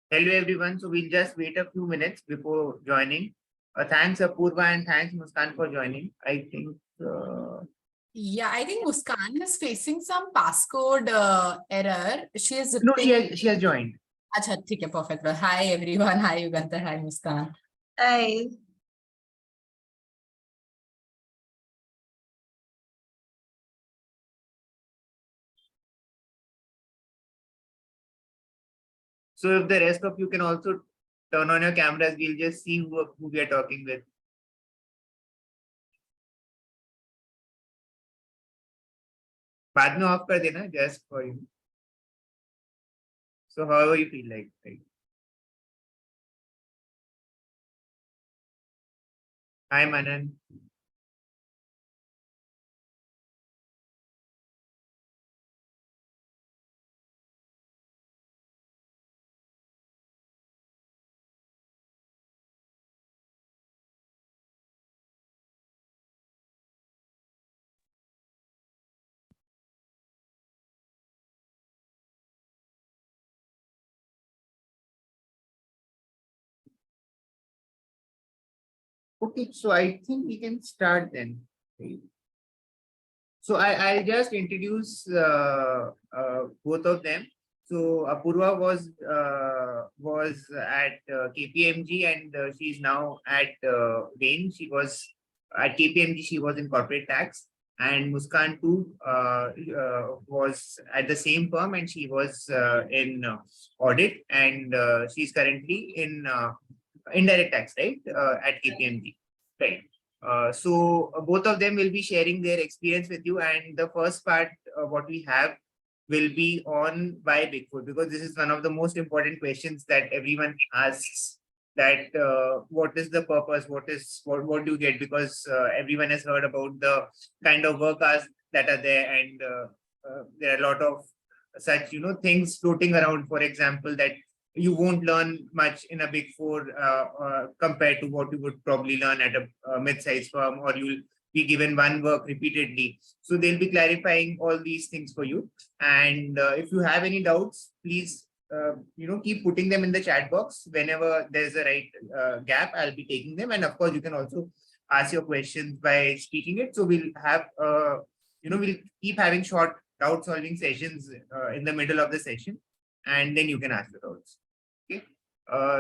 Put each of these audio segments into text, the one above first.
Hello everyone. So we'll just wait a few minutes before joining. Thanks Apurva and thanks Muskan for joining. I think. Yeah, I think Muskan is facing some passcode error. She is No, she has joined. अच्छा ठीक है perfect. Hi everyone. Hi Yugandhar. Hi Muskan. Hi. So if the rest of you can also turn on your cameras, we'll just see who we are talking with. बाद में off कर देना just for you. So however you feel like. Right? Hi Manan. Okay, so I think we can start then. So I'll just introduce both of them. So Apurva was at KPMG and she's now at Bain. She was at KPMG. She was in corporate tax, and Muskan too was at the same firm, and she was in audit, and she's currently in indirect tax, right, at KPMG, right. So both of them will be sharing their experience with you, and the first part what we have will be on why Big Four, because this is one of the most important questions that everyone asks, that what is the purpose, what do you get, because everyone has heard about the kind of work hours that are there, and there are a lot of such things floating around. For example, that you won't learn much in a Big Four compared to what you would probably learn at a mid-sized firm, or you'll be given one work repeatedly. So they'll be clarifying all these things for you. And if you have any doubts, please keep putting them in the chat box. Whenever there's a right gap, I'll be taking them. And of course, you can also ask your questions by speaking it. So we'll have we'll keep having short doubt solving sessions in the middle of the session, and then you can ask the doubts. Okay.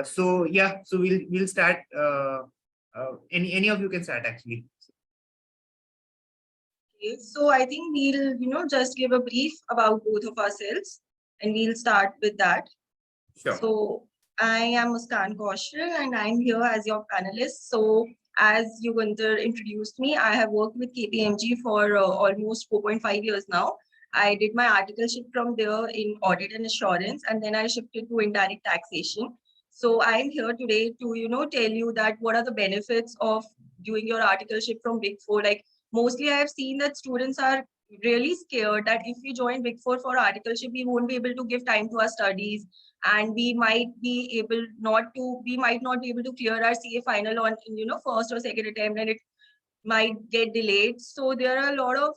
So yeah, so we'll start. Any of you can start actually. Okay, so I think we'll just give a brief about both of ourselves, and we'll start with that. Sure. So I am Muskan Kaushal, and I'm here as your panelist. So as Yugandhar introduced me, I have worked with KPMG for almost 4.5 years now. I did my articleship from there in audit and assurance, and then I shifted to indirect taxation. So I'm here today to tell you that what are the benefits of doing your articleship from Big Four. Like mostly I have seen that students are really scared that if we join Big Four for articleship, we won't be able to give time to our studies, and we might not be able to clear our CA final on first or second attempt, and it might get delayed. So there are a lot of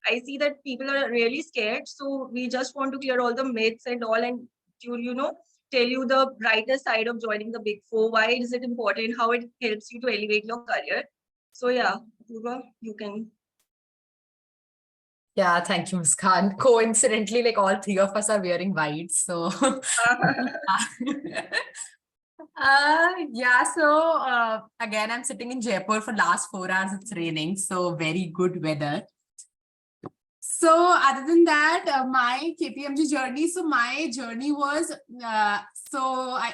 I see that people are really scared. So we just want to clear all the myths and all, and to tell you the brighter side of joining the Big Four. Why is it important? How it helps you to elevate your career. So yeah, Apurva, you can. Yeah, thank you, Muskan. Coincidentally, like all three of us are wearing white, so yeah, so again, I'm sitting in Jaipur for last 4 hours. It's raining, so very good weather. So other than that, my KPMG journey, so my journey was,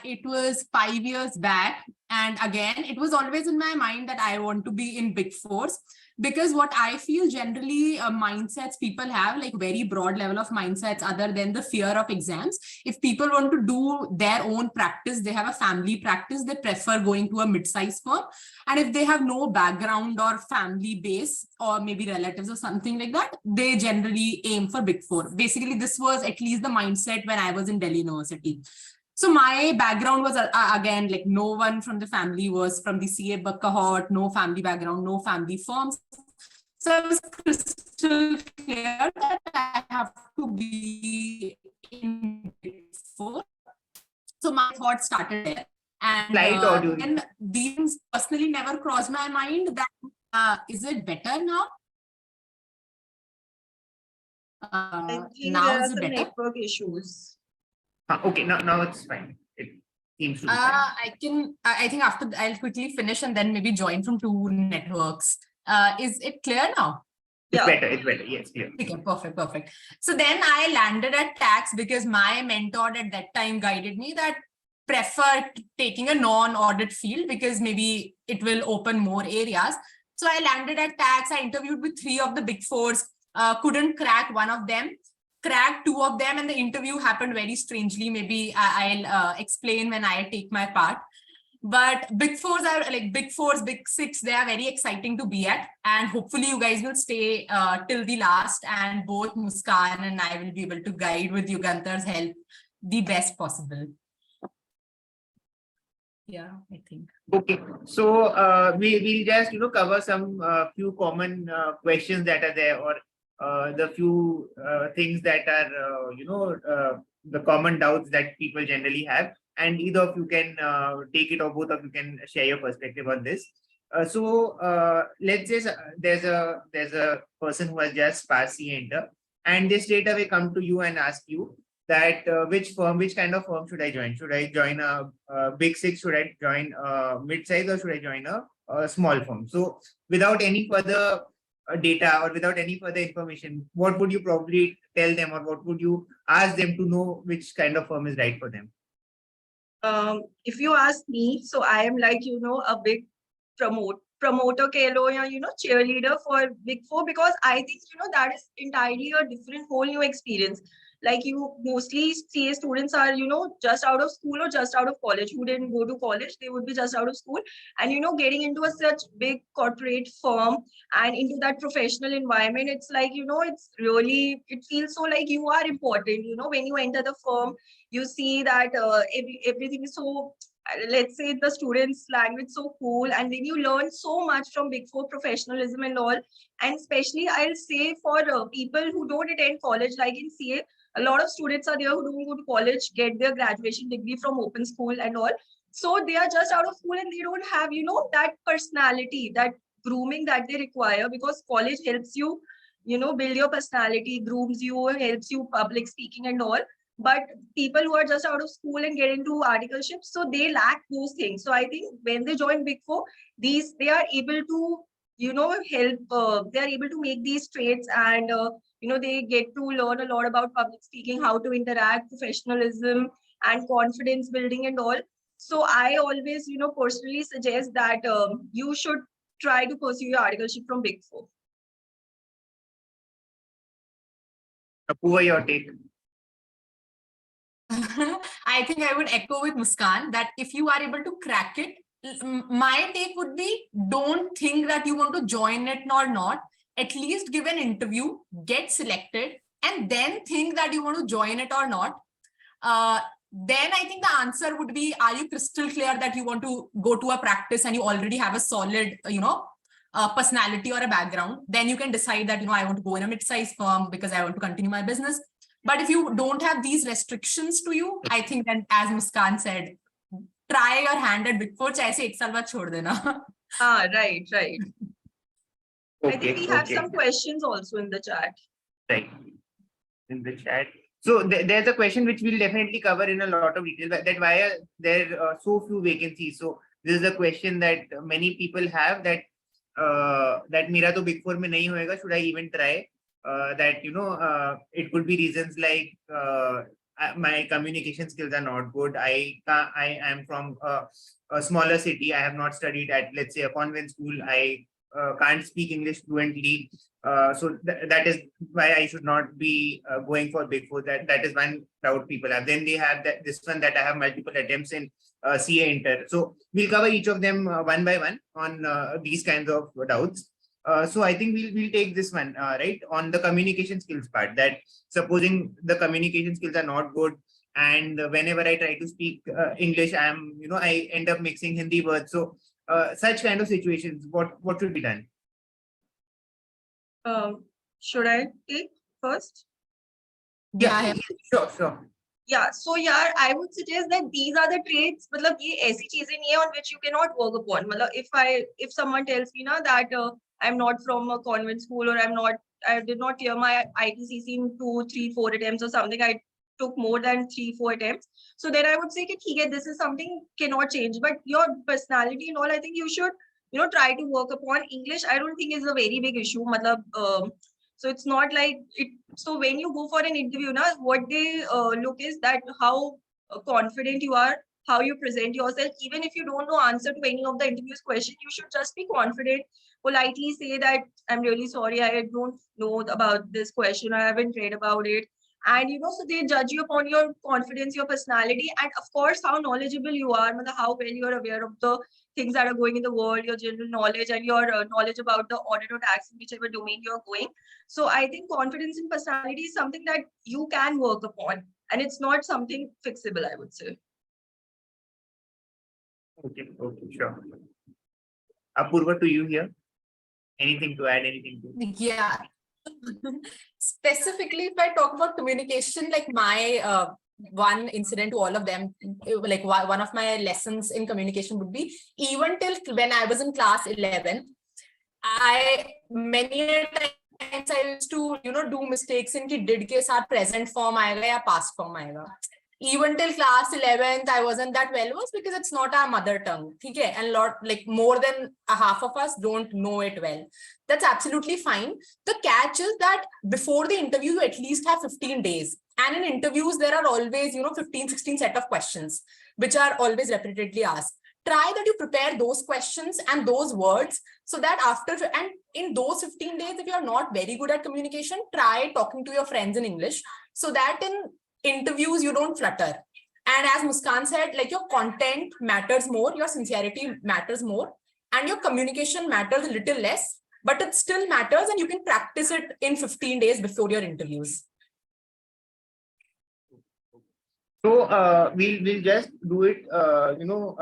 it was 5 years back. And again, it was always in my mind that I want to be in Big Fours, because what I feel generally mindsets people have, like very broad level of mindsets other than the fear of exams. If people want to do their own practice, they have a family practice, they prefer going to a mid-sized firm. And if they have no background or family base or maybe relatives or something like that, they generally aim for Big Four. Basically, this was at least the mindset when I was in Delhi University. So my background was, again, like no one from the family was from the CA cohort, no family background, no family firms. So I was crystal clear that I have to be in Big Four. So my thoughts started there. And, Slight audio. and these things personally never crossed my mind that is it better now? I think Now there are is it some better? network issues. Okay, now it's fine. It seems to be fine. I think after I'll quickly finish and then maybe join from two networks. Is it clear now? It's Yeah. better. It's better. Yes, clear. Okay, perfect. So then I landed at tax because my mentor at that time guided me that prefer taking a non-audit field because maybe it will open more areas. So I landed at tax. I interviewed with 3 of the big fours, couldn't crack one of them, cracked 2 of them, and the interview happened very strangely. Maybe I'll explain when I take my part. But big fours are like big fours, big six, they are very exciting to be at. And hopefully you guys will stay till the last, and both Muskan and I will be able to guide with Yugantar's help the best possible. Yeah, I think. Okay, so we'll just cover some few common questions that are there, or the few things that are the common doubts that people generally have, and either of you can take it, or both of you can share your perspective on this. So let's say there's a person who has just passed C-Enter, and they straight away come to you and ask you that which kind of firm should I join? Should I join a big six? Should I join a mid-size, or should I join a small firm? So without any further data, or without any further information, what would you probably tell them, or what would you ask them to know which kind of firm is right for them? If you ask me, so I am like, a big promoter kelo, cheerleader for Big Four, because I think, that is entirely a different whole new experience. Like you mostly CA students are, just out of school or just out of college, who didn't go to college, they would be just out of school. And, getting into a such big corporate firm and into that professional environment, it's like, it's really, it feels so like you are important, when you enter the firm, you see that everything is so, let's say the students language so cool, and then you learn so much from Big Four professionalism and all. And especially I'll say for people who don't attend college, like in CA, a lot of students are there who don't go to college, get their graduation degree from open school and all. So they are just out of school and they don't have, that personality, that grooming that they require, because college helps you, build your personality, grooms you, helps you public speaking and all. But people who are just out of school and get into articleship, so they lack those things. So I think when they join Big Four, they are able to, help, they are able to make these traits, and they get to learn a lot about public speaking, how to interact, professionalism and confidence building and all. So I always, personally suggest that you should try to pursue your articleship from Big Four. Apurva, your take. I think I would echo with Muskan that if you are able to crack it, my take would be, don't think that you want to join it or not. At least give an interview, get selected, and then think that you want to join it or not. Then I think the answer would be, are you crystal clear that you want to go to a practice and you already have a solid, personality or a background? Then you can decide that, I want to go in a mid-sized firm because I want to continue my business. But if you don't have these restrictions to you, I think then, as Muskan said, try your hand at Big Four. Chahe se ek saal baad chhod dena. Right. Okay, I think we have some questions also in the chat. Right. In the chat. So there's a question which we'll definitely cover in a lot of detail, that why are there so few vacancies. So this is a question that many people have, that that mera to Big Four mein nahi hoega, should I even try? That it could be reasons like my communication skills are not good. I am from a smaller city. I have not studied at, let's say, a convent school. I can't speak English fluently. So that is why I should not be going for Big Four. That is one doubt people have. Then they have this one, that I have multiple attempts in CA Inter. So we'll cover each of them one by one on these kinds of doubts. So I think we'll take this one, right, on the communication skills part, that supposing the communication skills are not good, and whenever I try to speak English, I end up mixing Hindi words. So such kind of situations, what should be done? Should I take first? Yeah. Sure. Yeah, so yeah, I would suggest that these are the traits. मतलब ये ऐसी चीजें नहीं है on which you cannot work upon. मतलब if someone tells me ना that I'm not from a convent school or I did not clear my ITCC in 2, 3, 4 attempts or something. I took more than 3, 4 attempts. So then I would say कि ठीक है, this is something cannot change. But your personality and all, I think you should try to work upon. English, I don't think is a very big issue. मतलब so it's not like it. So when you go for an interview, na, what they look is that how confident you are, how you present yourself. Even if you don't know answer to any of the interview's question, you should just be confident. Politely say that I'm really sorry, I don't know about this question, I haven't read about it. And so they judge you upon your confidence, your personality, and of course how knowledgeable you are, how well you are aware of the things that are going in the world, your general knowledge, and your knowledge about the audit or tax in whichever domain you're going. So I think confidence in personality is something that you can work upon, and it's not something fixable, I would say. Okay, sure. Apurva, to you here. Anything to add? Anything to? Yeah. Specifically, if I talk about communication, like my one incident to all of them, like one of my lessons in communication would be, even till when I was in class 11, many times I used to do mistakes in कि did के साथ present form आएगा या past form आएगा. Even till class 11th, I wasn't that well versed because it's not our mother tongue. Okay? And more than a half of us don't know it well. That's absolutely fine. The catch is that before the interview, you at least have 15 days. And in interviews, there are always, 15, 16 set of questions, which are always repeatedly asked. Try that you prepare those questions and those words so that and in those 15 days, if you're not very good at communication, try talking to your friends in English so that in interviews you don't flutter. And as Muskan said, like your content matters more, your sincerity matters more, and your communication matters a little less, but it still matters and you can practice it in 15 days before your interviews. So we'll just do it. We'll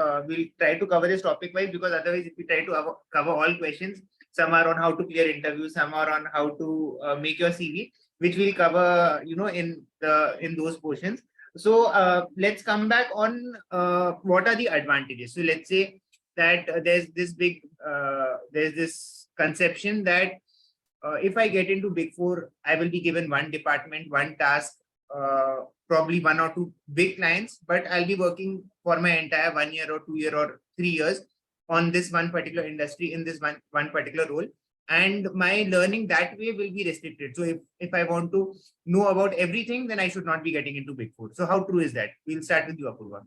try to cover this topic wise, because otherwise, if we try to cover all questions, some are on how to clear interviews, some are on how to make your CV, which we'll cover, in those portions. So let's come back on what are the advantages. So let's say that there's this conception that if I get into Big Four, I will be given one department, one task, probably 1 or 2 big clients, but I'll be working for my entire 1 year or 2 year or 3 years on this one particular industry in this one particular role. And my learning that way will be restricted. So if I want to know about everything, then I should not be getting into Big Four. So how true is that? We'll start with you, Apurva.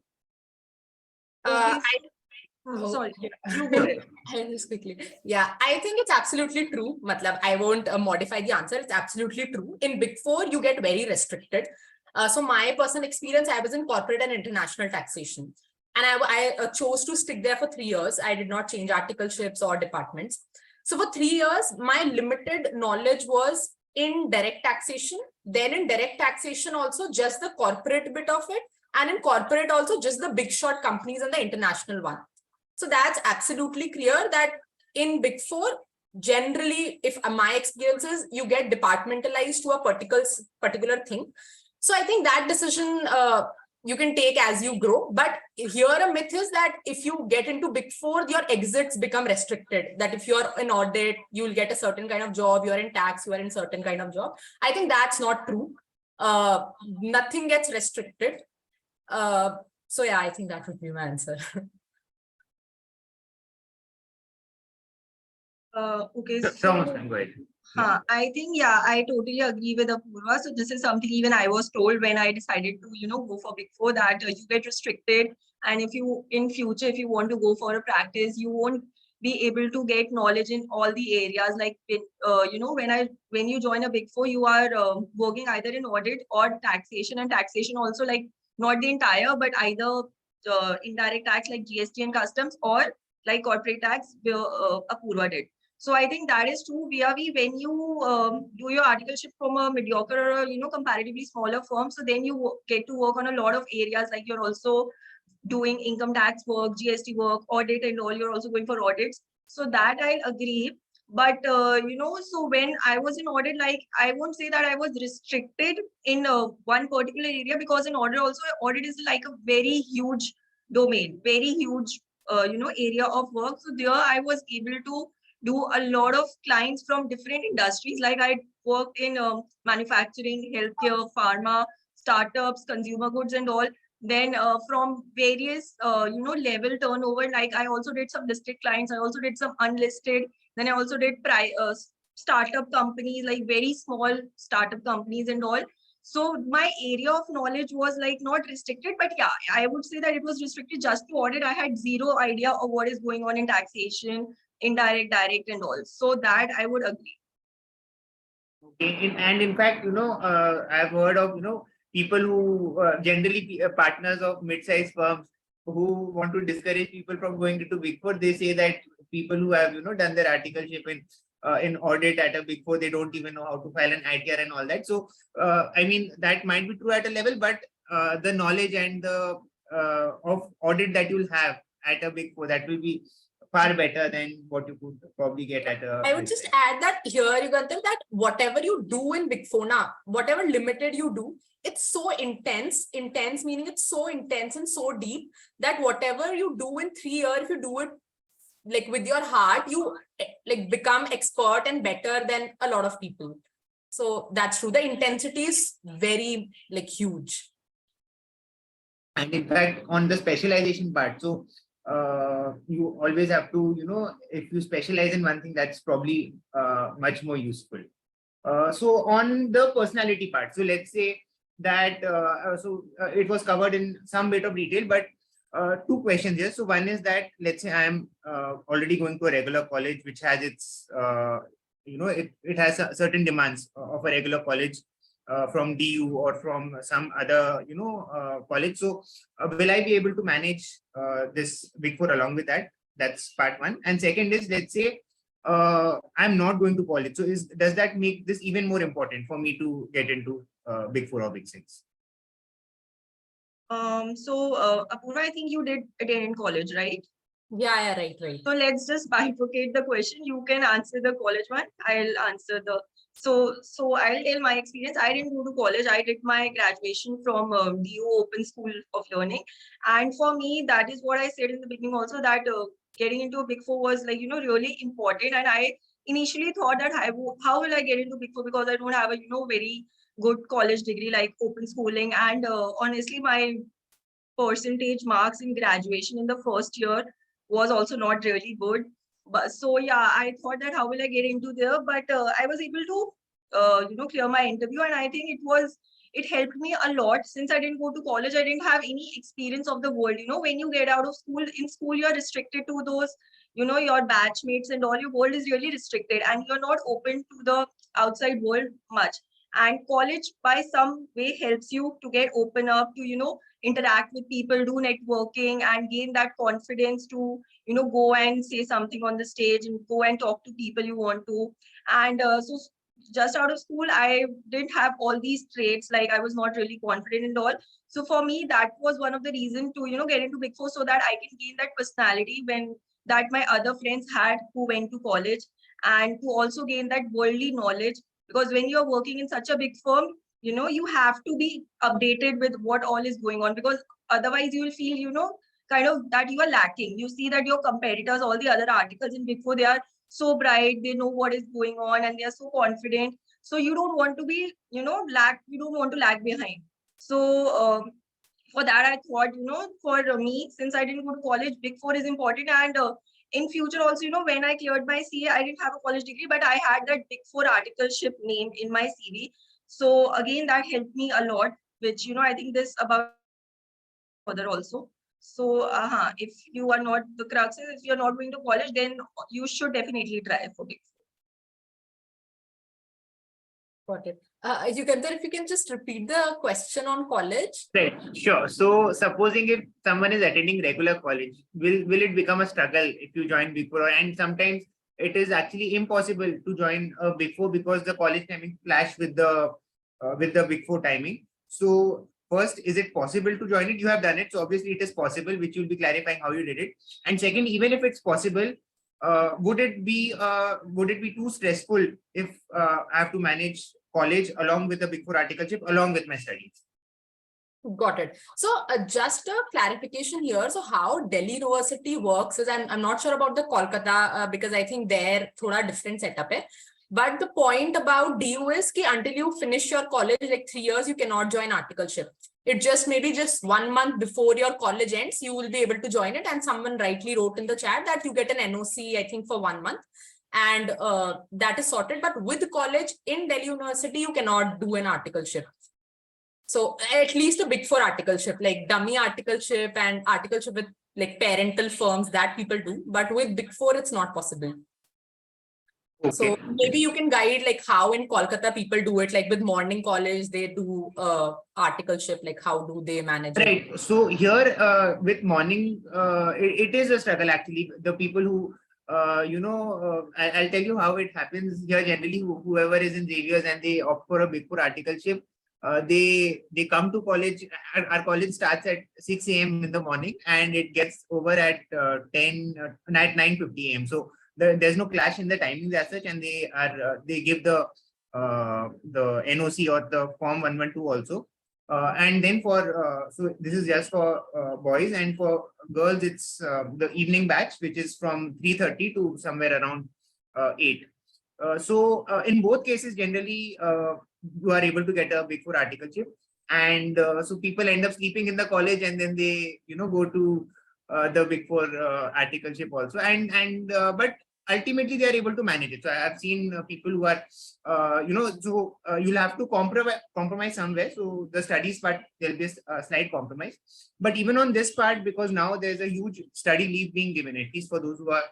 Sorry, you go ahead. Just quickly. Yeah, I think it's absolutely true. Matlab, I won't modify the answer. It's absolutely true. In Big Four, you get very restricted. So my personal experience, I was in corporate and international taxation. And I chose to stick there for 3 years. I did not change articleships or departments. So for 3 years, my limited knowledge was in direct taxation. Then in direct taxation also just the corporate bit of it. And in corporate also just the big shot companies and the international one. So that's absolutely clear that in Big Four, generally, if my experience is, you get departmentalized to a particular thing. So I think that decision you can take as you grow. But here a myth is that if you get into Big Four, your exits become restricted. That if you're in audit, you'll get a certain kind of job. You're in tax, you are in certain kind of job. I think that's not true. Nothing gets restricted. So yeah, I think that would be my answer. Okay, So Muskan, go ahead. I think, yeah, I totally agree with Apurva. So this is something even I was told when I decided to, go for Big Four, that you get restricted. And if you, in future, if you want to go for a practice, you won't be able to get knowledge in all the areas. Like, when you join a Big Four, you are working either in audit or taxation, and taxation also, like, not the entire, but either indirect tax like GST and customs, or like corporate tax, Apurva did. So I think that is true. When you do your articleship from a mediocre or comparatively smaller firm, so then you get to work on a lot of areas. Like you're also doing income tax work, GST work, audit, and all. You're also going for audits. So that I agree. But so when I was in audit, like I won't say that I was restricted in one particular area, because in audit also, audit is like a very huge domain, very huge area of work. So there I was able to do a lot of clients from different industries. Like I worked in manufacturing, healthcare, pharma, startups, consumer goods, and all. Then from various level turnover, like I also did some listed clients, I also did some unlisted, then I also did startup companies, like very small startup companies and all. So my area of knowledge was like not restricted, but yeah, I would say that it was restricted just to audit. I had zero idea of what is going on in taxation, indirect, direct, and all. So that I would agree. Okay, and in fact, I've heard of, people who generally partners of mid-sized firms who want to discourage people from going into Big Four. They say that people who have, done their articleship in audit at a Big Four, they don't even know how to file an ITR and all that. So, I mean, that might be true at a level, but the knowledge and the of audit that you'll have at a Big Four, that will be far better than what you could probably get at a. I would just add that here, Yugantar, that whatever you do in Big Four now, whatever limited you do, it's so intense meaning it's so intense and so deep that whatever you do in 3 years, if you do it like with your heart, you like become expert and better than a lot of people. So that's true. The intensity is very like huge. And in fact, on the specialization part, so you always have to, if you specialize in one thing, that's probably much more useful. So on the personality part, so let's say that it was covered in some bit of detail, but two questions here. So one is that, let's say I am already going to a regular college, which has its, it has certain demands of a regular college from DU or from some other, college. So will I be able to manage this Big Four along with that? That's part one. And second is, let's say I'm not going to college. So does that make this even more important for me to get into Big Four or Big Six? Apurva, I think you did attend in college, right? Yeah, right. So let's just bifurcate the question. You can answer the college one. I'll answer the. So I'll tell my experience. I didn't go to college. I did my graduation from DU Open School of Learning, and for me, that is what I said in the beginning also, that getting into a Big Four was like really important. And I initially thought that how will I get into Big Four, because I don't have a very good college degree like open schooling, and honestly my percentage marks in graduation in the first year was also not really good. But so yeah, I thought that how will I get into there, but I was able to clear my interview, and I think it helped me a lot. Since I didn't go to college, I didn't have any experience of the world. When you get out of school, in school you're restricted to those your batchmates, and all your world is really restricted, and you're not open to the outside world much. And college by some way helps you to get open up to interact with people, do networking, and gain that confidence to go and say something on the stage and go and talk to people you want to. And so just out of school, I didn't have all these traits, like I was not really confident and all. So for me, that was one of the reasons to get into Big Four, so that I can gain that personality when that my other friends had who went to college, and to also gain that worldly knowledge. Because when you're working in such a big firm, you have to be updated with what all is going on, because otherwise you will feel kind of that you are lacking. You see that your competitors, all the other articles in Big Four, they are so bright, they know what is going on, and they are so confident. So you don't want to be you don't want to lag behind. So for that, I thought for me, since I didn't go to college, Big Four is important. And in future also, when I cleared my CA, I didn't have a college degree, but I had that Big Four articleship name in my CV. So again, that helped me a lot, which I think this about further also. So if you are not the crux, if you're not going to college, then you should definitely try for Big Four. Got it. Yugantar, if you can just repeat the question on college. Right, sure. So supposing if someone is attending regular college, will it become a struggle if you join Big Four? And sometimes it is actually impossible to join a Big Four because the college timing clash with the Big Four timing. So first, is it possible to join it? You have done it, so obviously it is possible, which you'll be clarifying how you did it. And second, even if it's possible, would it be too stressful if I have to manage college along with the Big Four articleship along with my studies? Got it. So just a clarification here. So how Delhi University works is I'm not sure about the Kolkata because I think there thoda different setup hai. But the point about DU is ki until you finish your college, like 3 years, you cannot join articleship. It just maybe just 1 month before your college ends, you will be able to join it. And someone rightly wrote in the chat that you get an NOC, I think, for 1 month. And that is sorted. But with college in Delhi University, you cannot do an articleship. So at least a Big Four articleship, like dummy articleship and articleship with like parental firms that people do. But with Big Four, it's not possible. Okay. So maybe you can guide like how in Kolkata people do it, like with morning college, they do articleship, like how do they manage it? Right. So here with morning, it is a struggle actually. The people who, I'll tell you how it happens here. Generally, whoever is in Xavier's and they opt for a Big Four articleship, they come to college. Our college starts at 6 a.m. in the morning and it gets over at 9:50 a.m. So there's no clash in the timings as such, and they give the NOC or the form 112 also. And then so this is just for boys, and for girls it's the evening batch, which is from 3:30 to somewhere around 8. So in both cases, generally you are able to get a Big Four articleship, and so people end up sleeping in the college, and then they go to the Big Four articleship also, but ultimately they are able to manage it. So I have seen people who are you'll have to compromise somewhere. So the studies part, there'll be a slight compromise, but even on this part, because now there's a huge study leave being given, at least for those who are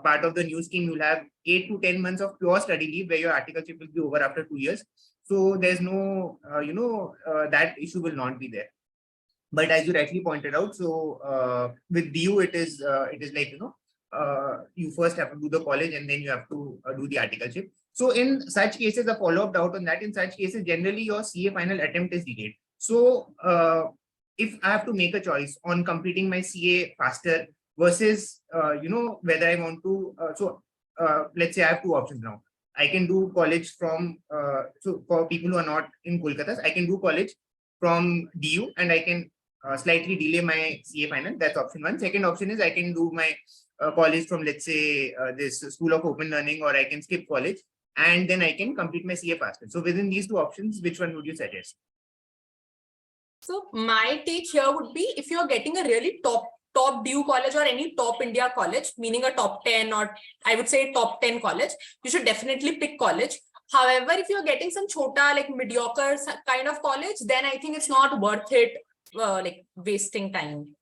part of the new scheme, you'll have 8 to 10 months of pure study leave where your articleship will be over after 2 years. So there's no that issue will not be there. But as you rightly pointed out, so with DU it is like you first have to do the college and then you have to do the articleship. So in such cases, a follow-up doubt on that, in such cases, generally your CA final attempt is delayed. So if I have to make a choice on completing my CA faster versus, whether I want to, let's say I have two options now. I can do college from, so for people who are not in Kolkata, I can do college from DU and I can slightly delay my CA final. That's option one. Second option is I can do my college from, let's say, this School of Open Learning, or I can skip college and then I can complete my CA faster. So within these two options, which one would you suggest? So my take here would be, if you're getting a really top DU college or any top India college, meaning a top 10 or I would say top 10 college, you should definitely pick college. However, if you're getting some chota, like mediocre kind of college, then I think it's not worth it, like wasting time.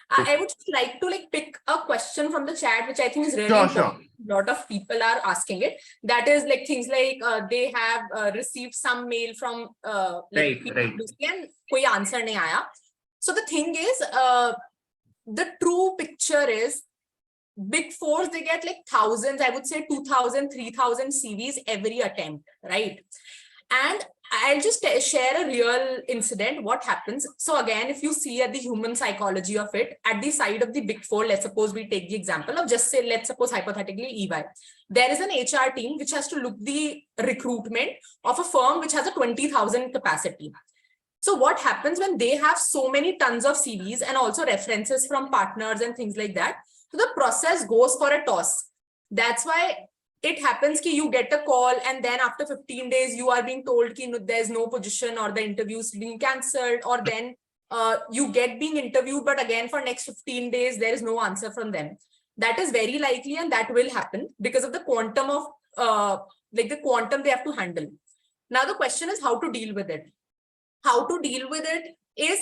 I would just like to pick a question from the chat, which I think is really important. Sure. A lot of people are asking it. That is like things like they have received some mail from right. And koi answer nahi aaya. So the thing is, the true picture is Big Fours, they get like thousands, I would say 2,000, 3,000 CVs every attempt, right? And I'll just share a real incident. What happens? So again, if you see at the human psychology of it, at the side of the Big Four, let's suppose we take the example of just say, let's suppose hypothetically EY. There is an HR team which has to look the recruitment of a firm which has a 20,000 capacity. So what happens when they have so many tons of CVs and also references from partners and things like that? So the process goes for a toss. That's why it happens that you get a call and then after 15 days, you are being told that there's no position or the interview's being cancelled, or then you get being interviewed, but again for next 15 days, there is no answer from them. That is very likely and that will happen because of the quantum of the quantum they have to handle. Now the question is how to deal with it. How to deal with it is,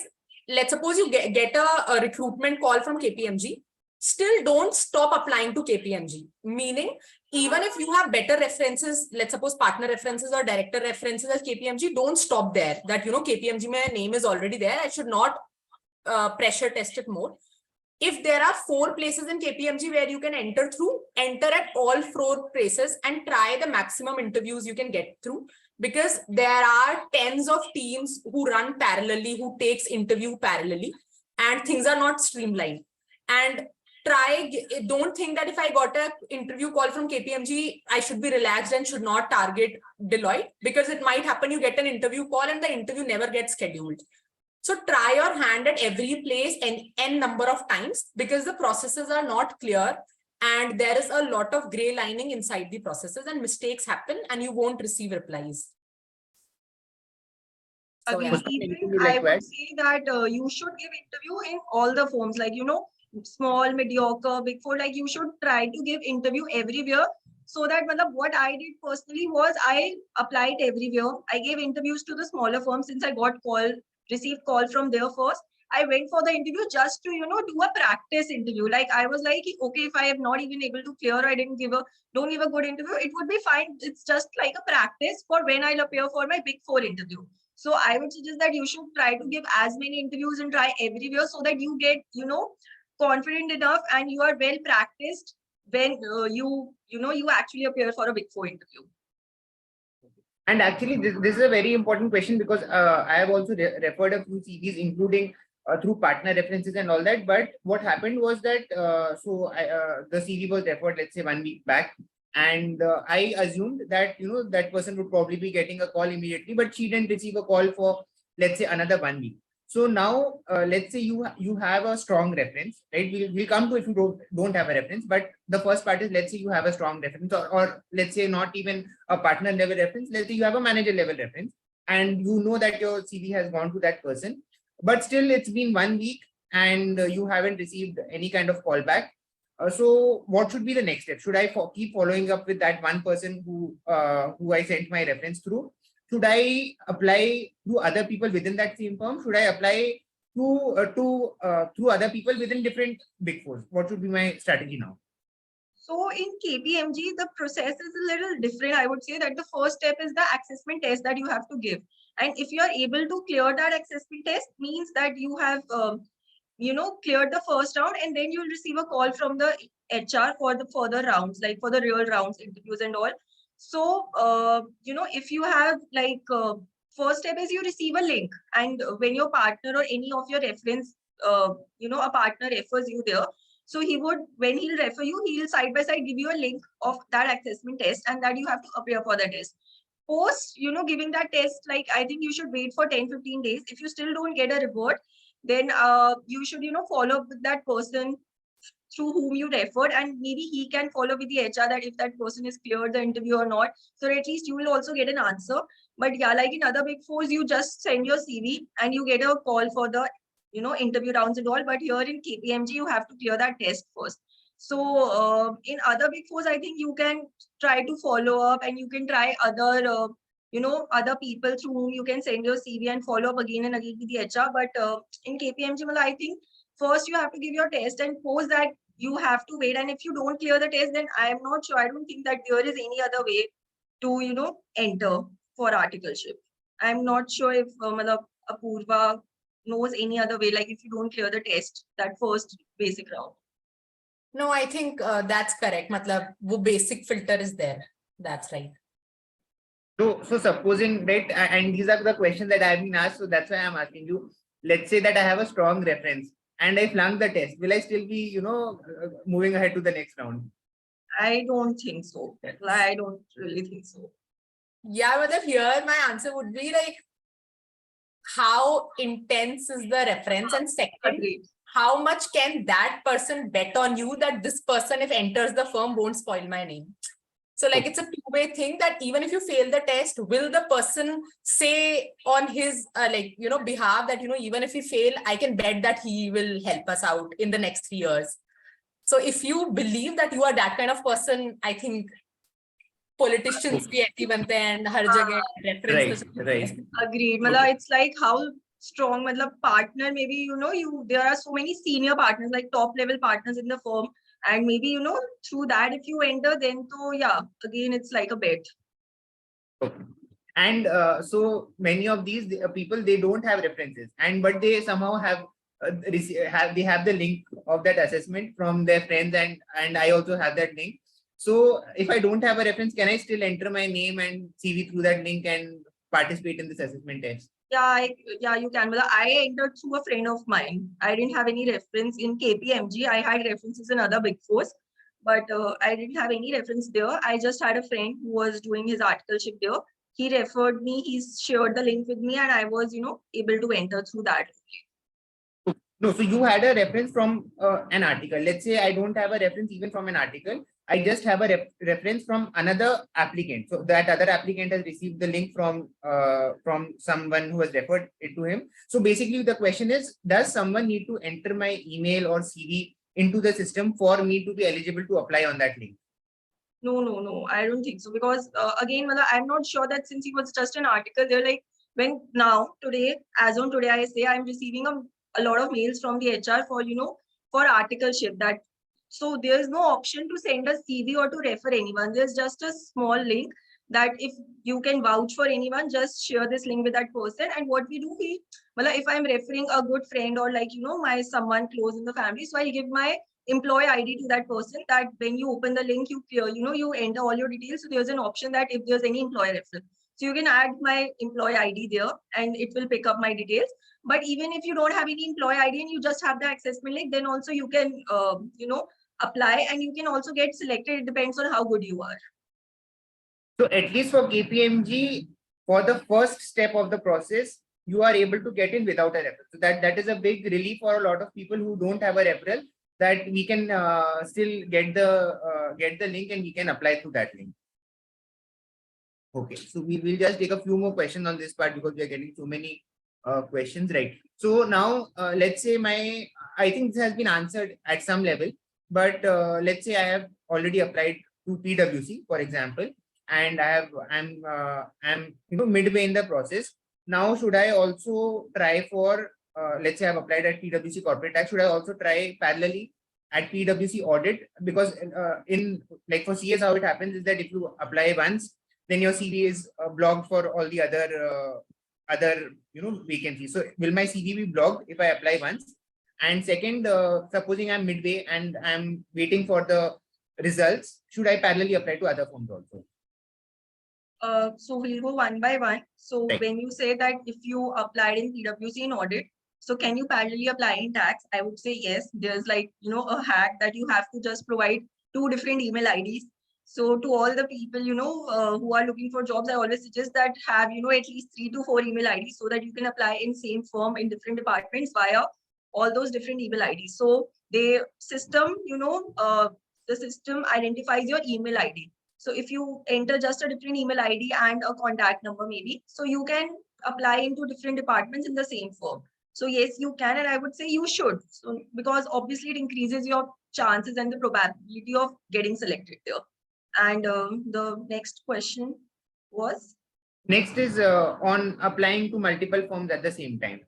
let's suppose you get a recruitment call from KPMG. Still don't stop applying to KPMG. Meaning, even if you have better references, let's suppose partner references or director references as KPMG, don't stop there. That, KPMG, my name is already there. I should not pressure test it more. If there are 4 places in KPMG where you can enter through, enter at all 4 places and try the maximum interviews you can get through. Because there are tens of teams who run parallelly, who takes interview parallelly, and things are not streamlined. And don't think that if I got an interview call from KPMG, I should be relaxed and should not target Deloitte, because it might happen you get an interview call and the interview never gets scheduled. So try your hand at every place and n number of times, because the processes are not clear and there is a lot of gray lining inside the processes and mistakes happen and you won't receive replies. So, yeah. Even I would say that you should give interview in all the forms, like, small, mediocre, big four, like you should try to give interview everywhere. So that what I did personally was I applied everywhere. I gave interviews to the smaller firms since I received call from there first. I went for the interview just to, do a practice interview. Like I was like, okay, if I am not even able to clear, I don't give a good interview, it would be fine. It's just like a practice for when I'll appear for my big four interview. So I would suggest that you should try to give as many interviews and try everywhere so that you get, confident enough and you are well practiced when you actually appear for a big four interview. And actually, this is a very important question, because I have also referred a few CVs, including through partner references and all that. But what happened was that the CV was referred, let's say 1 week back, and I assumed that that person would probably be getting a call immediately, but she didn't receive a call for, let's say, another 1 week. So now, let's say you have a strong reference, right? We'll come to if you don't have a reference, but the first part is, let's say you have a strong reference, or let's say not even a partner level reference. Let's say you have a manager level reference, and you know that your CV has gone to that person, but still it's been 1 week and you haven't received any kind of call back. So what should be the next step? Should I keep following up with that one person who I sent my reference through? Should I apply to other people within that same firm? Should I apply to other people within different big fours? What should be my strategy now? So in KPMG, the process is a little different. I would say that the first step is the assessment test that you have to give. And if you are able to clear that assessment test, means that you have, cleared the first round, and then you'll receive a call from the HR for the further rounds, like for the real rounds, interviews and all. So, if you have first step is you receive a link, and when your partner or any of your reference, a partner refers you there. So when he'll refer you, he'll side by side give you a link of that assessment test, and that you have to appear for the test. Post, giving that test, like I think you should wait for 10-15 days. If you still don't get a reward, then you should, follow up with that person through whom you referred, and maybe he can follow with the HR that if that person is cleared the interview or not. So at least you will also get an answer. But yeah, like in other big fours, you just send your CV and you get a call for the, interview rounds and all. But here in KPMG, you have to clear that test first. So in other big fours, I think you can try to follow up, and you can try other, other people through whom you can send your CV and follow up again and again with the HR. But in KPMG, I think first you have to give your test, and post that you have to wait. And if you don't clear the test, then I am not sure. I don't think that there is any other way to, enter for articleship. I'm not sure if Apurva knows any other way, like if you don't clear the test, that first basic round. No, I think that's correct. Wo basic filter is there. That's right. So supposing that, and these are the questions that I've been asked, so that's why I'm asking you. Let's say that I have a strong reference and I flunked the test. Will I still be, moving ahead to the next round? I don't think so. I don't really think so. Yeah, but here my answer would be like, how intense is the reference? And second, Agreed. How much can that person bet on you that this person, if enters the firm, won't spoil my name? So like it's a two-way thing, that even if you fail the test, will the person say on his behalf that, even if we fail, I can bet that he will help us out in the next 3 years. So if you believe that you are that kind of person, I think politicians bhi aise bante and har jagah reference. Right. Agreed. It's like how strong partner, maybe there are so many senior partners, like top level partners in the firm, and maybe through that if you enter, then again it's like a bet. Okay. And so many of these people, they don't have references, but they somehow have the link of that assessment from their friends, and I also have that link. So if I don't have a reference, can I still enter my name and CV through that link and participate in this assessment test? Yeah, you can. Well, I entered through a friend of mine. I didn't have any reference in KPMG. I had references in other big fours, but I didn't have any reference there. I just had a friend who was doing his articleship there. He referred me. He shared the link with me, and I was, able to enter through that. No, so you had a reference from an article. Let's say I don't have a reference even from an article. I just have a reference from another applicant. So that other applicant has received the link from someone who has referred it to him. So basically, the question is, does someone need to enter my email or CV into the system for me to be eligible to apply on that link? No, I don't think so. Because again, I'm not sure that since it was just an article, they're like, as on today, I say I'm receiving a lot of mails from the HR for articleship. So there's no option to send a CV or to refer anyone. There's just a small link that if you can vouch for anyone, just share this link with that person. And what we do, if I'm referring a good friend or my someone close in the family, so I give my employee ID to that person, that when you open the link, you enter all your details. So there's an option that if there's any employee referral, so you can add my employee ID there and it will pick up my details. But even if you don't have any employee ID and you just have the accessment link, then also you can, apply and you can also get selected. It depends on how good you are. So at least for KPMG, for the first step of the process, you are able to get in without a referral. So that is a big relief for a lot of people who don't have a referral, that we can still get the link and we can apply through that link. Okay, so we will just take a few more questions on this part because we are getting so many questions, right? So now let's say I think this has been answered at some level, but let's say I have already applied to PwC, for example, and I'm midway in the process. Now, should I also try for let's say I've applied at PwC corporate tax, should I also try parallelly at PwC audit? Because in like for CS, how it happens is that if you apply once, then your CV is blocked for all the other vacancies. So will my CV be blocked if I apply once? And second, supposing I'm midway and I'm waiting for the results, should I parallelly apply to other firms also? So we'll go one by one. So Right. when you say that if you applied in PwC in audit, so can you parallelly apply in tax? I would say yes. There's a hack that you have to just provide 2 different email IDs. So to all the people, who are looking for jobs, I always suggest that have, at least 3 to 4 email IDs so that you can apply in same firm in different departments via all those different email IDs. So the system identifies your email ID. So if you enter just a different email ID and a contact number maybe, so you can apply into different departments in the same firm. So yes, you can, and I would say you should. So because obviously it increases your chances and the probability of getting selected there. And the next question was? Next is on applying to multiple firms at the same time.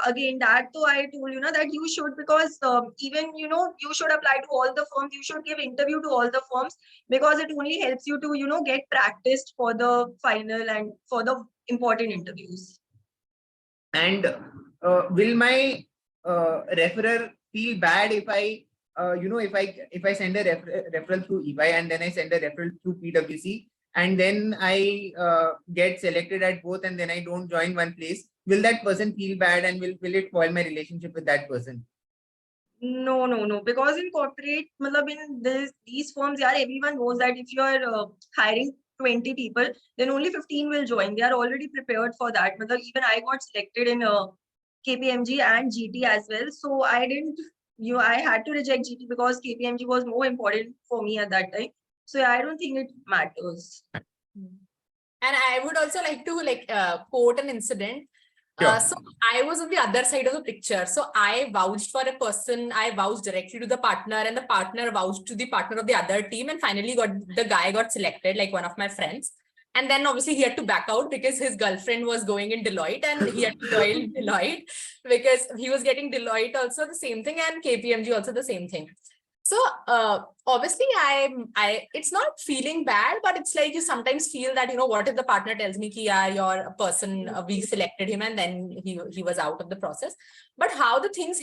Again, that too I told you that you should, because even you should apply to all the firms. You should give interview to all the firms because it only helps you to get practiced for the final and for the important interviews. And will my referrer feel bad if I if I send a referral through EY and then I send a referral through PwC and then I get selected at both and then I don't join one place? Will that person feel bad and will it spoil my relationship with that person? No. Because in corporate, in these firms, yeah, everyone knows that if you are hiring 20 people, then only 15 will join. They are already prepared for that. Even I got selected in KPMG and GT as well. So I didn't, I had to reject GT because KPMG was more important for me at that time. So yeah, I don't think it matters. And I would also like to quote an incident. Sure. So I was on the other side of the picture. So I vouched for a person. I vouched directly to the partner and the partner vouched to the partner of the other team. And finally the guy got selected, like one of my friends. And then obviously he had to back out because his girlfriend was going in Deloitte and he had to join Deloitte because he was getting Deloitte also the same thing and KPMG also the same thing. So obviously it's not feeling bad, but it's like you sometimes feel that, what if the partner tells me ki, yeah, you're a person, we selected him and then he was out of the process. But how the thing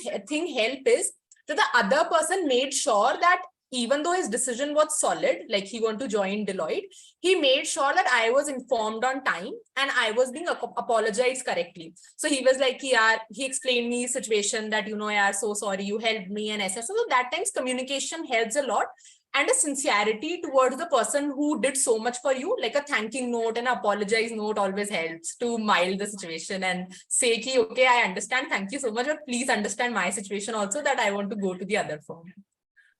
help is that the other person made sure that even though his decision was solid, like he wanted to join Deloitte, he made sure that I was informed on time and I was being apologized correctly. So he was like, yeah, he explained me situation that, yeah, so sorry, you helped me and SS. So that times communication helps a lot. And a sincerity towards the person who did so much for you, like a thanking note and apologize note always helps to mild the situation and say, ki, okay, I understand, thank you so much, but please understand my situation also that I want to go to the other firm.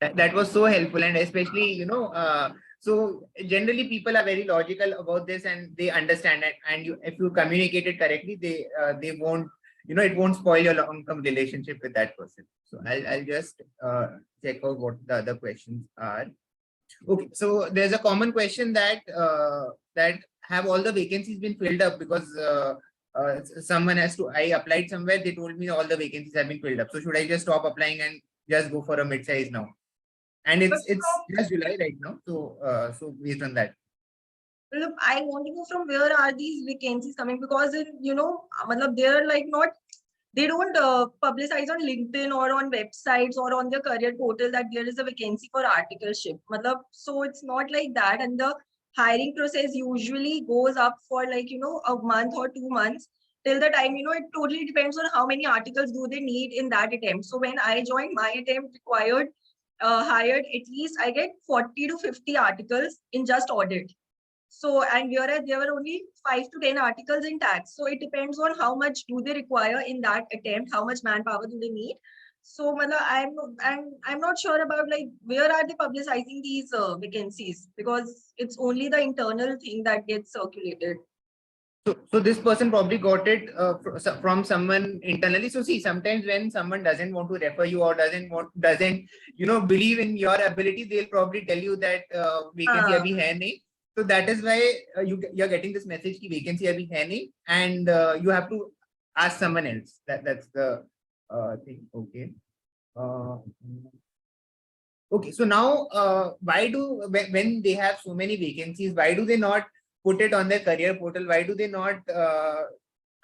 That was so helpful, and especially, so generally people are very logical about this and they understand it, and if you communicate it correctly, they won't, it won't spoil your long-term relationship with that person. So I'll just check out what the other questions are. Okay, so there's a common question that that have all the vacancies been filled up, because someone has to, I applied somewhere, they told me all the vacancies have been filled up. So should I just stop applying and just go for a mid-size now? And it's just July right now, so based on that. Look, I want to know from where are these vacancies coming, because they're like not, they don't publicize on LinkedIn or on websites or on their career portal that there is a vacancy for articleship. So it's not like that, and the hiring process usually goes up for like a month or 2 months, till the time it totally depends on how many articles do they need in that attempt. So when I joined, my attempt required hired at least I get 40 to 50 articles in just audit. So, and whereas there were only 5 to 10 articles in tax. So it depends on how much do they require in that attempt, how much manpower do they need. So I'm not sure about like where are they publicizing these vacancies, because it's only the internal thing that gets circulated. So this person probably got it from someone internally. So see, sometimes when someone doesn't want to refer you or doesn't believe in your ability, they'll probably tell you that vacancy abhi hai nahi. So that is why you're getting this message ki vacancy abhi hai nahi, and you have to ask someone else. That's the thing. Okay. Okay. So now, when they have so many vacancies, why do they not put it on their career portal? Why do they not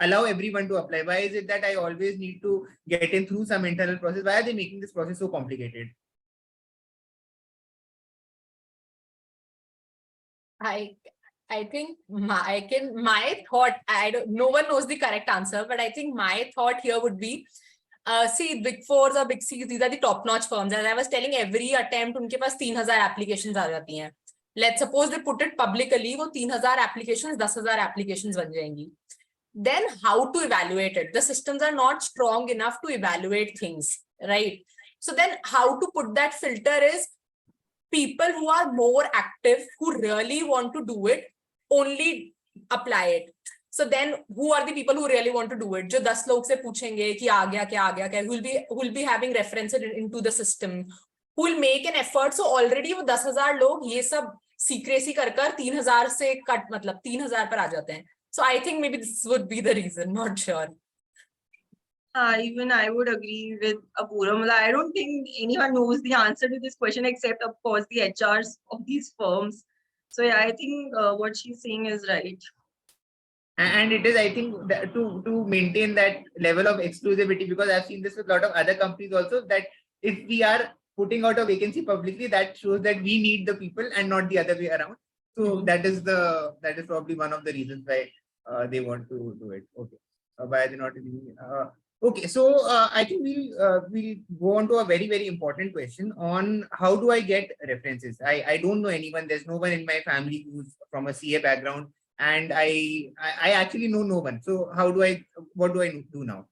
allow everyone to apply? Why is it that I always need to get in through some internal process? Why are they making this process so complicated? I think my thought, no one knows the correct answer, but I think my thought here would be, see, Big Fours or Big Cs, these are the top-notch firms. As I was telling, every attempt, unke paas 3,000 applications aa jati hain. Let's suppose they put it publicly, wo 3,000 applications, 10,000 applications ban jayengi. Then how to evaluate it? The systems are not strong enough to evaluate things, right? So then how to put that filter is, people who are more active, who really want to do it, only apply it. So then who are the people who really want to do it? Jo 10 log se puchenge ki aa gaya kya, who will be having references into the system, who will make an effort. So already wo 10,000 log ye sab secrecy kar 3,000 se cut, matlab 3,000 par aa jate hain. So I think maybe this would be the reason, not sure. Even I would agree with Apurva. I don't think anyone knows the answer to this question except, of course, the HRs of these firms. So yeah, I think what she's saying is right. And it is, I think, that to maintain that level of exclusivity, because I've seen this with a lot of other companies also, that if we are putting out a vacancy publicly, that shows that we need the people and not the other way around. So that is probably one of the reasons why they want to do it. Okay, why they're not. Okay, so I think we'll go on to a very, very important question on how do I get references. I don't know anyone. There's no one in my family who's from a CA background, and I actually know no one. So what do I do now?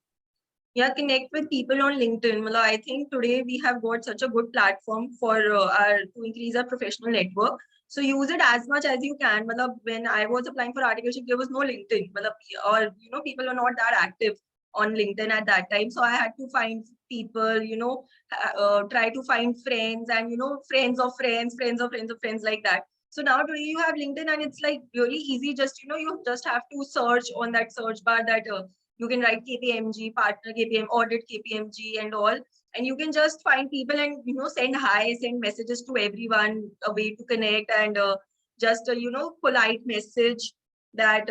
Yeah, connect with people on LinkedIn. I think today we have got such a good platform for to increase our professional network. So use it as much as you can. When I was applying for Articleship, there was no LinkedIn. Or people are not that active on LinkedIn at that time. So I had to find people, try to find friends and friends of friends, friends of friends of friends, like that. So now today you have LinkedIn and it's like really easy. Just you just have to search on that search bar that you can write KPMG, partner KPM, audit KPMG and all. And you can just find people and, send hi, send messages to everyone, a way to connect, and just a, polite message that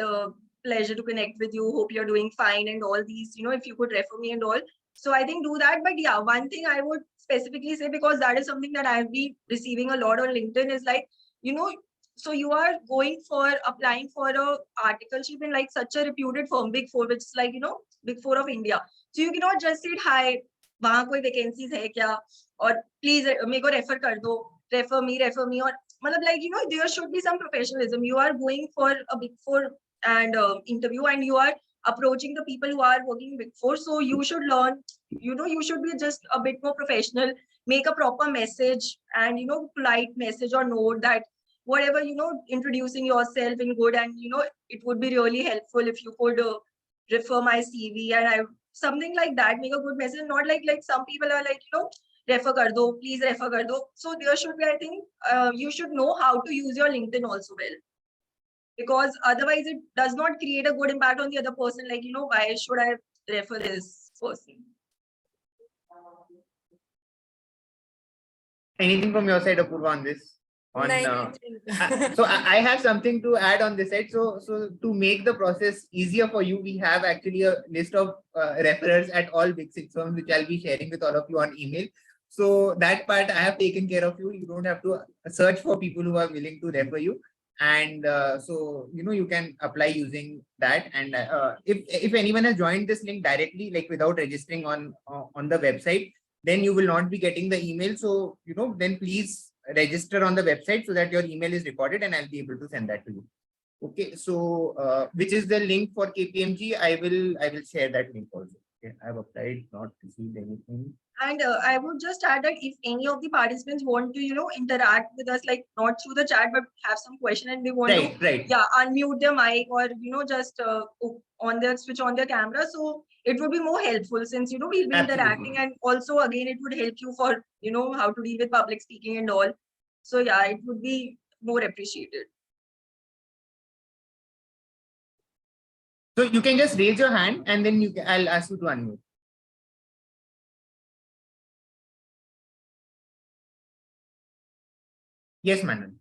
pleasure to connect with you. Hope you're doing fine and all these, if you could refer me and all. So I think do that. But yeah, one thing I would specifically say, because that is something that I've been receiving a lot on LinkedIn, is like, so you are applying for a articleship in like such a reputed firm, Big Four, which is like, Big Four of India. So you cannot just say, hi, वहाँ कोई vacancies है क्या? Or please मेरे को refer कर दो, refer me, or मतलब like, there should be some professionalism. You are going for a Big Four and interview, and you are approaching the people who are working Big Four. So you should learn, you should be just a bit more professional, make a proper message and, polite message or note that whatever, introducing yourself in good, and, it would be really helpful if you could refer my CV, and something like that, make a good message, not like some people are like, refer kar do, please refer kar do. So there should be, I think, you should know how to use your LinkedIn also well, because otherwise it does not create a good impact on the other person. Like, why should I refer this person? Anything from your side, Apurva, on this? Nahin. So I have something to add on this side. So to make the process easier for you, we have actually a list of referrers at all Big Six firms, which I'll be sharing with all of you on email. So that part I have taken care of you. You don't have to search for people who are willing to refer you. And so, you can apply using that. And if anyone has joined this link directly, like without registering on the website, then you will not be getting the email. So, then please register on the website so that your email is recorded and I'll be able to send that to you. Okay, so which is the link for KPMG? I will share that link also. Okay, I've applied, not received anything. And I would just add that if any of the participants want to, interact with us, like not through the chat, but have some question and they want Right. yeah, unmute their mic or, just switch on their camera. So it would be more helpful, since, we'll be interacting, and also again, it would help you for, how to deal with public speaking and all. So yeah, it would be more appreciated. So you can just raise your hand and then I'll ask you to unmute. Yes, Manan.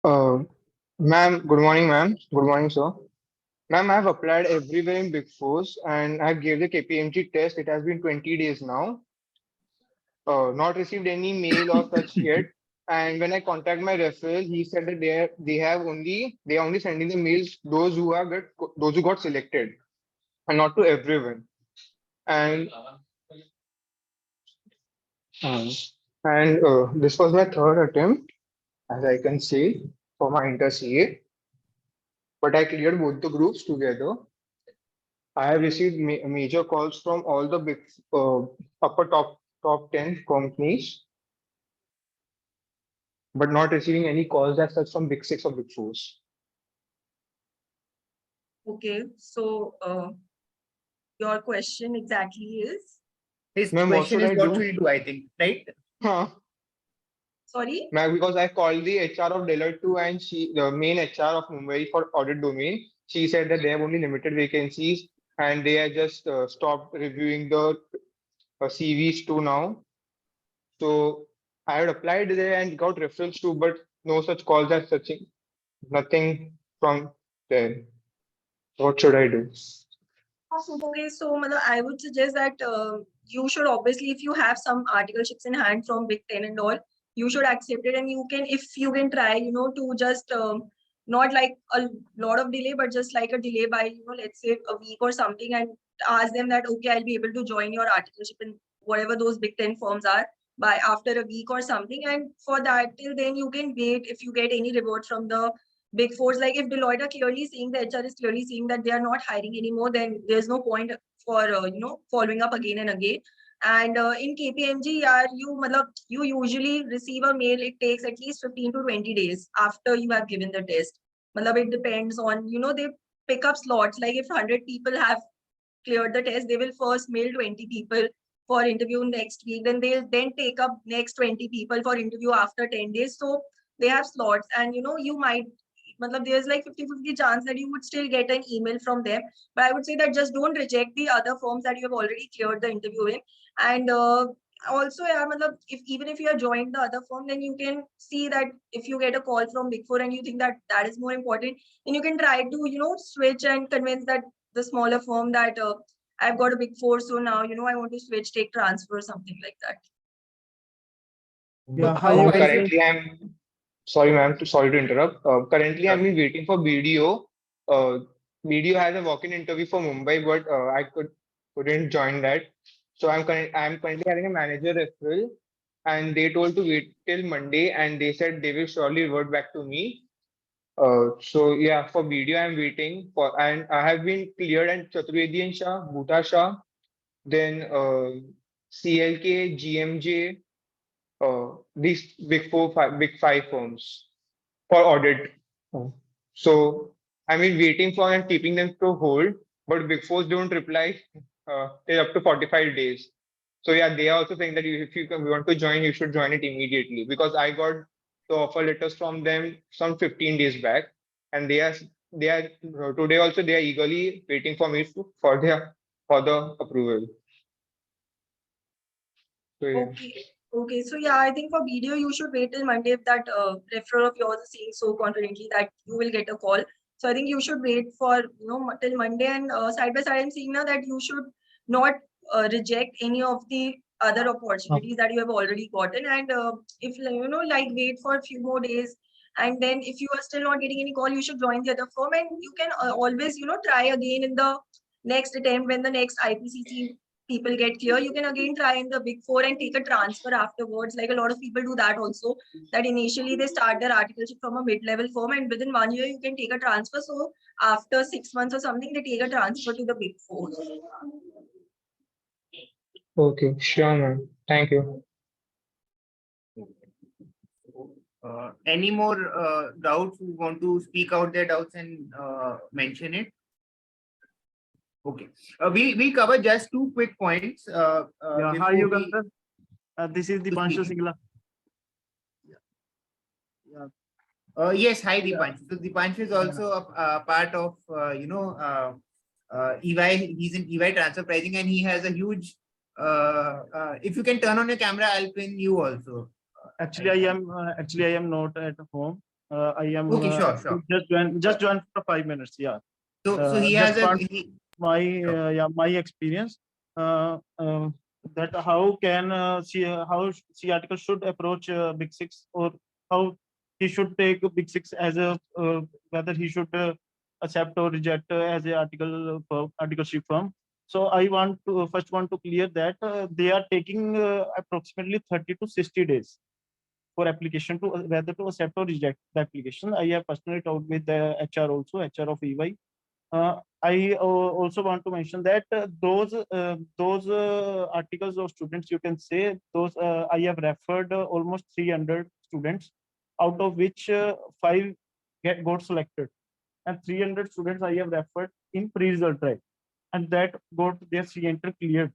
Ma'am, good morning, ma'am. Good morning, sir. Ma'am, I've applied everywhere in Big Fours and I gave the KPMG test. It has been 20 days now. Not received any mail or such yet. And when I contact my referral, he said that they are only sending the mails those who got selected, and not to everyone. And this was my third attempt, as I can say, for my inter CA. But I cleared both the groups together. I have received major calls from all the big upper top 10 companies, but not receiving any calls as such from Big Six or Big Fours. Okay, so your question exactly is? His question is what should he do, I think, right? Huh. Sorry? Because I called the HR of Deloitte too, and the main HR of Mumbai for audit domain, she said that they have only limited vacancies and they have just stopped reviewing the CVs too now. So I had applied there and got referrals too, but no such calls as such. Nothing from there. What should I do? Okay, so I would suggest that you should obviously, if you have some articleships in hand from Big Ten and all, you should accept it, and if you can try, to just not like a lot of delay, but just like a delay by, let's say a week or something, and ask them that, okay, I'll be able to join your articleship in whatever those Big Ten firms are by after a week or something. And for that, till then you can wait if you get any reward from the Big Fours. Like if Deloitte are clearly seeing, the HR is clearly seeing that they are not hiring anymore, then there's no point for following up again and again. And in KPMG, you usually receive a mail. It takes at least 15 to 20 days after you have given the test. It depends on, they pick up slots. Like if 100 people have cleared the test, they will first mail 20 people for interview next week. Then they'll take up next 20 people for interview after 10 days. So they have slots, and you might, there's like 50-50 chance that you would still get an email from them. But I would say that just don't reject the other firms that you have already cleared the interview in. And also, even if you have joined the other firm, then you can see that if you get a call from Big Four and you think that that is more important, then you can try to, switch and convince that the smaller firm that I've got a big four, so now I want to switch, take transfer, something like that. Yeah, hi, How you well- can say. Currently, I'm sorry, ma'am. Sorry to interrupt. Currently, I've been waiting for BDO. BDO has a walk-in interview for Mumbai, but I couldn't join that. So I'm currently having a manager referral, and they told to wait till Monday, and they said they will surely revert back to me. So yeah, for BDO, I'm waiting for, and I have been cleared and Chaturvedi and Shah, Bhuta Shah, then CLK, GMJ, these big five firms for audit. Oh. So I mean, waiting for and keeping them to hold, but Big Fours don't reply till up to 45 days. So yeah, they are also saying that if you want to join, you should join it immediately, because I got the offer letters from them some 15 days back, and they are today also they are eagerly waiting for me for the approval. So yeah. Okay. Okay. So yeah, I think for video you should wait till Monday if that referral of yours is saying so confidently that you will get a call. So I think you should wait for till Monday, and side by side I'm seeing now that you should not reject any of the other opportunities that you have already gotten, and if like wait for a few more days, and then if you are still not getting any call, you should join the other firm, and you can always try again in the next attempt when the next IPCC people get clear. You can again try in the big four and take a transfer afterwards. Like a lot of people do that also, that initially they start their articleship from a mid-level firm, and within 1 year you can take a transfer. So after 6 months or something, they take a transfer to the big four. Okay, sure, ma'am. Thank you. Any more doubts who want to speak out their doubts and mention it? Okay. We cover just two quick points. Yeah, hi, you can say. This is the Pansha Singla. Yes, hi Dipanshu. So Dipanshu is also a part of EY. He's in EY transfer pricing, and he has a huge. If you can turn on your camera, I'll pin you also. Actually, I am not at home. I am Okay, sure. just joined for 5 minutes. Yeah. So he Just has a want my experience. That how can how C article should approach Big Six, or how he should take Big Six as a whether he should accept or reject as a articleship firm. So I want to clear that they are taking approximately 30 to 60 days for application to whether to accept or reject the application. I have personally talked with the HR also, HR of EY. I also want to mention that those articles of students, you can say those I have referred almost 300 students, out of which 5 got selected, and 300 students I have referred in pre-result track, and that got their C-enter cleared.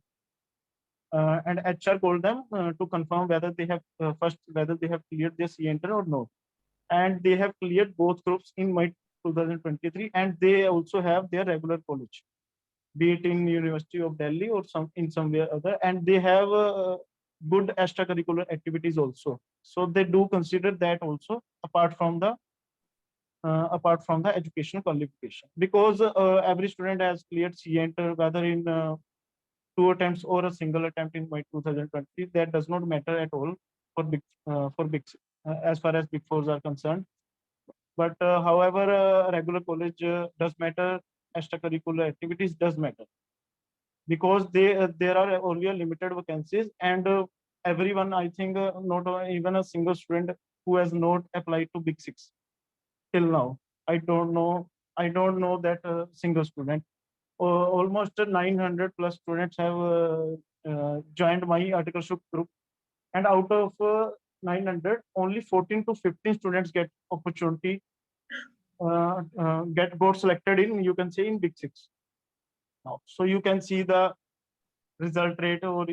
And HR called them to confirm whether they have whether they have cleared their C-enter or not, and they have cleared both groups in May 2023, and they also have their regular college, be it in University of Delhi or somewhere other, and they have good extracurricular activities also. So they do consider that also apart from the educational qualification, because every student has cleared C-enter whether in 2 attempts or a single attempt in my 2020. That does not matter at all for big as far as Big Fours are concerned. But however, regular college does matter, extracurricular activities does matter, because there are only a limited vacancies, and everyone, I think, not even a single student who has not applied to Big Six till now. I don't know that single student. Almost 900 plus students have joined my articleship group, and out of 900, only 14 to 15 students get opportunity, got selected in, you can say, in Big Six now. So you can see the result rate or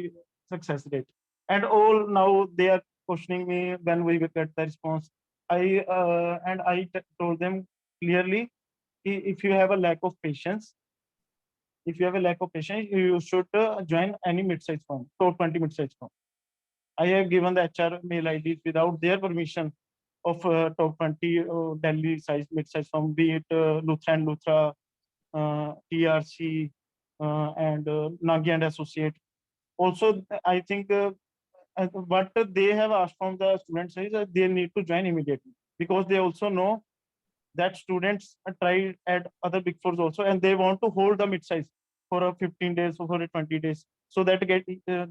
success rate, and all now they are questioning me when we will get the response. I told them clearly, if you have a lack of patience, you should join any mid-size firm, top 20 mid-size firm. I have given the HR mail IDs without their permission of top 20 Delhi size mid-size firm, be it Luthra and Luthra, TRC, and Nagy and Associate. Also, I think what they have asked from the students is that they need to join immediately, because they also know that students try at other Big Fours also, and they want to hold the mid-size for a 15 days or for a 20 days, so that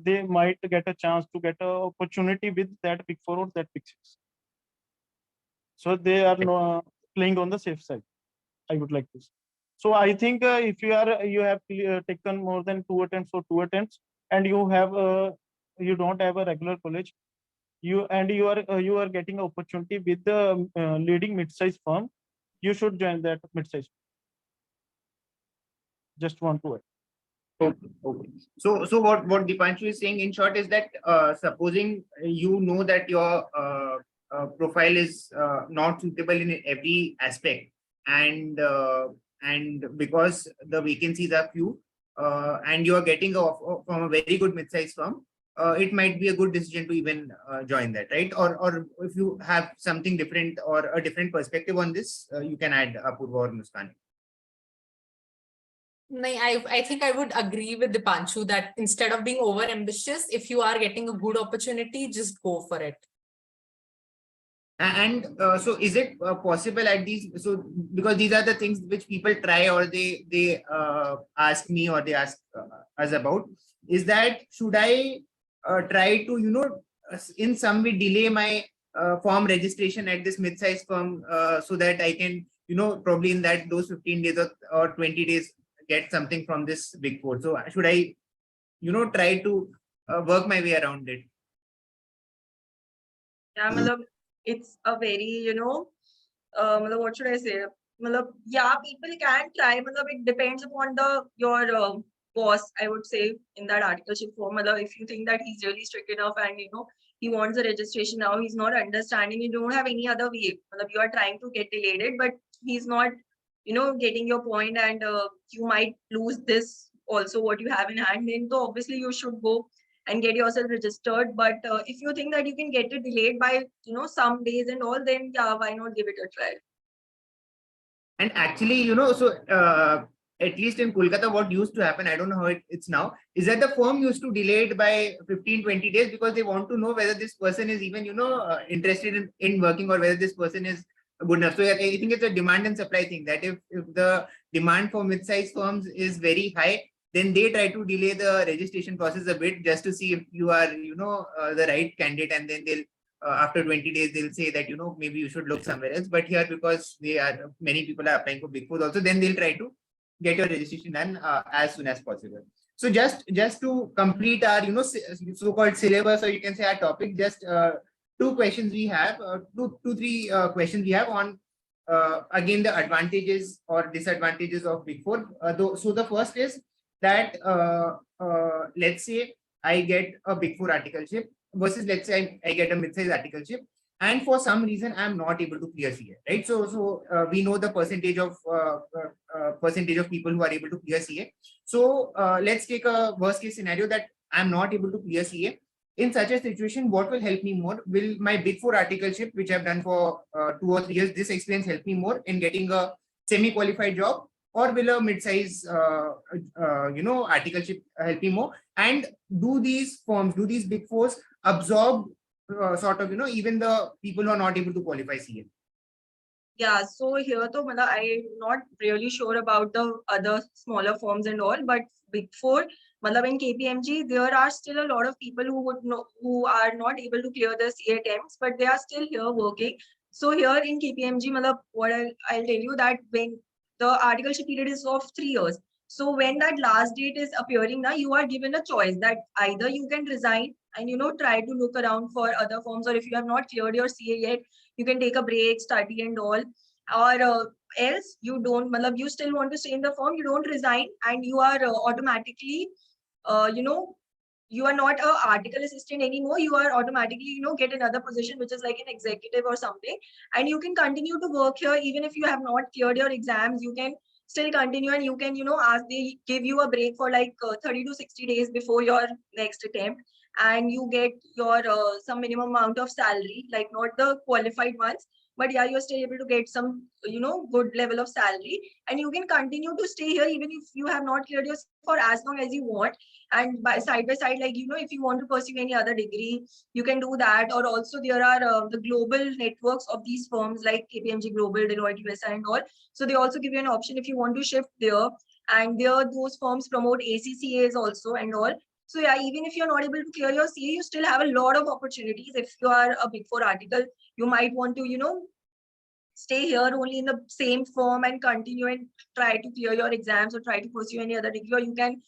they might get a chance to get an opportunity with that Big Four or that Big Six. So they are playing on the safe side, I would like to say. So I think if you have taken more than 2 attempts or 2 attempts, and you don't have a regular college, you are getting an opportunity with the leading mid-size firm, you should join that mid-size. Just want to add. Okay, okay. So what Dipanshu is saying in short is that supposing you know that your profile is not suitable in every aspect, and because the vacancies are few, and you are getting a offer from a very good mid-sized firm, it might be a good decision to even join that, right? Or if you have something different or a different perspective on this, you can add Apurva or Muskan. No, I think I would agree with Dipanshu that instead of being over ambitious, if you are getting a good opportunity, just go for it. And so is it possible at these, so because these are the things which people try, or they ask me, or they ask us about, is that should I try to, in some way delay my firm registration at this mid-sized firm, so that I can, probably in those 15 days or 20 days get something from this Big Four. So should I, try to work my way around it? Yeah, matlab, it's a very, matlab, what should I say? Matlab, yeah, people can try. Matlab, it depends upon your boss, I would say, in that articleship form. Matlab, if you think that he's really strict enough and he wants a registration now, he's not understanding, you don't have any other way. Matlab, you are trying to get delayed it, but he's not, getting your point, and you might lose this also what you have in hand. Then so obviously you should go and get yourself registered. But if you think that you can get it delayed by some days and all, then yeah, why not give it a try? And actually, so at least in Kolkata, what used to happen, I don't know how it's now, is that the firm used to delay it by 15-20 days, because they want to know whether this person is even interested in working, or whether this person is good enough. So I think it's a demand and supply thing, that if the demand for mid-sized firms is very high, then they try to delay the registration process a bit, just to see if you are the right candidate, and then they'll after 20 days they'll say that maybe you should look somewhere else. But here, because many people are applying for Big Four also, then they'll try to get your registration done as soon as possible. So just to complete our so-called syllabus, or you can say our topic, just two questions we have, three questions we have on again the advantages or disadvantages of Big Four. So the first is that let's say I get a Big Four articleship versus let's say I get a mid-size articleship, and for some reason I'm not able to clear CA, right? So we know the percentage of people who are able to clear CA. So let's take a worst case scenario that I'm not able to clear CA. In such a situation, what will help me more? Will my Big Four articleship, which I've done for 2 or 3 years, this experience help me more in getting a semi-qualified job, or will a mid-size articleship help me more? And do these firms, do these Big Fours absorb sort of even the people who are not able to qualify CA? Yeah, so here though, I'm not really sure about the other smaller firms and all, but Big Four, in KPMG, there are still a lot of people who are not able to clear the CA attempts, but they are still here working. So here in KPMG, what I'll tell you that when the articleship period is of 3 years. So when that last date is appearing now, you are given a choice that either you can resign and try to look around for other firms, or if you have not cleared your CA yet, you can take a break, study and all, or else you don't, you still want to stay in the firm, you don't resign, and you are automatically, you are not an article assistant anymore. You are automatically, get another position, which is like an executive or something. And you can continue to work here. Even if you have not cleared your exams, you can still continue, and you can, they give you a break for like 30 to 60 days before your next attempt. And you get your some minimum amount of salary, like not the qualified ones, but yeah, you're still able to get some, good level of salary, and you can continue to stay here even if you have not cleared your for as long as you want. And by side, like, if you want to pursue any other degree, you can do that. Or also there are the global networks of these firms like KPMG Global, Deloitte USA and all. So they also give you an option if you want to shift there. And there those firms promote ACCAs also and all. So yeah, even if you're not able to clear your CA, you still have a lot of opportunities. If you are a Big Four article, you might want to, stay here only in the same firm and continue and try to clear your exams or try to pursue any other degree. Or you can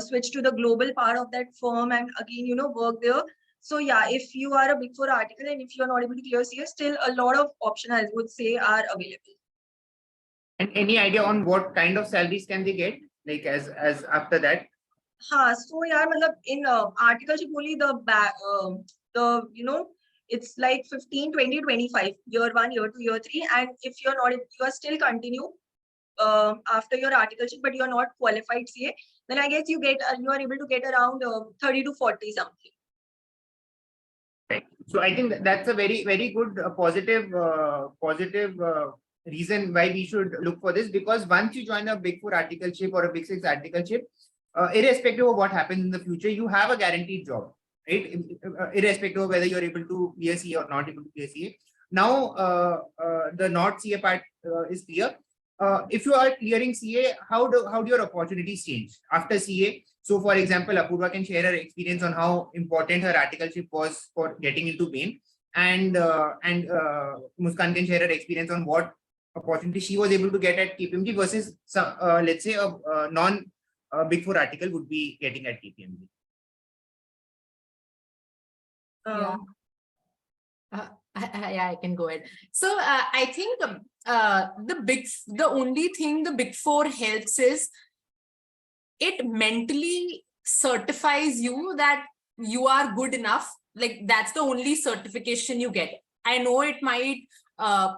switch to the global part of that firm and again, work there. So yeah, if you are a Big Four article and if you're not able to clear CA, still a lot of options, I would say, are available. And any idea on what kind of salaries can they get? Like as after that? So yeah, in articleship only it's like 15, 20, 25, year 1, year 2, year 3. And if you are still continue after your articleship, but you're not qualified CA, then I guess you are able to get around 30 to 40 something. Right. So I think that's a very, very good positive reason why we should look for this, because once you join a Big Four articleship or a Big Six articleship, irrespective of what happens in the future, you have a guaranteed job, right? Irrespective of whether you're able to clear CA or not able to clear CA. Now, the not CA part is clear. If you are clearing CA, how do your opportunities change after CA? So, for example, Apurva can share her experience on how important her articleship was for getting into Bain, and Muskan can share her experience on what opportunity she was able to get at KPMG versus some, let's say, a non Big Four article would be getting at KPMG. Yeah. I can go ahead. So I think the only thing the Big Four helps is it mentally certifies you that you are good enough. Like that's the only certification you get. I know it might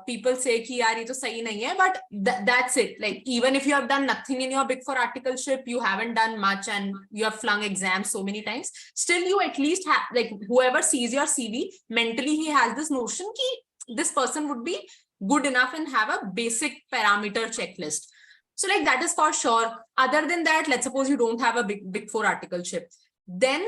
people say ki yaar ye to sahi nahi hai, but that's it. Like even if you have done nothing in your Big Four articleship, you haven't done much and you have flung exams so many times, still you at least have, like whoever sees your CV, mentally he has this notion ki this person would be good enough and have a basic parameter checklist. So like that is for sure. Other than that, let's suppose you don't have a big four articleship. Then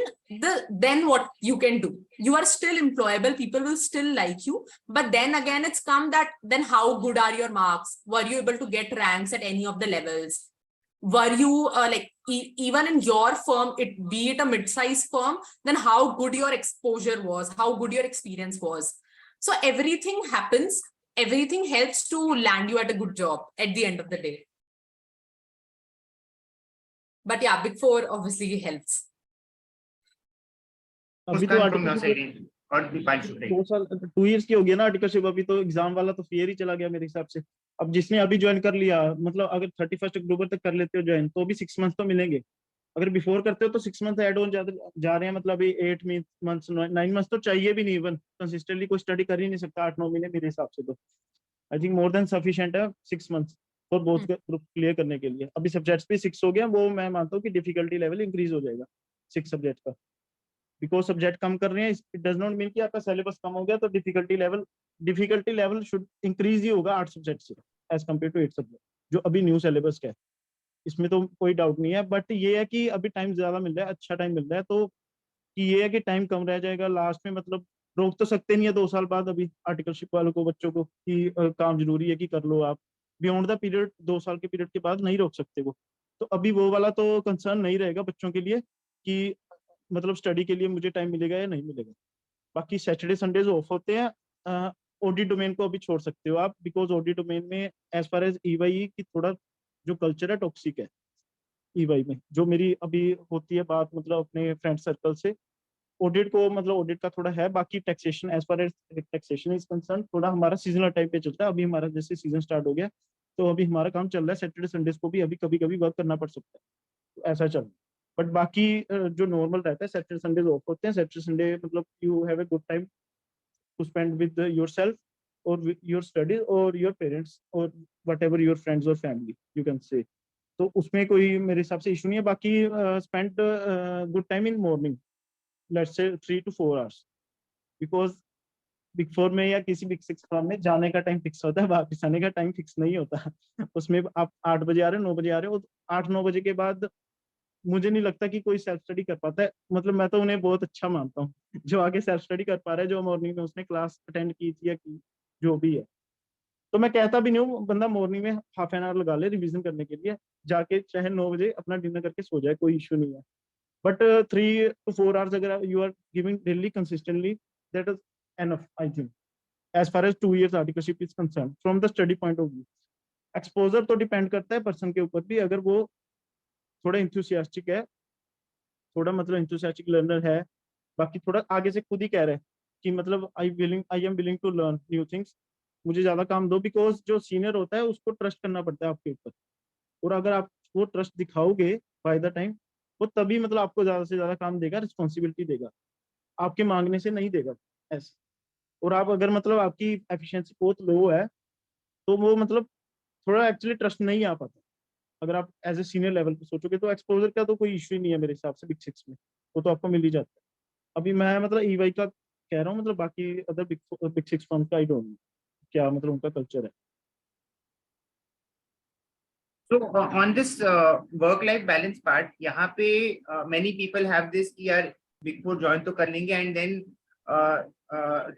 what you can do, you are still employable, people will still like you, but then again it's come that then how good are your marks, were you able to get ranks at any of the levels, were you even in your firm, be it a mid-sized firm, then how good your exposure was, how good your experience was. So everything happens, everything helps to land you at a good job at the end of the day. But yeah, Big Four obviously helps. अभी तो दो साल 2 years की हो गया ना articleship, अभी तो एग्जाम वाला तो फेयर ही चला गया मेरे हिसाब से। अब जिसने अभी ज्वाइन कर लिया, मतलब अगर 31 अक्टूबर तक कर लेते हो ज्वाइन तो भी 6 months तो मिलेंगे। अगर बिफोर करते हो तो 6 months एड ऑन जा रहे हैं, मतलब 8 months 9 months तो चाहिए भी नहीं, इवन कंसिस्टेंटली कोई स्टडी कर ही नहीं सकता 8-9 महीने मेरे हिसाब से। तो I think more than sufficient है 6 months for both group clear करने के लिए। अभी सब्जेक्ट्स भी 6 हो गया, वो मैं मानता हूँ कि डिफिकल्टी लेवल इंक्रीज हो जाएगा 6 सब्जेक्ट का, बिकॉज सब्जेक्ट कम कर रहे हैं। इट डज नॉट मीन कि आपका सिलेबस कम हो गया तो डिफिकल्टी लेवल शुड इंक्रीज ही होगा 8 सब्जेक्ट से एज कम्पेयर टू 8 सब्जेक्ट जो अभी न्यू सिलेबस का है, इसमें तो कोई डाउट नहीं है। बट ये है कि अभी टाइम ज्यादा मिल रहा है, अच्छा टाइम मिल रहा है, तो कि ये है कि टाइम कम रह जाएगा लास्ट में, मतलब रोक तो सकते नहीं है 2 साल बाद अभी आर्टिकलशिप वालों को, बच्चों को कि काम जरूरी है कि कर लो आप, बियॉन्ड द पीरियड 2 साल के पीरियड के बाद नहीं रोक सकते वो। तो अभी वो वाला तो कंसर्न नहीं रहेगा बच्चों के लिए कि मतलब स्टडी के लिए मुझे टाइम मिलेगा या नहीं मिलेगा। बाकी सैटरडे संडेज ऑफ होते हैं। ऑडिट डोमेन को अभी छोड़ सकते हो आप, बिकॉज ऑडिट डोमेन में एज फार एज ईवाई की थोड़ा जो कल्चर है टॉक्सिक है ईवाई में, जो मेरी अभी होती है बात मतलब अपने फ्रेंड सर्कल से। ऑडिट को मतलब ऑडिट का थोड़ा है, बाकी taxation as far as taxation is concern थोड़ा हमारा सीजनल टाइप पे चलता है। अभी हमारा जैसे सीजन स्टार्ट हो गया तो अभी हमारा काम चल रहा है, सैटरडे संडेज को भी अभी कभी कभी वर्क करना पड़ सकता है, तो ऐसा चल रहा है। बट बाकी जो नॉर्मल रहता है सैटरडे संडेज ऑफ होते हैं। सैटरडे संडे मतलब you have a good time to spend with yourself और योर स्टडीज और योर पेरेंट्स और व्हाटएवर योर फ्रेंड्स और फैमिली यू कैन से, तो उसमें कोई मेरे हिसाब से इशू नहीं है। बाकी spend good time in morning, let's say 3 to 4 hours, because big four में या किसी बिग सिक्स फर्म में जाने का टाइम फिक्स होता है, वापस आने का टाइम फिक्स नहीं होता। उसमें आप 8 बजे आ रहे हो, 9 बजे आ रहे हो, 8-9 बजे के बाद मुझे नहीं लगता कि कोई सेल्फ स्टडी कर पाता है। मतलब मैं तो उन्हें बहुत अच्छा मानता हूँ जो आगे सेल्फ स्टडी कर पा रहा है, जो मॉर्निंग में उसने क्लास अटेंड की थी या की जो भी है। तो मैं कहता भी नहीं हूँ बंदा मॉर्निंग में हाफ एन आवर लगा ले रिवीजन करने के लिए, जाके चाहे 9 बजे अपना डिनर करके सो जाए, कोई इश्यू नहीं है। बट 3 to 4 hours अगर you are giving daily consistently, that is enough I think, as far as 2 years articleship is concern from the study point of view. Exposure तो डिपेंड करता है पर्सन के ऊपर भी, अगर वो थोड़ा इंथुसियास्टिक है, थोड़ा मतलब इंथुसियास्टिक लर्नर है, बाकी थोड़ा आगे से खुद ही कह रहे हैं कि मतलब I am willing to learn new things, मुझे ज्यादा काम दो, बिकॉज जो सीनियर होता है उसको ट्रस्ट करना पड़ता है आपके ऊपर। और अगर आप वो ट्रस्ट दिखाओगे बाय द टाइम, वो तभी मतलब आपको ज्यादा से ज्यादा काम देगा, रिस्पॉन्सिबिलिटी देगा, आपके मांगने से नहीं देगा ऐसे। और आप अगर मतलब आपकी एफिशिएंसी बहुत लो है, तो वो मतलब थोड़ा एक्चुअली ट्रस्ट नहीं आ पाता। अगर आप एज ए सीनियर लेवल पे सोचोगे तो एक्सपोजर का तो कोई इश्यू ही नहीं है मेरे हिसाब से बिग सिक्स में, वो तो आपको मिल ही जाता है। अभी मैं मतलब ईवाई का कह रहा हूँ, मतलब बाकी अदर बिग सिक्स फर्म का आई डोंट नो क्या मतलब उनका कल्चर है। So on this work-life balance part, यहाँ पे many people have this कि यार बिग फोर ज्वाइन तो कर लेंगे एंड देन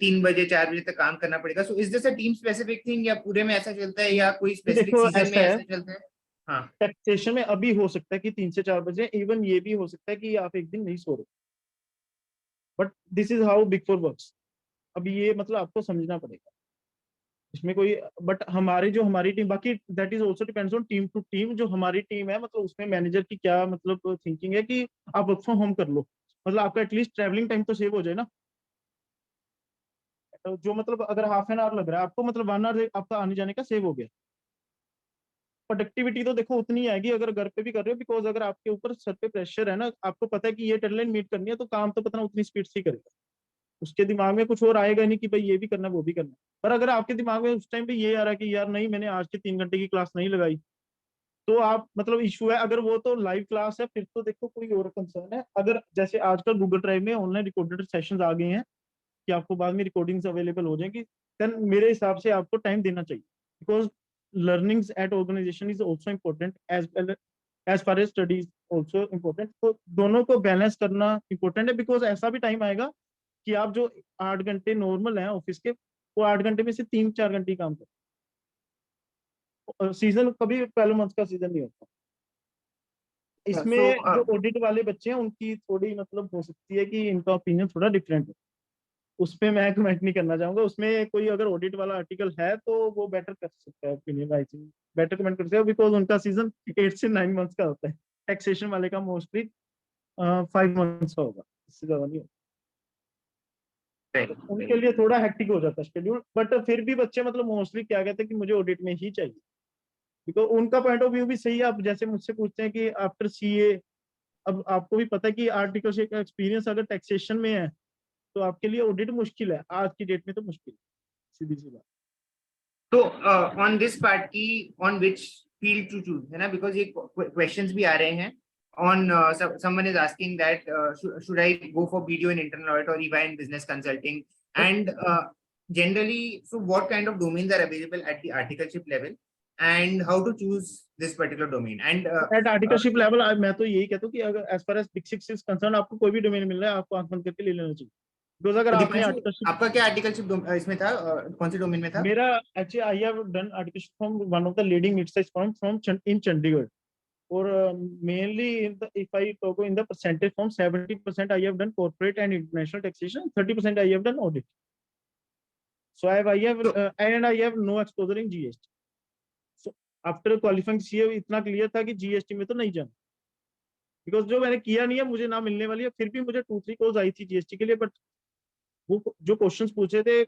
3 बजे 4 बजे तक काम करना पड़ेगा। So is this a team specific thing या पूरे में ऐसा चलता है या कोई स्पेसिफिक देखो सीजन में ऐसा है, ऐसा चलता है? हाँ, टैक्सेशन में अभी हो सकता है कि 3 से 4 बजे, इवन ये भी हो सकता है कि आप एक दिन नहीं सो रहे, but this is how big four works. अभी ये मतलब आपको समझना पड़ेगा इसमें कोई, बट हमारी टीम, बाकी that is also depends on team to team. जो हमारी टीम है मतलब उसमें मैनेजर की क्या मतलब थिंकिंग है कि आप वर्क फ्रॉम होम कर लो, मतलब आपका एटलीस्ट ट्रैवलिंग टाइम तो सेव हो जाए ना। तो जो मतलब अगर हाफ एन आवर लग रहा है आपको, मतलब 1 आवर आपका आने जाने का सेव हो गया। प्रोडक्टिविटी तो देखो उतनी आएगी अगर घर पे भी कर रहे हो, बिकॉज अगर आपके ऊपर सर पे प्रेशर है ना, आपको पता है कि ये डेडलाइन मीट करनी है, तो काम तो पता ना उतनी स्पीड से ही करेगा। उसके दिमाग में कुछ और आएगा नहीं कि भाई ये भी करना वो भी करना। पर अगर आपके दिमाग में उस टाइम पे ये आ रहा है कि यार नहीं मैंने आज के 3 घंटे की क्लास नहीं लगाई, तो आप मतलब इशू है। अगर वो तो लाइव क्लास है फिर तो देखो कोई और कंसर्न है। अगर जैसे आजकल गूगल ड्राइव में ऑनलाइन रिकॉर्डेड सेशंस आ गए हैं कि आपको बाद में रिकॉर्डिंग्स अवेलेबल हो जाएंगी, देन मेरे हिसाब से आपको टाइम देना चाहिए, because learnings at organisation is also important as far as studies also important. तो दोनों को बैलेंस करना इम्पोर्टेंट है, बिकॉज ऐसा भी टाइम आएगा कि आप जो 8 घंटे नॉर्मल है ऑफिस के, वो 8 घंटे में से 3-4 घंटे ही काम करें। सीजन कभी 12 मंथ का सीजन नहीं होता। सो इसमें जो ऑडिट वाले बच्चे हैं उनकी थोड़ी मतलब हो सकती है कि इनका ओपिनियन थोड़ा डिफरेंट है, उस पे मैं कमेंट नहीं करना चाहूंगा। उसमें कोई अगर ऑडिट वाला आर्टिकल है तो वो बेटर कर सकता है opinion, I think better comment कर सकते हैं, बिकॉज उनका सीजन 8 से 9 मंथ्स का होता है। टैक्सेशन वाले का मोस्टली 5 मंथ्स का होगा, इससे ज्यादा नहीं होगा। तो उनके लिए थोड़ा हेक्टिक हो जाता है शेड्यूल, बट फिर भी बच्चे मतलब मोस्टली क्या कहते हैं कि मुझे ऑडिट में ही चाहिए, बिकॉज उनका पॉइंट ऑफ व्यू भी सही है। आप जैसे मुझसे पूछते हैं कि आफ्टर सीए, अब आपको भी पता है कि आर्टिकल का एक्सपीरियंस अगर टैक्सेशन में है तो आपके लिए ऑडिट मुश्किल है, आज की डेट में तो मुश्किल है, सीधी सी बात। तो ऑन दिस पार्ट की on which field to choose है ना, बिकॉज ये क्वेश्चंस भी आ रहे हैं on someone is asking that should I go for BDO in internal audit or EY in business consulting, and generally so what kind of domains are available at the articleship level and how to choose this particular domain and at articleship level मैं तो यही कहता हूँ कि अगर as far as big six is concern, आपको कोई भी डोमेन मिल रहा है आपको आंख बंद करके ले लेना चाहिए, बिकॉज अगर आपने आर्टिकलशिप, आपका क्या आर्टिकलशिप इसमें था, कौन से डोमेन में था? मेरा actually I have done articleship from one of the leading mid size firm from in Chandigarh, और mainly in the, if I talk in the percentage form, 70% I have done corporate and international taxation, 30% I have done audit. So I have and I have no exposure in GST. So after qualifying CA इतना clear था कि GST में तो नहीं जाना, because जो मैंने किया नहीं है मुझे ना मिलने वाली है। फिर भी मुझे 2-3 कॉल्स आई थी GST के लिए, बट वो जो क्वेश्चंस पूछे थे,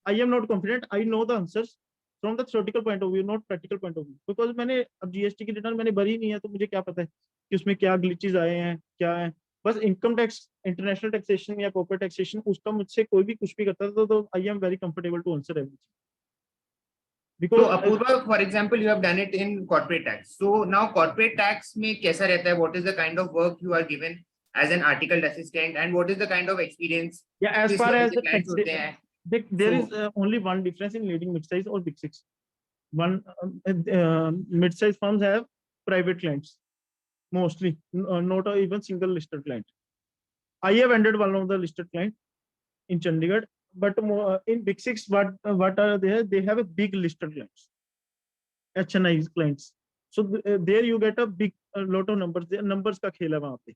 I am not confident I know the answers from the theoretical point of view, not practical point of view, because मैंने अब जीएसटी की रिटर्न मैंने भरी नहीं है, तो मुझे क्या पता है कि उसमें क्या ग्लिचेस आए हैं क्या है। बस इनकम टैक्स, इंटरनेशनल टैक्सेशन या कॉर्पोरेट टैक्सेशन, उसका मुझसे कोई भी कुछ भी करता था तो I am very comfortable to answer everything, तो because Apurva, for example, you have done it in corporate tax. So now corporate tax में कैसा रहता है? What is the kind of work you are given as an articled assistant and what is the kind of experience? या as किस फार level as के clients होते हैं? There is So- only one difference in leading mid-size or big six. One mid-size firms have private clients mostly, not even single listed client. I have ended one of the listed client in Chandigarh, but in big six, what are there? They have a big listed clients, HNI clients. So there you get a big lot of numbers. Numbers का खेल है वहाँ पे.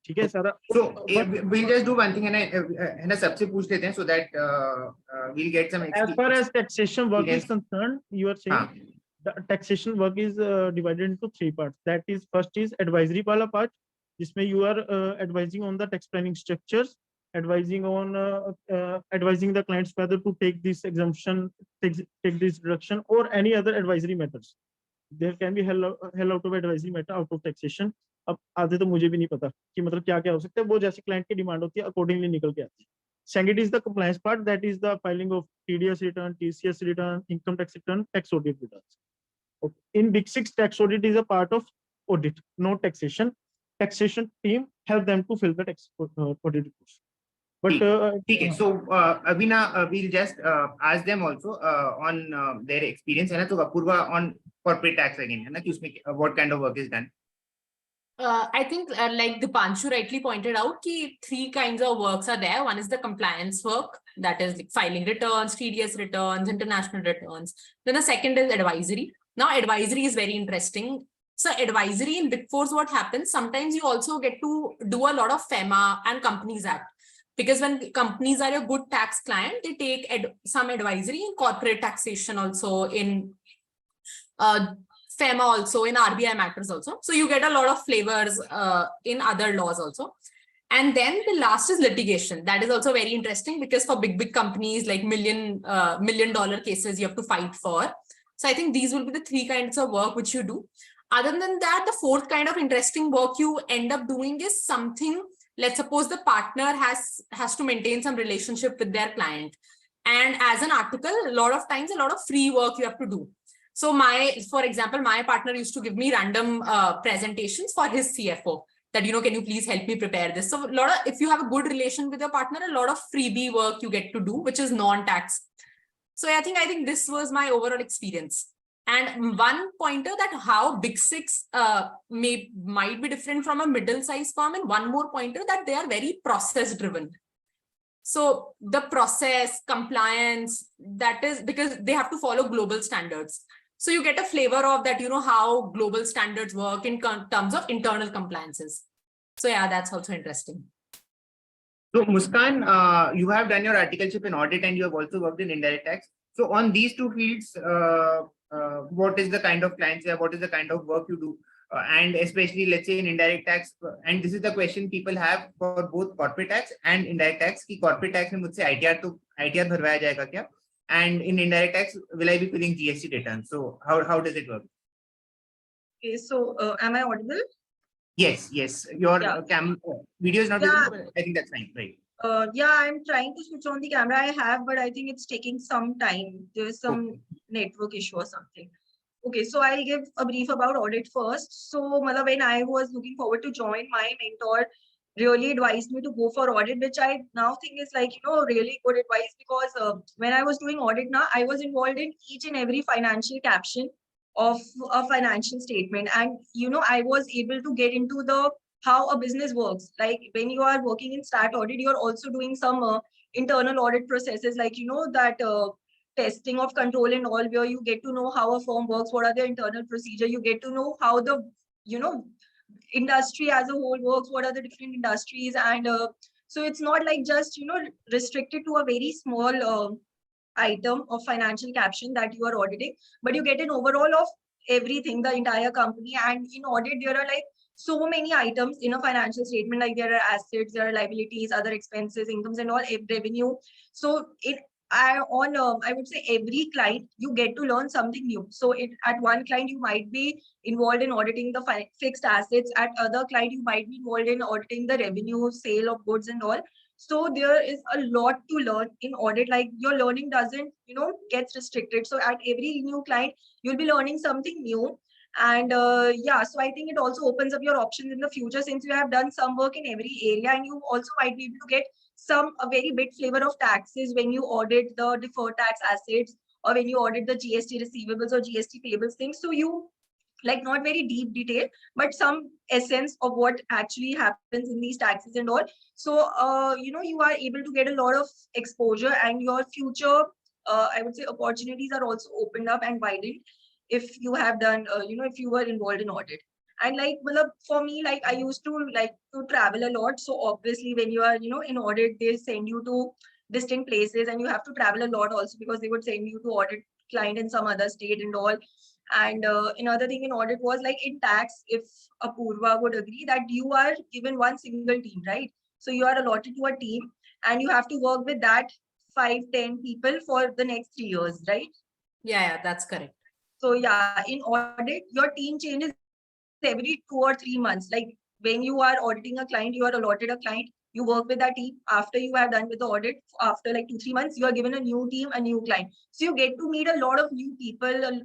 ठीक है सारा. So we'll just do one thing and सबसे पूछ लेते हैं so that we'll get some As far as taxation work is experience. concerned, you are saying हाँ. the taxation work is divided into 3 parts. That is, first is advisory wala part, जिसमें you are advising on the tax planning structures, advising on advising the clients whether to take this exemption, take this deduction, or any other advisory matters. There can be hell out of advisory matter out of taxation. अब आधे तो मुझे भी नहीं पता कि मतलब क्या क्या हो सकता है, वो जैसे क्लाइंट की डिमांड होती है अकॉर्डिंगली निकल के आती है. Second is the compliance part, that is the filing of TDS return, TCS return, income tax return, tax audit returns. Okay. In Big Six, tax audit is a part of audit, not taxation. Taxation team help them to fill the tax audit reports. But ठीक है. So अभी ना we'll just ask them also on their experience है ना. तो Apurva on corporate tax again है ना कि उसमें what kind of work is done. I think like Dipanshu rightly pointed out, ki 3 kinds of works are there. One is the compliance work, that is like filing returns, TDS returns, international returns. Then the second is advisory. Now advisory is very interesting. So advisory in Big Fours, what happens? Sometimes you also get to do a lot of FEMA and Companies Act. Because when companies are a good tax client, they take some advisory in corporate taxation also, in FEMA also, in RBI matters also. So you get a lot of flavors in other laws also. And then the last is litigation. That is also very interesting because for big companies like million dollar cases you have to fight for. So I think these will be the 3 kinds of work which you do. Other than that, the 4th kind of interesting work you end up doing is something, let's suppose the partner has to maintain some relationship with their client. And as an article, a lot of times, a lot of free work you have to do. So for example, my partner used to give me random presentations for his CFO that, can you please help me prepare this? So if you have a good relation with your partner, a lot of freebie work you get to do, which is non-tax. So I think this was my overall experience. And one pointer that how Big Six might be different from a middle-sized firm, and one more pointer that they are very process-driven. So the process, compliance, that is because they have to follow global standards. So you get a flavor of that, how global standards work in terms of internal compliances. So yeah, that's also interesting. So Muskan, you have done your articleship in audit and you have also worked in indirect tax. So on these 2 fields, what is the kind of clients here? What is the kind of work you do? And especially, let's say in indirect tax, and this is the question people have for both corporate tax and indirect tax, कि corporate tax में मुझसे ITR भरवाया जाएगा क्या? And in indirect tax, will I be filling GST returns? So how does it work? Okay, so am I audible? Yes. Your video is not visible, but I think that's fine, right? Yeah, I'm trying to switch on the camera. I have, but I think it's taking some time. There's some network issue or something. Okay, so I'll give a brief about audit first. So, when I was looking forward to join, my mentor really advised me to go for audit, which I now think is like, really good advice, because when I was doing audit now, I was involved in each and every financial caption of a financial statement. And, I was able to get into how a business works. Like when you are working in stat audit, you're also doing some internal audit processes, like, that testing of control and all, where you get to know how a firm works, what are the internal procedure, you get to know how the, industry as a whole works, what are the different industries. And so it's not like just, restricted to a very small item of financial caption that you are auditing, but you get an overall of everything, the entire company. And in audit, there are like so many items in a financial statement, like there are assets, there are liabilities, other expenses, incomes and all, revenue. So I would say every client, you get to learn something new. So at one client, you might be involved in auditing the fixed assets. At other client, you might be involved in auditing the revenue, sale of goods and all. So there is a lot to learn in audit. Like your learning doesn't, gets restricted. So at every new client, you'll be learning something new. And yeah, so I think it also opens up your options in the future, since you have done some work in every area, and you also might be able to get a very big flavor of taxes when you audit the deferred tax assets, or when you audit the GST receivables or GST payables things. So you, like, not very deep detail, but some essence of what actually happens in these taxes and all. So you are able to get a lot of exposure, and your future, I would say, opportunities are also opened up and widened if you have done, if you were involved in audit. And like, well, for me, like, I used to like to travel a lot. So obviously when you are, in audit, they send you to distant places, and you have to travel a lot also, because they would send you to audit client in some other state and all. And another thing in audit was, like, in tax, if Apurva would agree, that you are given one single team, right? So you are allotted to a team, and you have to work with that 5-10 people for the next 3 years, right? Yeah, that's correct. So yeah, in audit, your team changes every 2 or 3 months. Like, when you are auditing a client, you are allotted a client, you work with that team. After you have done with the audit, after like 2-3 months, you are given a new team, a new client. So you get to meet a lot of new people,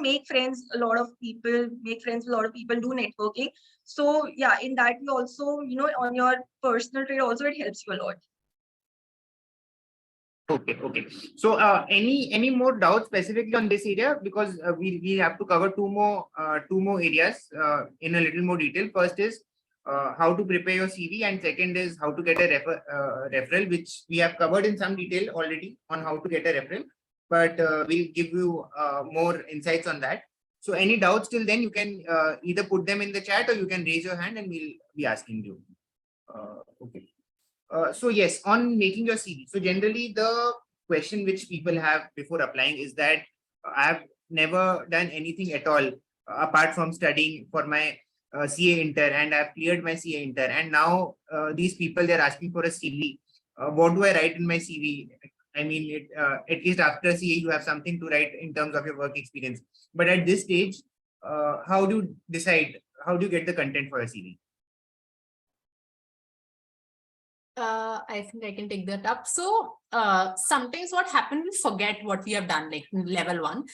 make friends, a lot of people, make friends with a lot of people, do networking. So yeah, in that way also, on your personal trade also, it helps you a lot. Okay. So, any more doubts specifically on this area? Because we have to cover two more areas in a little more detail. First is how to prepare your CV, and second is how to get a referral, which we have covered in some detail already on how to get a referral. But we'll give you more insights on that. So, any doubts till then, you can either put them in the chat, or you can raise your hand, and we'll be asking you. Okay. So yes, on making your CV. So generally the question which people have before applying is that I've never done anything at all apart from studying for my CA inter, and I've cleared my CA inter, and now these people, they're asking for a CV. What do I write in my CV? I mean, at least after CA you have something to write in terms of your work experience. But at this stage, how do you decide? How do you get the content for a CV? I think I can take that up. So sometimes what happens, we forget what we have done, like level 1.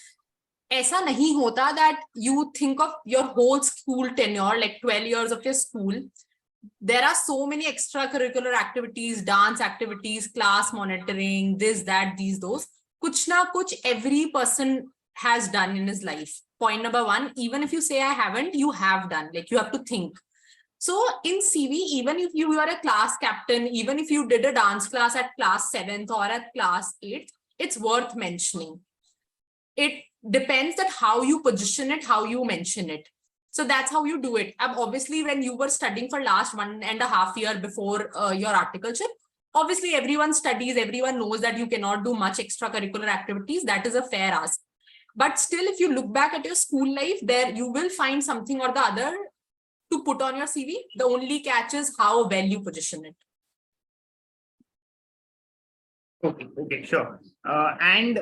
ऐसा नहीं होता that you think of your whole school tenure, like 12 years of your school. There are so many extracurricular activities, dance activities, class monitoring, this, that, these, those. Kuch na kuch every person has done in his life. Point number 1, even if you say I haven't, you have done. Like, you have to think. So in CV, even if you are a class captain, even if you did a dance class at class 7th or at class 8th, it's worth mentioning. It depends that how you position it, how you mention it. So that's how you do it. Obviously, when you were studying for last 1.5 years before your articleship, obviously everyone studies, everyone knows that you cannot do much extracurricular activities. That is a fair ask. But still, if you look back at your school life, there you will find something or the other to put on your CV. The only catch is how well you position it. Okay, sure. And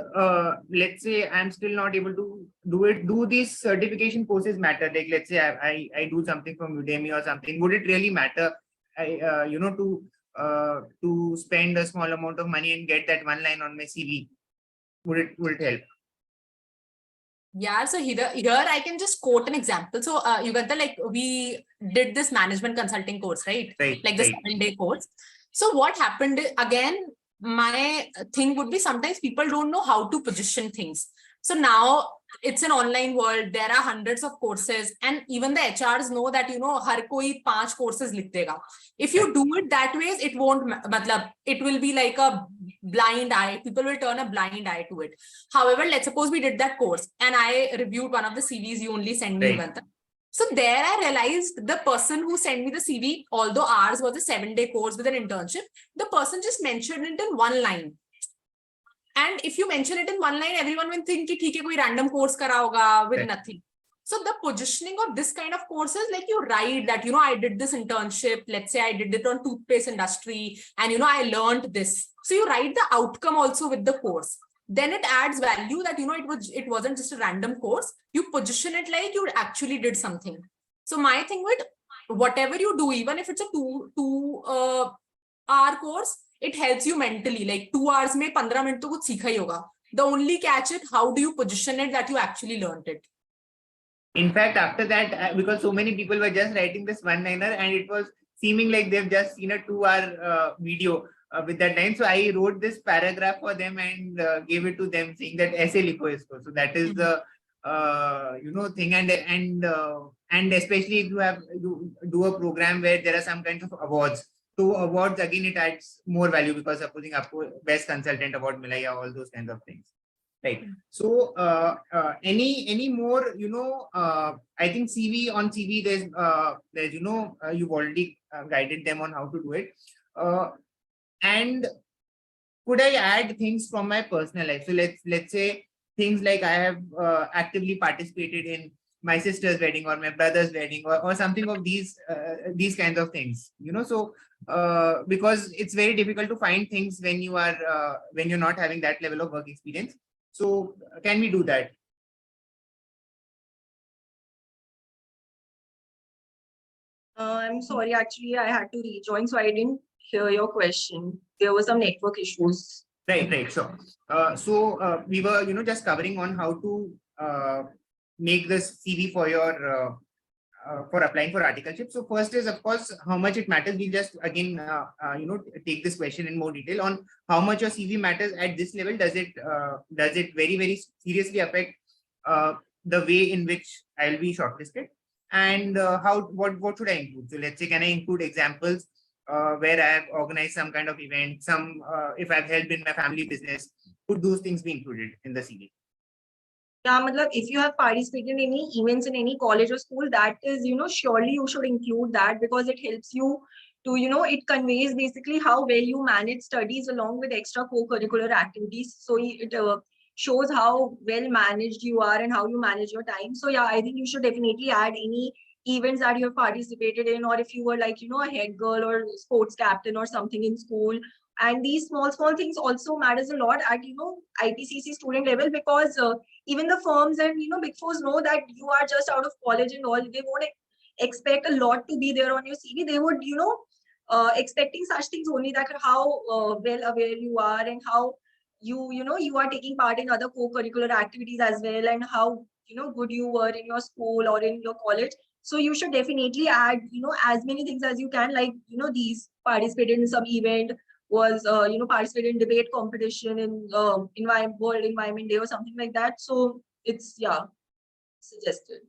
let's say I'm still not able to do it. Do these certification courses matter? Like, let's say I do something from Udemy or something. Would it really matter? To spend a small amount of money and get that one line on my CV? Would it help? Yeah, so here I can just quote an example. So you got like, we did this management consulting course, right? Like the 7-day course. So what happened again, my thing would be, sometimes people don't know how to position things. So now it's an online world, there are hundreds of courses, and even the HRs know that, har koi 5 courses likh dega. If you do it that way, it won't, it will be like a blind eye. People will turn a blind eye to it. However, let's suppose we did that course and I reviewed one of the CVs you only send me, Uganta. So there I realized the person who sent me the CV, although ours was a 7-day course with an internship, the person just mentioned it in one line. And if you mention it in one line, everyone will think कि ठीक है कोई random course करा होगा with nothing. So the positioning of this kind of courses, like you write that, I did this internship, let's say I did it on toothpaste industry, and I learned this. So you write the outcome also with the course. Then it adds value that, it wasn't just a random course. You position it like you actually did something. So my thing with whatever you do, even if it's a two hour course, it helps you mentally. Like 2 hours में 15 minutes तो कुछ सीखा ही होगा. The only catch is how do you position it that you actually learned it. In fact, after that, because so many people were just writing this one-liner, and it was seeming like they've just seen a 2-hour video with that line. So I wrote this paragraph for them and gave it to them, saying that "aise likho isko." So that is the thing, and especially if you do a program where there are some kinds of awards. So awards again, it adds more value, because supposing best consultant award milaya, all those kinds of things. Right. So, any more, I think CV, there's, you've already guided them on how to do it. And could I add things from my personal life? So let's say things like I have actively participated in my sister's wedding or my brother's wedding, or something of these kinds of things, so because it's very difficult to find things when you're not having that level of work experience. So can we do that? I'm sorry, actually, I had to rejoin, so I didn't hear your question. There were some network issues. Right, sure. So we were, just covering on how to make this CV for your for applying for articleship. So first is, of course, how much it matters. We'll just again, take this question in more detail on how much your CV matters at this level. Does it very, very seriously affect the way in which I'll be shortlisted? And what should I include? So let's say, can I include examples where I have organized some kind of event, if I've helped in my family business? Could those things be included in the CV? Yeah, matlab, if you have participated in any events in any college or school, that is, surely you should include that, because it helps you to, it conveys basically how well you manage studies along with extra co-curricular activities. So it shows how well managed you are and how you manage your time. So yeah, I think you should definitely add any events that you have participated in, or if you were like, a head girl or sports captain or something in school. And these small things also matters a lot at, IPCC student level, because even the firms and big fours know that you are just out of college and all. They won't expect a lot to be there on your CV. They would expecting such things only, that how well aware you are, and how you are taking part in other co-curricular activities as well, and how good you were in your school or in your college. So you should definitely add as many things as you can, like these participated in some event, was participated in debate competition in World Environment Day or something like that. So it's suggested.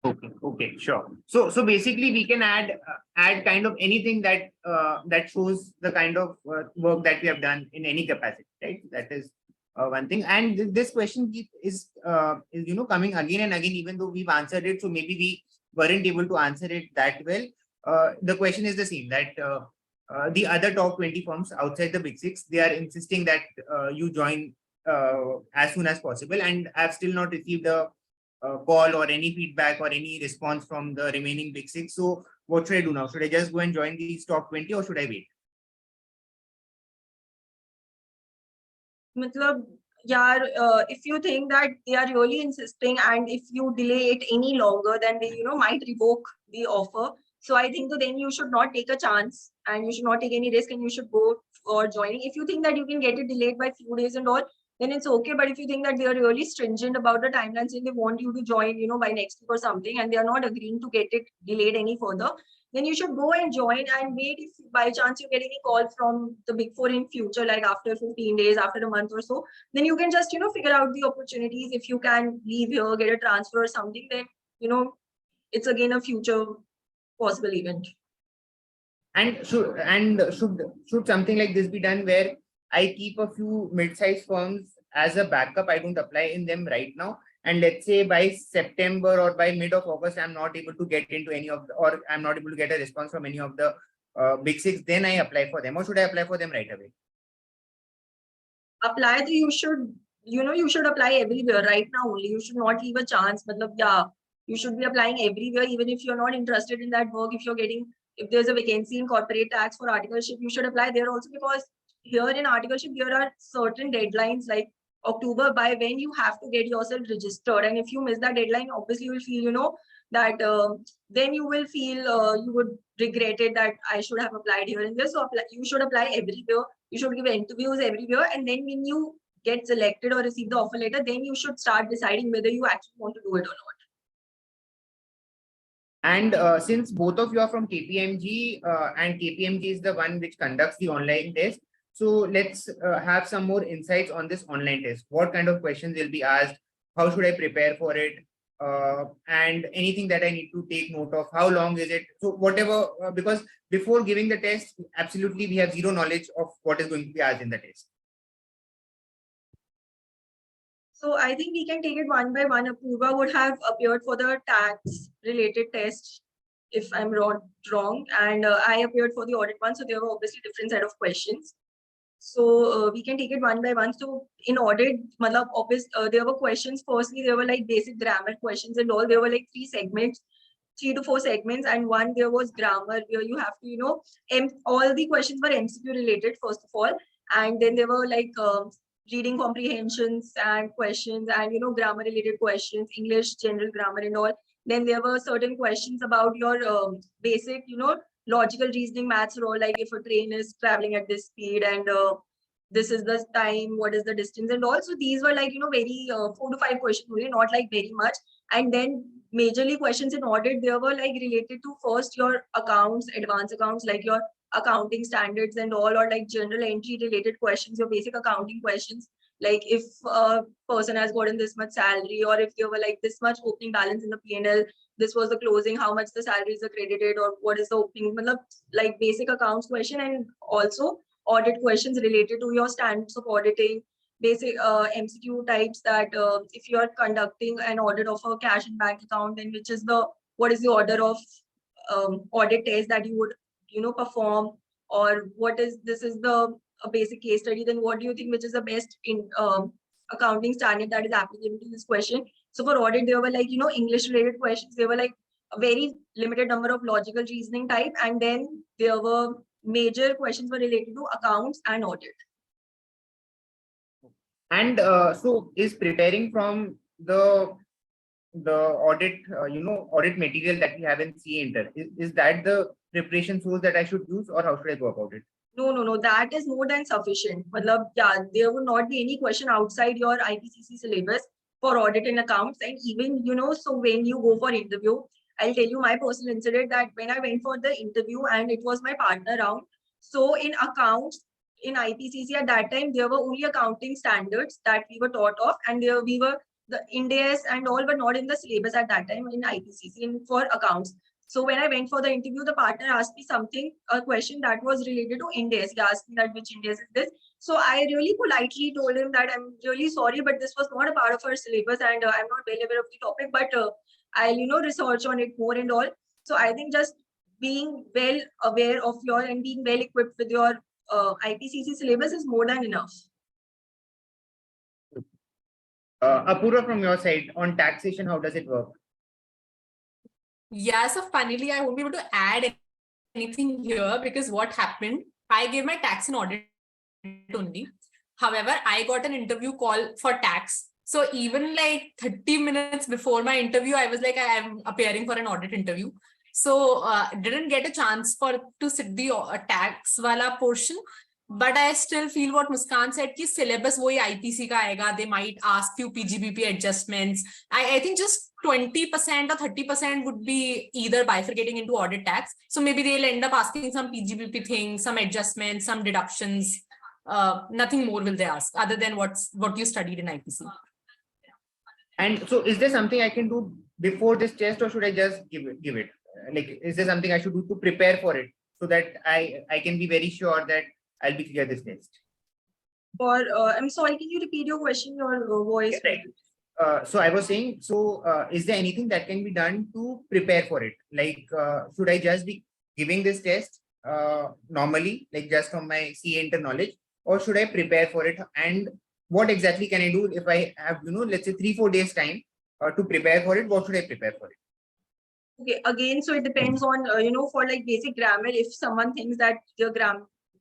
Okay, sure. So basically, we can add kind of anything that that shows the kind of work that we have done in any capacity, right? That is one thing. And this question is coming again and again, even though we've answered it. So maybe we weren't able to answer it that well. The question is the same, that the other top 20 firms outside the big six, they are insisting that you join as soon as possible, and I've still not received a call or any feedback or any response from the remaining big six. So what should I do now? Should I just go and join these top 20, or should I wait? Matlab, yeah, if you think that they are really insisting, and if you delay it any longer, then they might revoke the offer. So I think that then you should not take a chance, and you should not take any risk, and you should go for joining. If you think that you can get it delayed by few days and all, then it's okay. But if you think that they are really stringent about the timelines and they want you to join, by next week or something, and they are not agreeing to get it delayed any further, then you should go and join and wait. If by chance you get any call from the big four in future, like after 15 days, after a month or so, then you can just, figure out the opportunities. If you can leave here, get a transfer or something, then, it's again a future possible event. And should something like this be done, where I keep a few mid-sized firms as a backup? I don't apply in them right now. And let's say by September or by mid of August, I'm not able to get into any of or I'm not able to get a response from any of the big six, then I apply for them, or should I apply for them right away? Apply, you should, you should apply everywhere right now only. You should not leave a chance. But yeah, you should be applying everywhere, even if you're not interested in that work. If there's a vacancy in corporate tax for articleship, you should apply there also, because here in articleship, there are certain deadlines like October, by when you have to get yourself registered. And if you miss that deadline, obviously you will feel, that then you will feel you would regret it, that I should have applied here and there. So you should apply everywhere. You should give interviews everywhere. And then when you get selected or receive the offer letter, then you should start deciding whether you actually want to do it or not. And since both of you are from KPMG and KPMG is the one which conducts the online test, so let's have some more insights on this online test. What kind of questions will be asked? How should I prepare for it? And anything that I need to take note of? How long is it? So whatever, because before giving the test, absolutely we have zero knowledge of what is going to be asked in the test. So I think we can take it one by one. Apurva would have appeared for the tax related test, if I'm wrong, and I appeared for the audit one. So there were obviously different set of questions. So we can take it one by one. So in audit, there were questions. Firstly, there were like basic grammar questions and all. There were like 3 to 4 segments, and one there was grammar where you have to, all the questions were MCQ related first of all, and then there were like reading comprehensions and questions, and grammar related questions, English general grammar and all. Then there were certain questions about your basic logical reasoning, maths, or like if a train is traveling at this speed and this is the time, what is the distance and all. So these were like very 4 to 5 questions only, not like very much. And then majorly questions in audit, they were like related to first your accounts, advanced accounts, like your accounting standards and all, or like general entry related questions, your basic accounting questions, like if a person has gotten this much salary, or if there were like this much opening balance in the P&L, this was the closing, how much the salary is accredited, or what is the opening, like basic accounts question. And also audit questions related to your standards of auditing, basic MCQ types, that if you are conducting an audit of a cash and bank account, then what is the order of audit test that you would perform, or this is the a basic case study, then what do you think which is the best in accounting standard that is applicable to this question. So for audit, there were like English related questions. There were like a very limited number of logical reasoning type, and then there were major questions were related to accounts and audit. And so is preparing from the audit audit material that we have in CA Inter, is that the preparation source that I should use, or how should I go about it? No, that is more than sufficient. Yeah, there would not be any question outside your IPCC syllabus for audit and accounts. And even so when you go for interview, I'll tell you my personal incident, that when I went for the interview and it was my partner round, so in accounts in IPCC at that time, there were only accounting standards that we were taught of, and the Ind AS and all were not in the syllabus at that time in IPCC and for accounts. So when I went for the interview, the partner asked me a question that was related to Ind AS. He asked me that which Ind AS is this. So I really politely told him that I'm really sorry, but this was not a part of our syllabus, and I'm not well aware of the topic, but I'll research on it more and all. So I think just being well aware of and being well equipped with your IPCC syllabus is more than enough. Apurva, from your side, on taxation, how does it work? Yeah, so funnily, I won't be able to add anything here, because what happened, I gave my tax and audit only. However, I got an interview call for tax. So even like 30 minutes before my interview, I was like, I am appearing for an audit interview. So didn't get a chance to sit the tax wala portion. But I still feel what Muskan said, ki syllabus wohi IPC ka aega. They might ask you PGBP adjustments. I think just 20% or 30% would be either bifurcating into audit tax. So maybe they'll end up asking some PGBP things, some adjustments, some deductions. Nothing more will they ask other than what you studied in IPC. And so is there something I can do before this test, or should I just give it? Like, is there something I should do to prepare for it so that I can be very sure that I'll be clear this test? Or I'm sorry, can you repeat your question? Your voice. Yeah, right. So I was saying, is there anything that can be done to prepare for it? Like, should I just be giving this test normally, like just from my CA Inter knowledge, or should I prepare for it? And what exactly can I do if I have, let's say 3-4 days time to prepare for it? What should I prepare for it? Okay, again, so it depends on, for like basic grammar, if someone thinks that their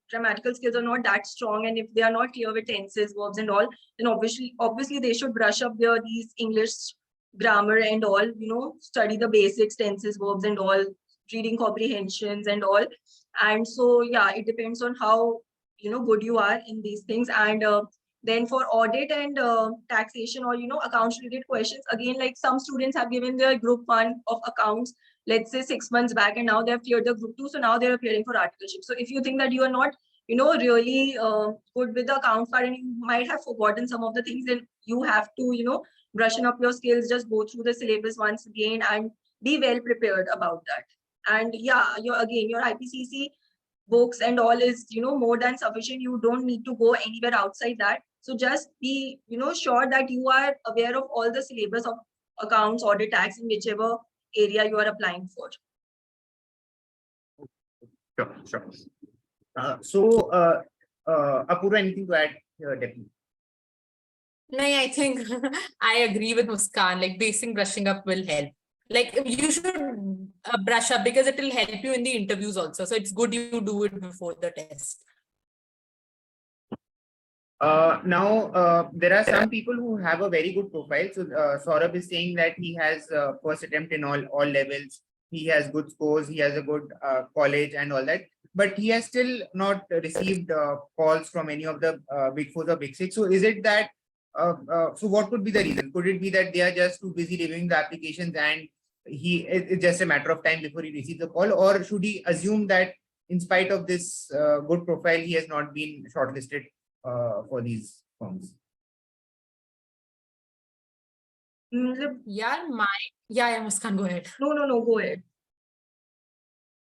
grammatical skills are not that strong, and if they are not clear with tenses, verbs and all, then obviously they should brush up these English grammar and all, study the basics, tenses, verbs and all, reading comprehensions and all. And so, yeah, it depends on how, good you are in these things. And Then for audit and taxation or accounts related questions, again, like some students have given their group 1 of accounts, let's say 6 months back, and now they have cleared the group 2, so now they're appearing for articleship. So if you think that you are not really good with the account part and you might have forgotten some of the things, then you have to brushing up your skills, just go through the syllabus once again and be well prepared about that. And yeah, your IPCC books and all is more than sufficient. You don't need to go anywhere outside that. So just be sure that you are aware of all the syllabus of accounts, audit, tax, in whichever area you are applying for. Sure. Apurva, anything to add here, definitely. No, I think I agree with Muskan. Like basic brushing up will help. Like you should brush up because it will help you in the interviews also. So it's good you do it before the test. Now, there are some people who have a very good profile. So Saurabh is saying that he has first attempt in all levels. He has good scores. He has a good college and all that. But he has still not received calls from any of the Big Four or Big Six. So is it that? So what could be the reason? Could it be that they are just too busy reviewing the applications and it's just a matter of time before he receives the call, or should he assume that in spite of this good profile, he has not been shortlisted for these firms? Yeah, Muskan, go ahead. No, go ahead.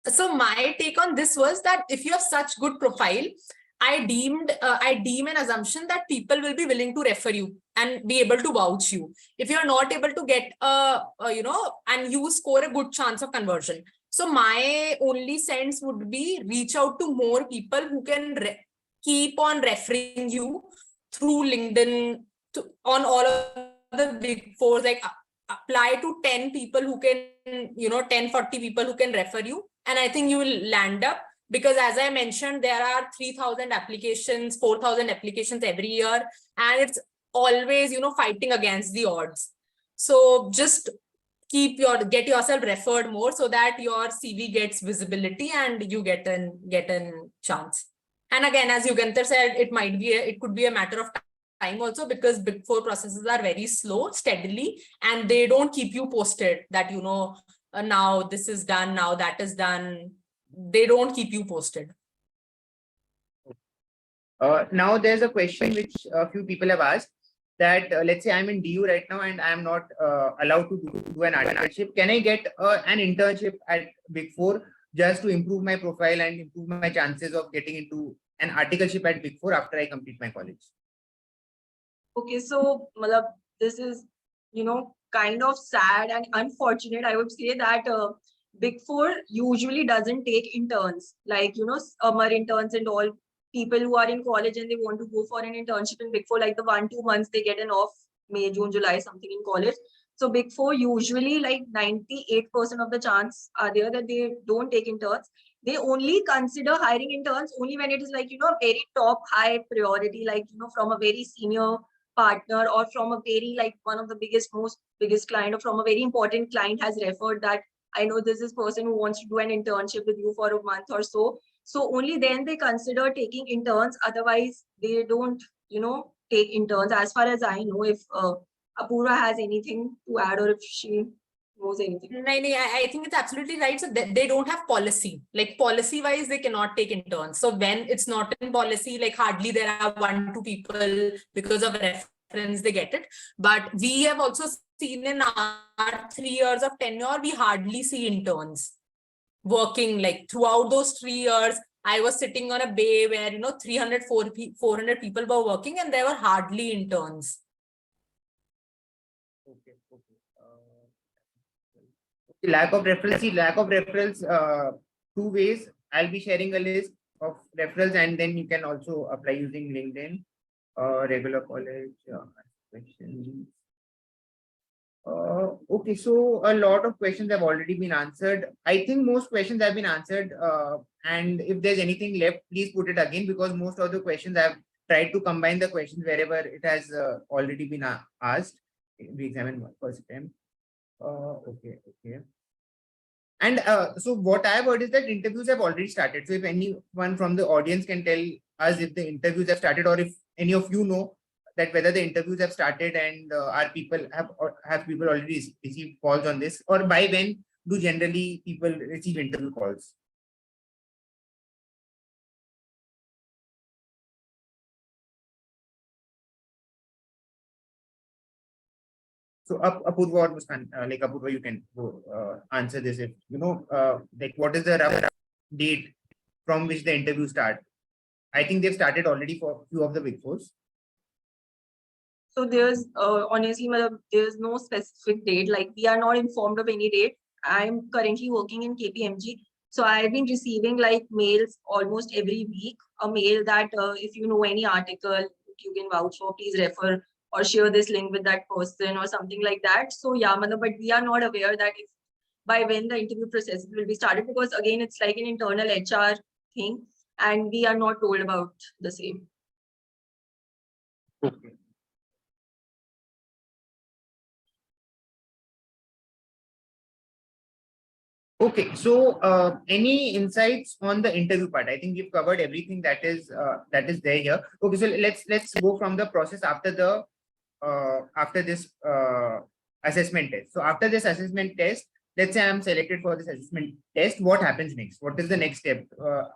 So my take on this was that if you have such good profile, I deem an assumption that people will be willing to refer you and be able to vouch you. If you're not able to get and you score a good chance of conversion. So my only sense would be reach out to more people who can keep on referring you through LinkedIn on all of the Big Fours, like apply to 10 people who can, 10-40 people who can refer you. And I think you will land up. Because as I mentioned, there are 3,000 applications, 4,000 applications every year, and it's always, fighting against the odds. So just get yourself referred more so that your CV gets visibility and you get a chance. And again, as Yugandhar said, it could be a matter of time also, because Big Four processes are very slow, steadily, and they don't keep you posted that, now this is done, now that is done. They don't keep you posted. Now there's a question which a few people have asked that let's say I'm in DU right now and I'm not allowed to do an articleship. Can I get an internship at Big Four just to improve my profile and improve my chances of getting into an articleship at Big Four after I complete my college? Okay, so this is kind of sad and unfortunate. I would say that Big Four usually doesn't take interns, like summer interns and all. People who are in college and they want to go for an internship in Big Four, like the 1-2 months they get an off, May, June, July, something in college. So Big Four usually, like 98% of the chance are there that they don't take interns. They only consider hiring interns only when it is like very top high priority, like from a very senior partner or from a very like one of the biggest client or from a very important client has referred that I know this person who wants to do an internship with you for a month or so. So only then they consider taking interns. Otherwise, they don't, take interns. As far as I know, if Apurva has anything to add or if she knows anything. I think it's absolutely right. So they don't have policy. Like policy wise, they cannot take interns. So when it's not in policy, like hardly there are 1-2 people because of reference they get it. But we have also seen in our 3 years of tenure, we hardly see interns working. Like throughout those 3 years, I was sitting on a bay where 400 people were working and there were hardly interns. Okay. Lack of referrals, 2 ways. I'll be sharing a list of referrals and then you can also apply using LinkedIn, regular college questions. Okay, so a lot of questions have already been answered. I think most questions have been answered. And if there's anything left, please put it again, because most of the questions I've tried to combine the questions wherever it has already been asked. We examine one first time. Okay. And so what I've heard is that interviews have already started. So if anyone from the audience can tell us if the interviews have started or if any of you know that whether the interviews have started and are people have people already received calls on this, or by when do generally people receive interview calls? So Apurva or Muskan, like Apurva, you can go, answer this if you know, like what is the rough date from which the interview start? I think they've started already for a few of the big fours. So there's honestly, madam, there's no specific date. Like we are not informed of any date. I'm currently working in KPMG. So I've been receiving like mails almost every week, a mail that if you know any article you can vouch for, please refer or share this link with that person or something like that. So yeah, madam, but we are not aware that if by when the interview process will be started, because again, it's like an internal HR thing and we are not told about the same. Okay. Okay, so any insights on the interview part? I think we've covered everything that is there here. Okay, so let's go from the process after the after this assessment test. So after this assessment test, let's say I'm selected for this assessment test. What happens next? What is the next step?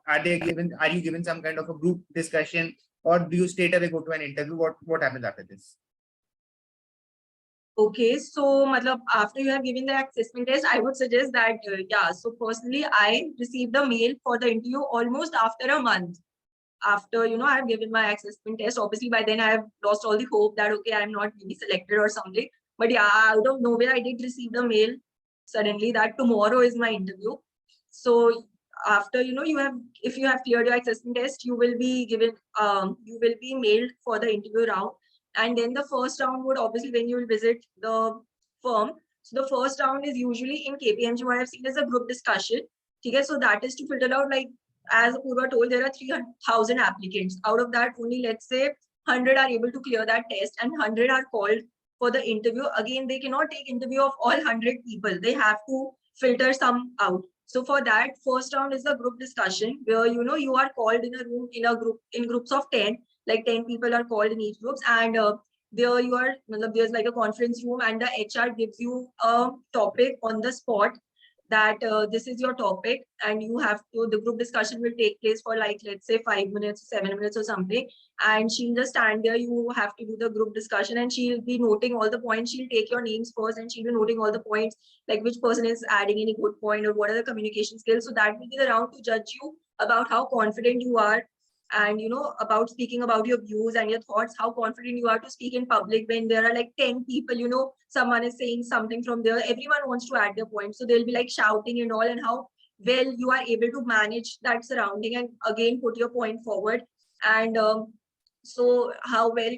Are you given some kind of a group discussion, or do you straight away go to an interview? What happens after this? Okay, so matlab, after you have given the assessment test, I would suggest that, yeah, so personally, I received the mail for the interview almost after a month. After, you know, I have given my assessment test. Obviously, by then I have lost all the hope that, okay, I'm not maybe selected or something. But yeah, out of nowhere, I did receive the mail suddenly that tomorrow is my interview. So after, you know, if you have cleared your assessment test, you will be given, you will be mailed for the interview round. And then the first round would obviously when you will visit the firm. So the first round is usually in KPMG, what I've seen is a group discussion. Okay, so that is to filter out, like, as Apurva told, there are 300,000 applicants. Out of that, only let's say 100 are able to clear that test and 100 are called for the interview. Again, they cannot take interview of all 100 people. They have to filter some out. So for that, first round is a group discussion where, you know, you are called in a room, in groups of 10, like 10 people are called in each groups, and there you are, there's like a conference room and the HR gives you a topic on the spot that this is your topic and you have to, the group discussion will take place for like, let's say 5 minutes, 7 minutes or something. And she'll just stand there, you have to do the group discussion and she'll be noting all the points. She'll take your names first and she'll be noting all the points, like which person is adding any good point or what are the communication skills. So that will be the round to judge you about how confident you are and, you know, about speaking about your views and your thoughts, how confident you are to speak in public when there are like 10 people, you know, someone is saying something from there, everyone wants to add their point, so they'll be like shouting and all, and how well you are able to manage that surrounding and again put your point forward. And so how well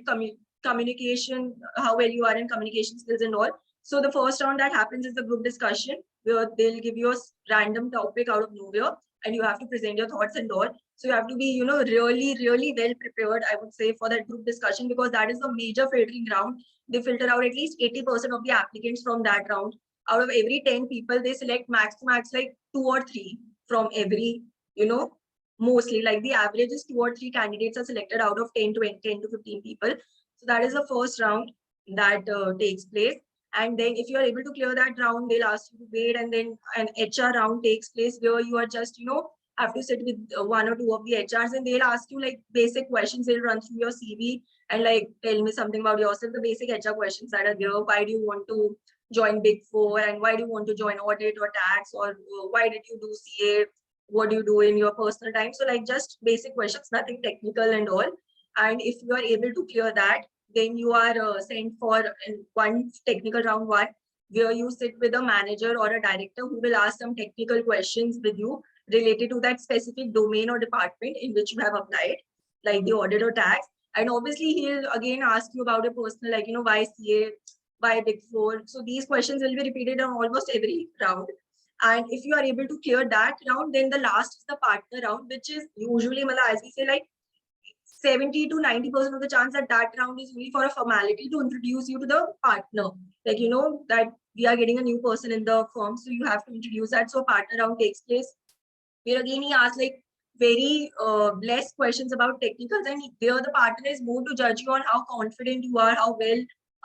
communication, how well you are in communication skills and all. So the first round that happens is the group discussion where they'll give you a random topic out of nowhere and you have to present your thoughts and all. So you have to be, you know, really, really well prepared, I would say, for that group discussion, because that is the major filtering round. They filter out at least 80% of the applicants from that round. Out of every 10 people, they select max to max like 2 or 3 from every, you know, mostly like the average is 2 or 3 candidates are selected out of 10 to 15 people. So that is the first round that takes place. And then if you are able to clear that round, they'll ask you to wait, and then an HR round takes place where you are just, you know, have to sit with 1 or 2 of the HRs and they'll ask you like basic questions. They'll run through your CV and like tell me something about yourself, the basic HR questions that are there. Why do you want to join Big Four, and why do you want to join audit or tax, or why did you do CA? What do you do in your personal time? So like just basic questions, nothing technical and all. And if you are able to clear that, then you are sent for one technical round 1, where you sit with a manager or a director who will ask some technical questions with you related to that specific domain or department in which you have applied, like the audit or tax. And obviously he'll again ask you about your personal, like, you know, why CA, why Big Four. So these questions will be repeated on almost every round. And if you are able to clear that round, then the last is the partner round, which is usually, as we say, like 70 to 90% of the chance that that round is only for a formality to introduce you to the partner. Like, you know, that we are getting a new person in the firm, so you have to introduce that. So partner round takes place, where again he asks like very less questions about technicals, and there the partner is more to judge you on how confident you are, how well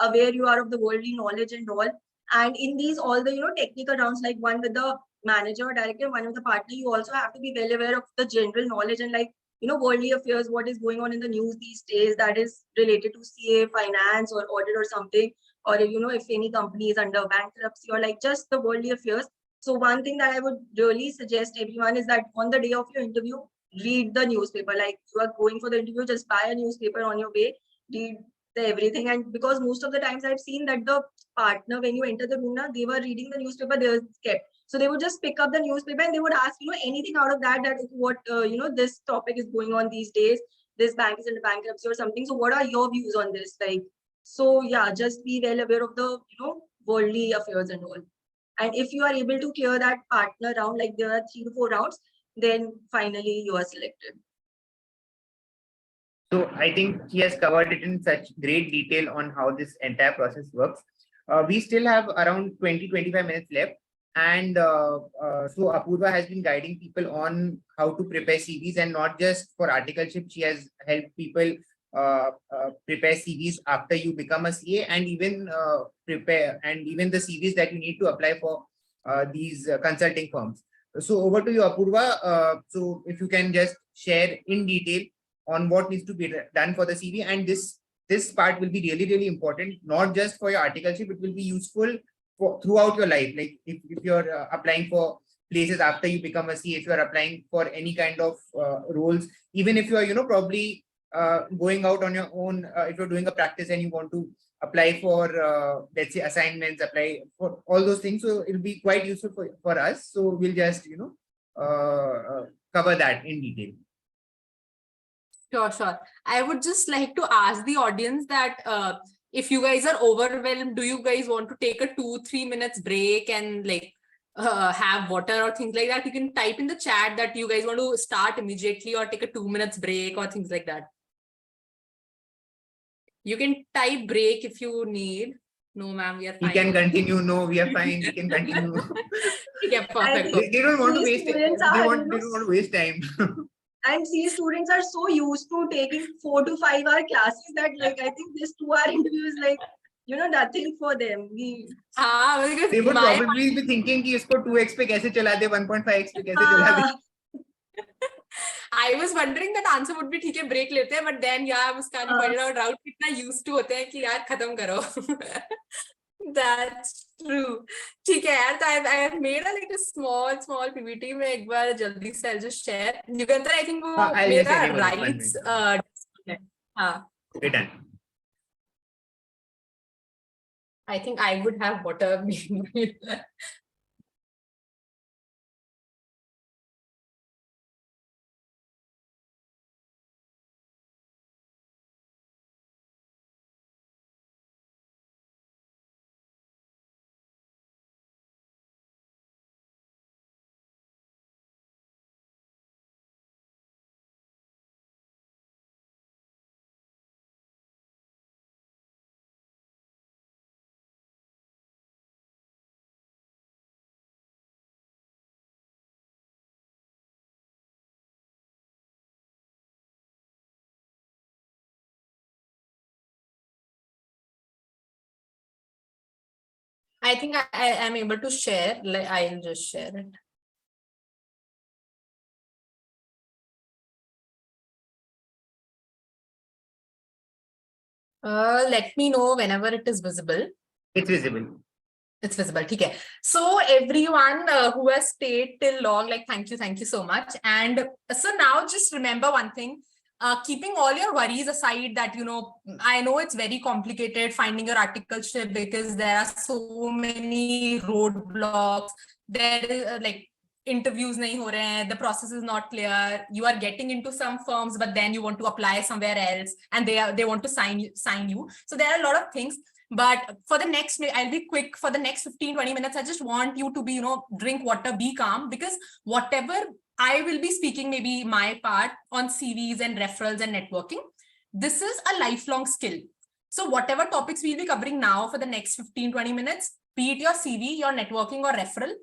aware you are of the worldly knowledge and all. And in these all the technical rounds, like one with the manager or director, one with the partner, you also have to be well aware of the general knowledge and like worldly affairs, what is going on in the news these days that is related to CA, finance or audit or something, or if any company is under bankruptcy or like just the worldly affairs. So one thing that I would really suggest everyone is that on the day of your interview, read the newspaper. Like you are going for the interview, just buy a newspaper on your way, read the everything. And because most of the times I've seen that the partner, when you enter the room now, they were reading the newspaper, they were kept. So they would just pick up the newspaper and they would ask, anything out of that, what, this topic is going on these days, this bank is in bankruptcy or something. So what are your views on this? Like, so yeah, just be well aware of the, worldly affairs and all. And if you are able to clear that partner round, like there are 3 to 4 rounds, then finally you are selected. So I think he has covered it in such great detail on how this entire process works. We still have around 20-25 minutes left. And so Apurva has been guiding people on how to prepare CVs, and not just for Articleship. She has helped people prepare CVs after you become a CA, and even prepare the CVs that you need to apply for these consulting firms. So over to you, Apurva. So if you can just share in detail on what needs to be done for the CV, and this part will be really, really important, not just for your Articleship, it will be useful for throughout your life. Like if you're applying for places after you become a CA, if you're applying for any kind of roles, even if you are, probably going out on your own, if you're doing a practice and you want to apply for, let's say, assignments, apply for all those things. So it'll be quite useful for us. So we'll just, cover that in detail. Sure. I would just like to ask the audience that if you guys are overwhelmed, do you guys want to take a 2-3 minutes break and like have water or things like that? You can type in the chat that you guys want to start immediately or take a 2 minutes break or things like that. You can type break if you need. No, ma'am, we are fine. We can continue. No, we are fine. We can continue. Yeah, perfect. They don't want to waste. They Students don't are, want to waste time. And CA students are so used to taking 4 to 5 hour classes that like I think this 2-hour interview is like nothing for them. Because they would probably be thinking कि इसको 2x पे कैसे चला दे, 1.5x पे कैसे चला दे. I was wondering that answer would be ठीक है break लेते हैं, but then yeah, Muskan pointed out राउट कितना used to होते हैं कि यार खत्म करो. That's true. ठीक है यार, तो I have made a small PPT में एक बार जल्दी से I'll just share. Yugandhar, I think वो मेरा rights हाँ. Okay, done. I think I would have water. I think I am able to share. I'll just share it. Let me know whenever it is visible. It's visible. It's visible. Okay. So everyone who has stayed till long, thank you so much. And so now just remember one thing. Keeping all your worries aside, that I know it's very complicated finding your articleship because there are so many roadblocks. There is interviews nahi ho rahe hain, the process is not clear. You are getting into some firms, but then you want to apply somewhere else, and they want to sign you. So there are a lot of things. But for the next, I'll be quick. For the next 15-20 minutes, I just want you to be, drink water, be calm, because whatever I will be speaking, maybe my part on CVs and referrals and networking, this is a lifelong skill. So whatever topics we'll be covering now for the next 15-20 minutes, be it your CV, your networking or referral,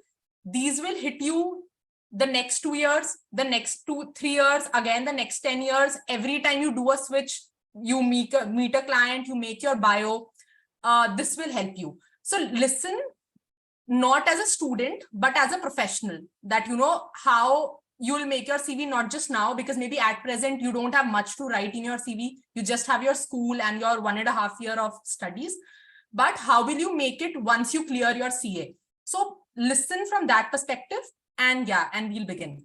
these will hit you the next 2 years, the next 3 years, again, the next 10 years, every time you do a switch, you meet a client, you make your bio, this will help you. So listen, not as a student, but as a professional, that you know how you will make your CV, not just now, because maybe at present you don't have much to write in your CV. You just have your school and your 1.5 year of studies. But how will you make it once you clear your CA? So listen from that perspective, and yeah, and we'll begin.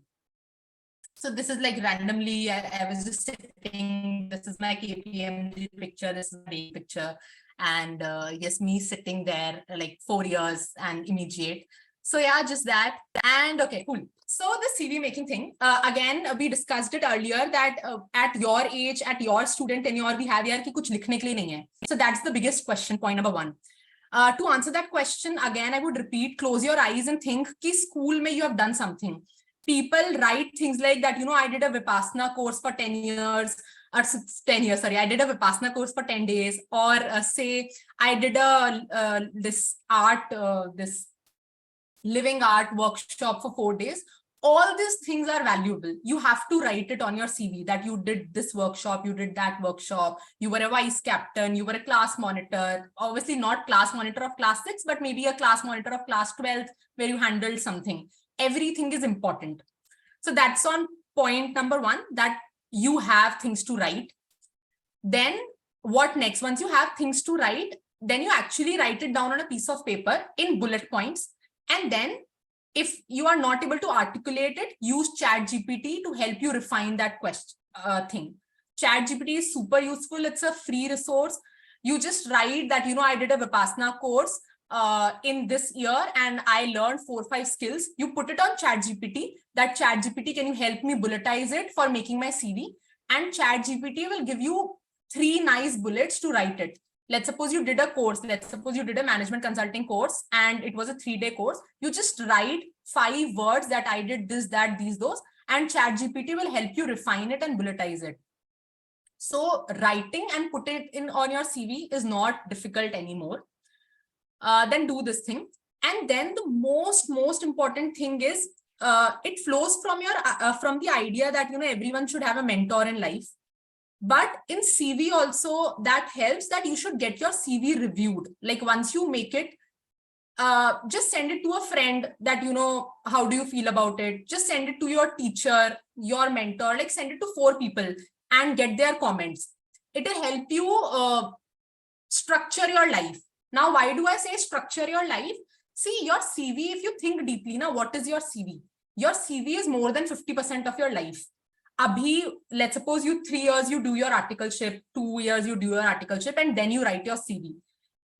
So this is like randomly, I was just sitting, this is my KPMG picture, this is my picture. And yes, me sitting there like 4 years and immediate. So yeah, just that. And okay, cool. So the CV making thing, again, we discussed it earlier that at your age, at your student tenure, we have yaar ki kuch likhne ke liye nahi hai. So that's the biggest question, point number 1. To answer that question, again, I would repeat, close your eyes and think ki school mein you have done something. People write things like that, you know, I did a Vipassana course for 10 years, or 10 years, sorry, I did a Vipassana course for 10 days, or say I did a this living art workshop for 4 days. All these things are valuable. You have to write it on your CV that you did this workshop, you did that workshop, you were a vice captain, you were a class monitor, obviously not class monitor of class 6, but maybe a class monitor of class 12 where you handled something. Everything is important. So that's on point number 1, that you have things to write. Then what next? Once you have things to write, then you actually write it down on a piece of paper in bullet points. And then if you are not able to articulate it, use ChatGPT to help you refine that question thing. ChatGPT is super useful. It's a free resource. You just write that, you know, I did a Vipassana course in this year and I learned 4 or 5 skills. You put it on ChatGPT. That ChatGPT, can you help me bulletize it for making my CV? And ChatGPT will give you 3 nice bullets to write it. Let's suppose you did a course. Let's suppose you did a management consulting course and it was a 3-day course. You just write 5 words that I did this, that, these, those, and ChatGPT will help you refine it and bulletize it. So writing and put it in on your CV is not difficult anymore. Then do this thing. And then the most important thing is it flows from your from the idea that, you know, everyone should have a mentor in life. But in CV also, that helps that you should get your CV reviewed. Like once you make it, just send it to a friend that, you know, how do you feel about it? Just send it to your teacher, your mentor, like send it to 4 people and get their comments. It will help you structure your life. Now, why do I say structure your life? See, your CV, if you think deeply, now what is your CV? Your CV is more than 50% of your life. Abhi, let's suppose you 3 years, you do your articleship, 2 years, you do your articleship, and then you write your CV.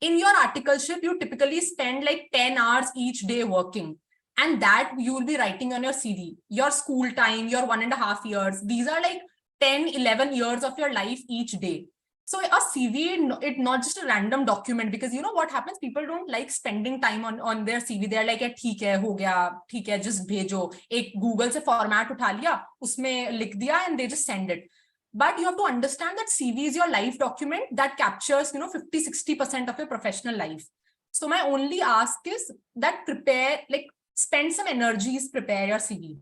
In your articleship, you typically spend like 10 hours each day working, and that you will be writing on your CV. Your school time, your 1.5 years, these are like 10, 11 years of your life each day. So a CV, it's not just a random document, because you know what happens? People don't like spending time on their CV. They're like, ठीक है, हो गया, ठीक है, just भेजो. एक Google से format उठा लिया, उसमें लिख दिया, and they just send it. But you have to understand that CV is your life document that captures, you know, 50-60% of your professional life. So my only ask is that prepare, like spend some energies, prepare your CV.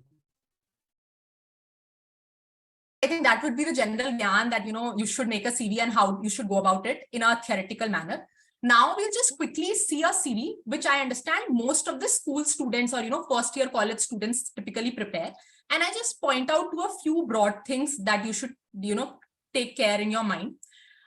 I think that would be the general gyan that, you know, you should make a CV and how you should go about it in a theoretical manner. Now we'll just quickly see a CV, which I understand most of the school students or, you know, first year college students typically prepare. And I just point out to a few broad things that you should, you know, take care in your mind.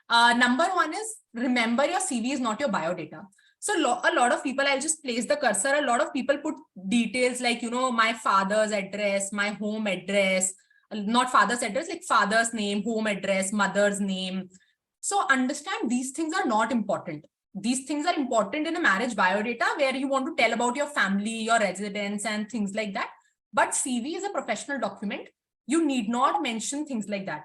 Number 1 is, remember your CV is not your biodata. So a lot of people, I'll just place the cursor. A lot of people put details like, you know, my father's address, my home address, not father's address, like father's name, home address, mother's name. So understand these things are not important. These things are important in a marriage biodata where you want to tell about your family, your residence and things like that. But CV is a professional document. You need not mention things like that.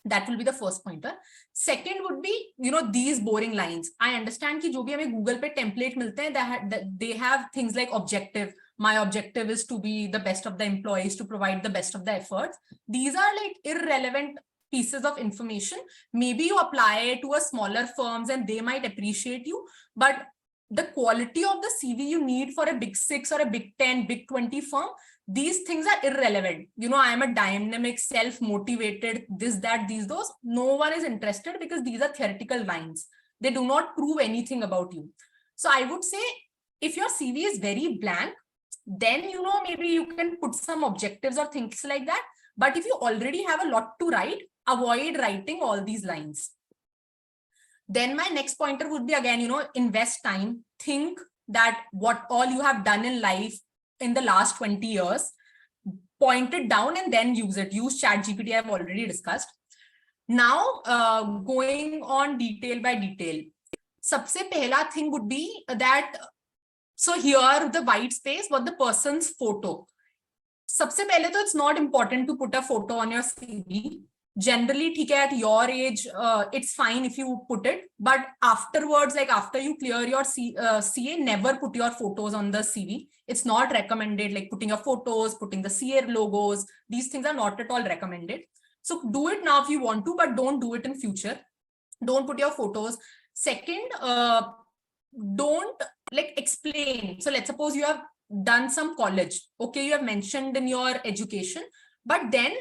That will be the first pointer. Second would be, you know, these boring lines. I understand कि जो भी हमें Google पे template मिलते हैं, they have things like objective. My objective is to be the best of the employees, to provide the best of the efforts. These are like irrelevant pieces of information. Maybe you apply to a smaller firms and they might appreciate you, but the quality of the CV you need for a big 6 or a big 10, big 20 firm, these things are irrelevant. You know, I am a dynamic, self-motivated, this, that, these, those. No one is interested because these are theoretical lines. They do not prove anything about you. So I would say if your CV is very blank, then, you know, maybe you can put some objectives or things like that. But if you already have a lot to write, avoid writing all these lines. Then my next pointer would be, again, you know, invest time. Think that what all you have done in life in the last 20 years, point it down and then use it. Use ChatGPT, I've already discussed. Now, going on detail by detail. Sabse pehla thing would be that, so here the white space, what the person's photo. Sabse pehle to it's not important to put a photo on your CV. Generally, theek hai, at your age, it's fine if you put it, but afterwards, like after you clear your CA, never put your photos on the CV. It's not recommended, like putting your photos, putting the CA logos. These things are not at all recommended. So do it now if you want to, but don't do it in future. Don't put your photos. Second, don't like explain. So let's suppose you have done some college. Okay, you have mentioned in your education, but then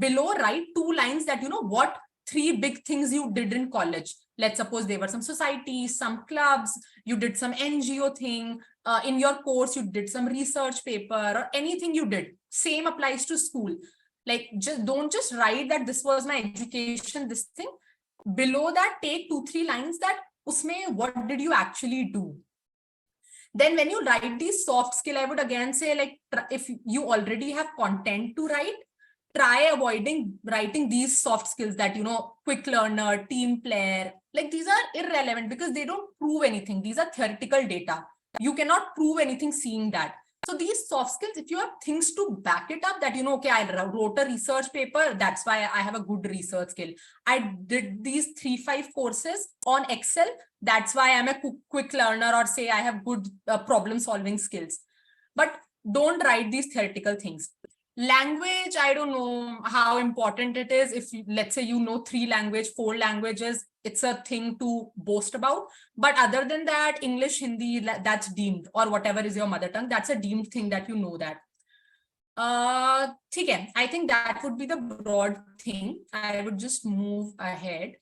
below write 2 lines that, you know, what 3 big things you did in college. Let's suppose there were some societies, some clubs, you did some NGO thing, in your course you did some research paper or anything you did. Same applies to school. Like, just don't just write that this was my education, this thing. Below that, take 2-3 lines that usme what did you actually do. Then when you write these soft skill, I would again say, like, if you already have content to write, try avoiding writing these soft skills that, you know, quick learner, team player, like these are irrelevant because they don't prove anything. These are theoretical data. You cannot prove anything seeing that. So these soft skills, if you have things to back it up that, you know, okay, I wrote a research paper, that's why I have a good research skill. I did these 3-5 courses on Excel, that's why I'm a quick learner, or say I have good problem solving skills. But don't write these theoretical things. Language, I don't know how important it is. If let's say you know 3 languages, 4 languages, it's a thing to boast about. But other than that, English, Hindi, that's deemed, or whatever is your mother tongue, that's a deemed thing that you know that. Okay, I think that would be the broad thing. I would just move ahead.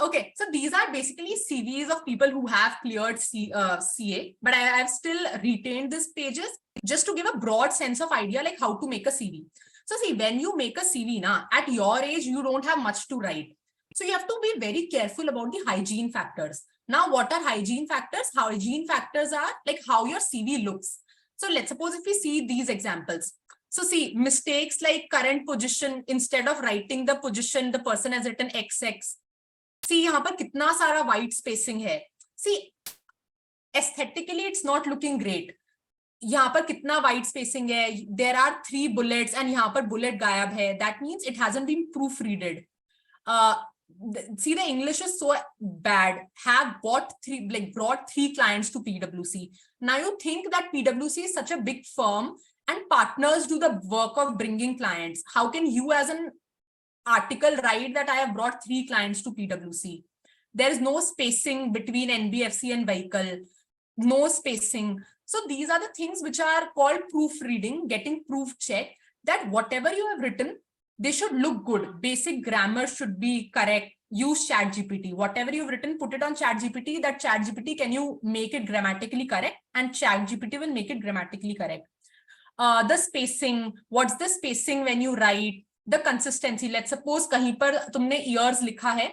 Okay, so these are basically CVs of people who have cleared CA, but I've still retained these pages just to give a broad sense of idea, like how to make a CV. So see, when you make a CV, at your age, you don't have much to write. So you have to be very careful about the hygiene factors. Now, what are hygiene factors? Hygiene factors are like how your CV looks. So let's suppose if we see these examples. So see, mistakes like current position, instead of writing the position, the person has written XX. See, यहाँ पर कितना सारा white spacing है. See, aesthetically, it's not looking great. यहाँ पर कितना white spacing है. There are 3 bullets and यहाँ पर bullet गायब है. That means it hasn't been proofreaded. See, the English is so bad. Have brought 3 clients to PwC. Now you think that PwC is such a big firm and partners do the work of bringing clients. How can you as an article write that I have brought 3 clients to PwC? There is no spacing between NBFC and vehicle, no spacing. So these are the things which are called proofreading, getting proof check, that whatever you have written, they should look good. Basic grammar should be correct. Use ChatGPT. Whatever you've written, put it on ChatGPT. That ChatGPT, can you make it grammatically correct? And ChatGPT will make it grammatically correct. The spacing, what's the spacing when you write? The consistency. Let's suppose कहीं पर तुमने years लिखा है,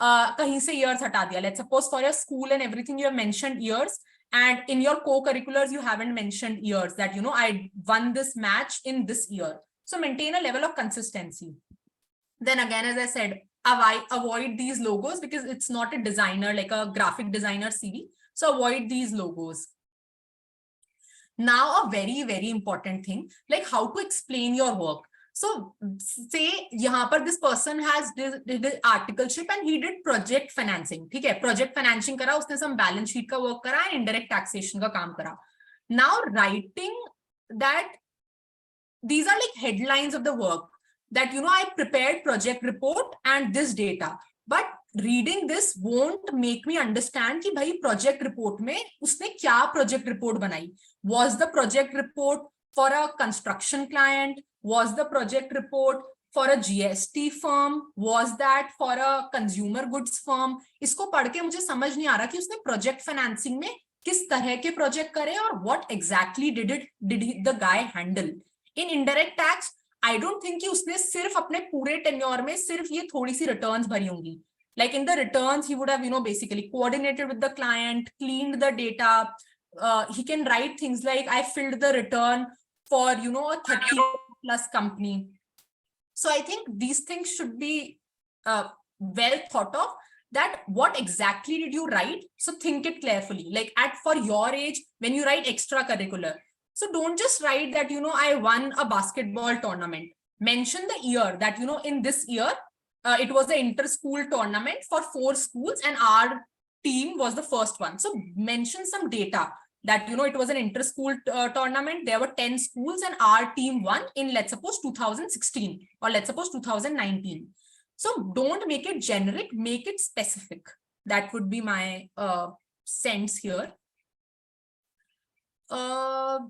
कहीं से years हटा दिया. Let's suppose for your school and everything you have mentioned years, and in your co-curriculars you haven't mentioned years, that, you know, I won this match in this year. So maintain a level of consistency. Then again, as I said, avoid these logos because it's not a designer, like a graphic designer CV. So avoid these logos. Now, a very, very important thing, like how to explain your work. So say यहाँ पर this person has did articleship and he did project financing. ठीक है, project financing करा, उसने some balance sheet का work करा and indirect taxation का काम करा. Now writing that, these are like headlines of the work that, you know, I prepared project report and this data. But reading this won't make me understand कि भाई project report में उसने क्या project report बनाई. Was the project report for a construction client? Was the project report for a GST firm? Was that for a consumer goods firm? इसको पढ़ के मुझे समझ नहीं आ रहा कि उसने project financing में किस तरह के project करे और what exactly did the guy handle. In indirect tax, I don't think कि उसने सिर्फ अपने पूरे tenure में सिर्फ ये थोड़ी सी returns भरी होंगी. Like in the returns, he would have, basically coordinated with the client, cleaned the data. He can write things like, I filled the return for, a 30 plus company. So I think these things should be well thought of, that what exactly did you write? So think it carefully. Like for your age, when you write extracurricular, so don't just write that, I won a basketball tournament. Mention the year that, in this year, it was the inter-school tournament for 4 schools and our team was the first one. So mention some data that, it was an inter-school tournament. There were 10 schools and our team won in, let's suppose, 2016 or let's suppose 2019. So don't make it generic, make it specific. That would be my sense here. I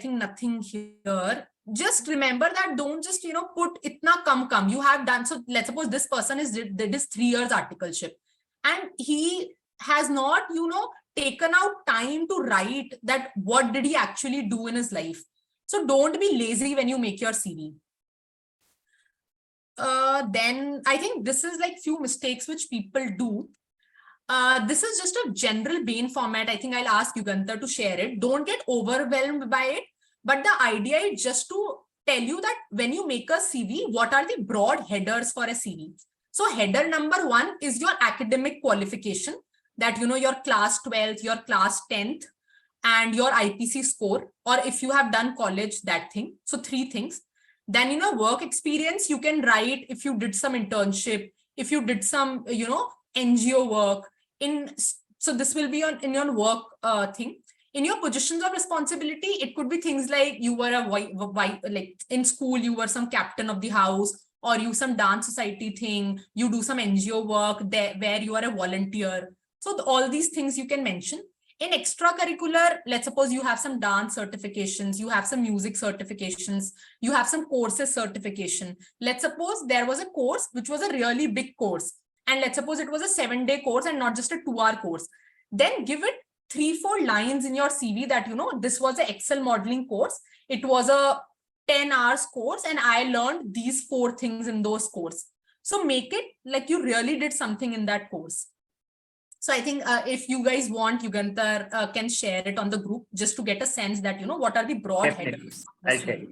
think nothing here. Just remember that don't just, put itna kam. You have done, so let's suppose this person did this 3 years articleship and he has not, taken out time to write that what did he actually do in his life. So don't be lazy when you make your CV. Then I think this is like few mistakes which people do. This is just a general Bain format. I think I'll ask Yugantha to share it. Don't get overwhelmed by it. But the idea is just to tell you that when you make a CV, what are the broad headers for a CV? So header number 1 is your academic qualification, that, your class 12th, your class 10th, and your IPC score, or if you have done college, that thing. So 3 things. Then, work experience, you can write if you did some internship, if you did some, NGO work. So this will be in your work thing. In your positions of responsibility, it could be things like you were like in school, you were some captain of the house, or you some dance society thing, you do some NGO work there where you are a volunteer. So all these things you can mention. In extracurricular, let's suppose you have some dance certifications, you have some music certifications, you have some courses certification. Let's suppose there was a course which was a really big course. And let's suppose it was a 7-day course and not just a 2-hour course. Then give it 3-4 lines in your CV that, this was an Excel modeling course. It was a 10 hours course and I learned these 4 things in those course. So make it like you really did something in that course. So I think if you guys want, Yugantha can share it on the group just to get a sense that, what are the broad headers. I'll share it.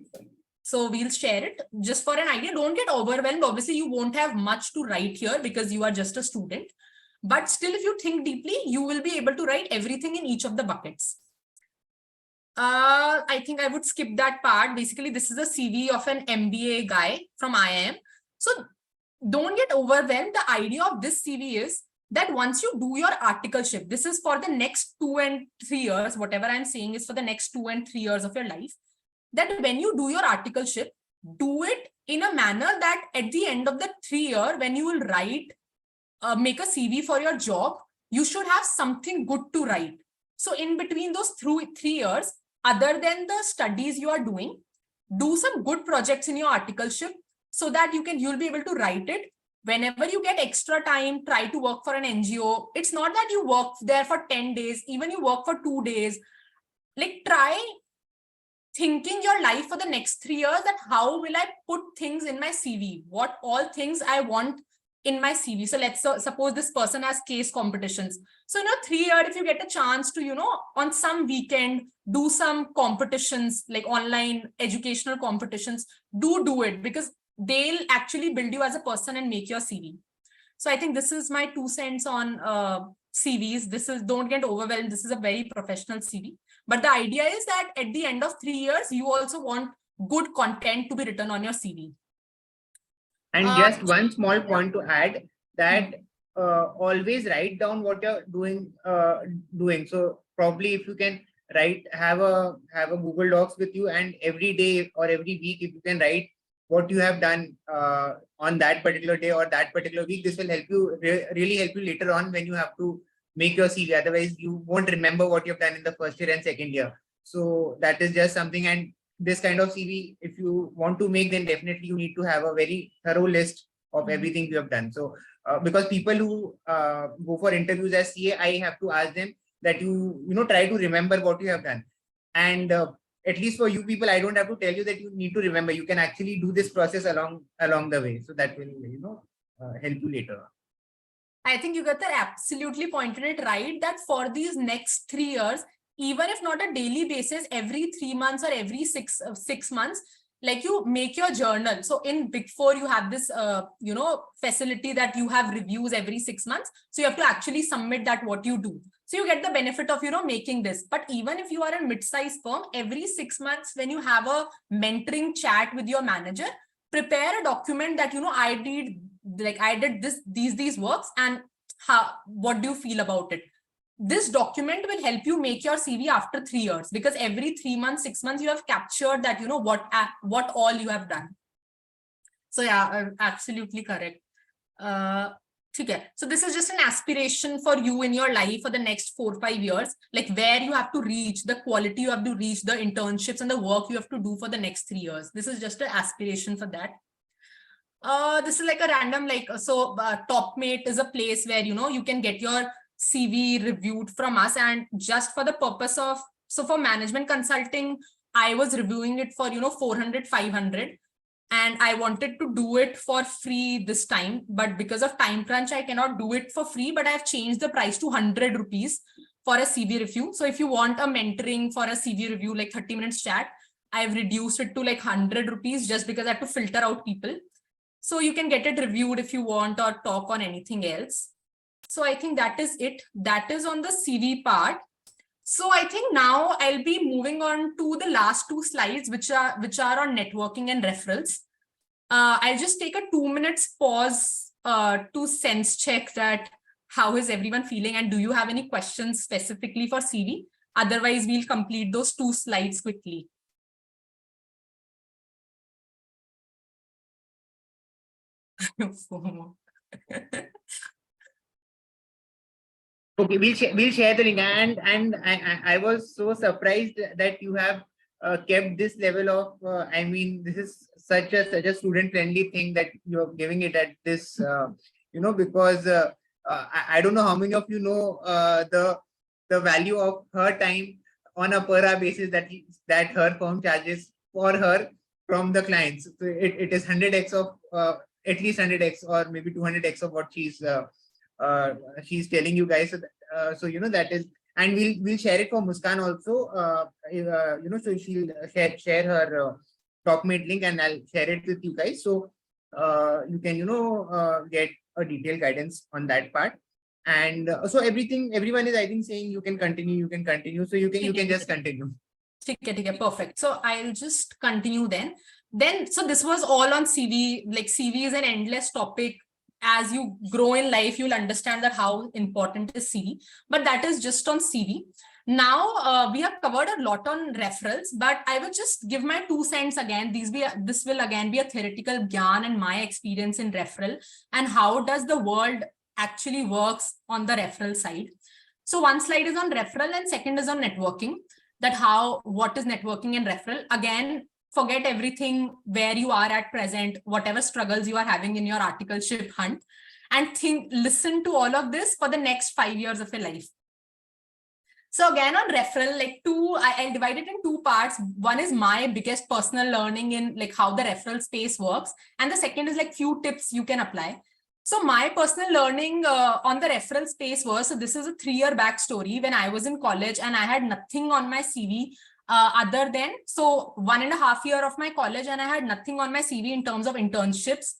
So we'll share it just for an idea. Don't get overwhelmed. Obviously, you won't have much to write here because you are just a student. But still, if you think deeply, you will be able to write everything in each of the buckets. I think I would skip that part. Basically, this is a CV of an MBA guy from IIM. So don't get overwhelmed. The idea of this CV is that once you do your articleship, this is for the next 2 and 3 years, whatever I'm saying is for the next 2 and 3 years of your life, that when you do your articleship, do it in a manner that at the end of the 3 year, when you will write, make a CV for your job, you should have something good to write. So in between those 3 years, other than the studies you are doing, do some good projects in your articleship so that you'll be able to write it. Whenever you get extra time, try to work for an NGO. It's not that you work there for 10 days, even you work for 2 days. Like try thinking your life for the next 3 years, that how will I put things in my CV? What all things I want in my CV. So let's suppose this person has case competitions. So, 3 years, if you get a chance to, on some weekend, do some competitions, like online educational competitions, do it, because they'll actually build you as a person and make your CV. So I think this is my 2 cents on CVs. Don't get overwhelmed. This is a very professional CV. But the idea is that at the end of 3 years, you also want good content to be written on your CV. And just one small point to add, that always write down what you're doing. So probably if you can have a Google Docs with you, and every day or every week, if you can write what you have done on that particular day or that particular week. This will help you really help you later on when you have to make your CV. Otherwise, you won't remember what you've done in the first year and second year. So that is just something. And this kind of CV, if you want to make, then definitely you need to have a very thorough list of everything you have done. So because people who go for interviews as CA, I have to ask them that you try to remember what you have done. And at least for you people, I don't have to tell you that you need to remember. You can actually do this process along the way. So that will help you later. I think you got that absolutely pointed it right, that for these next 3 years, even if not a daily basis, every 3 months or every six months, like you make your journal. So in Big Four, you have this, facility that you have reviews every 6 months. So you have to actually submit that what you do. So you get the benefit of, making this. But even if you are a mid-sized firm, every 6 months, when you have a mentoring chat with your manager, prepare a document that, I did these works, and what do you feel about it? This document will help you make your CV after 3 years, because every 3 months, 6 months, you have captured that, what all you have done. So yeah, absolutely correct. Okay. So this is just an aspiration for you in your life for the next 4-5 years, like where you have to reach, the quality you have to reach, the internships and the work you have to do for the next 3 years. This is just an aspiration for that. This is like a random, Topmate is a place where, you can get your CV reviewed from us, and just for the purpose of, so for management consulting, I was reviewing it for, 400, 500. And I wanted to do it for free this time, but because of time crunch, I cannot do it for free, but I've changed the price to 100 rupees for a CV review. So if you want a mentoring for a CV review, like 30 minutes chat, I've reduced it to like 100 rupees just because I have to filter out people. So you can get it reviewed if you want, or talk on anything else. So I think that is it. That is on the CV part. So I think now I'll be moving on to the last 2 slides, which are on networking and referrals. I'll just take a 2 minutes pause to sense check that how is everyone feeling, and do you have any questions specifically for CV? Otherwise, we'll complete those 2 slides quickly. Okay, we'll share the link. And I was so surprised that you have kept this level of. I mean, this is such a student friendly thing that you're giving it at this. Because I don't know how many of you know the value of her time on a per hour basis that her firm charges for her from the clients. So it is 100x of at least 100x or maybe 200x of what she's telling you guys. So that is, and we'll share it for Muskan also. So she'll share her Topmate link, and I'll share it with you guys. So you can get a detailed guidance on that part. And so everyone is, I think, saying you can continue. So you can just continue. Okay, perfect. So I'll just continue then. So this was all on CV. Like CV is an endless topic. As you grow in life, you'll understand that how important is CV, but that is just on CV. Now we have covered a lot on referrals, but I will just give my 2 cents again. This will again be a theoretical gyan and my experience in referral, and how does the world actually works on the referral side. So 1 slide is on referral and 2nd is on networking. That what is networking and referral. Again, forget everything where you are at present, whatever struggles you are having in your articleship hunt, and listen to all of this for the next 5 years of your life. So again, on referral, I'll divide it in 2 parts. One is my biggest personal learning in like how the referral space works. And the second is like few tips you can apply. So my personal learning on the referral space was, so this is a 3-year backstory when I was in college and I had nothing on my CV other than, so 1.5 years of my college, and I had nothing on my CV in terms of internships,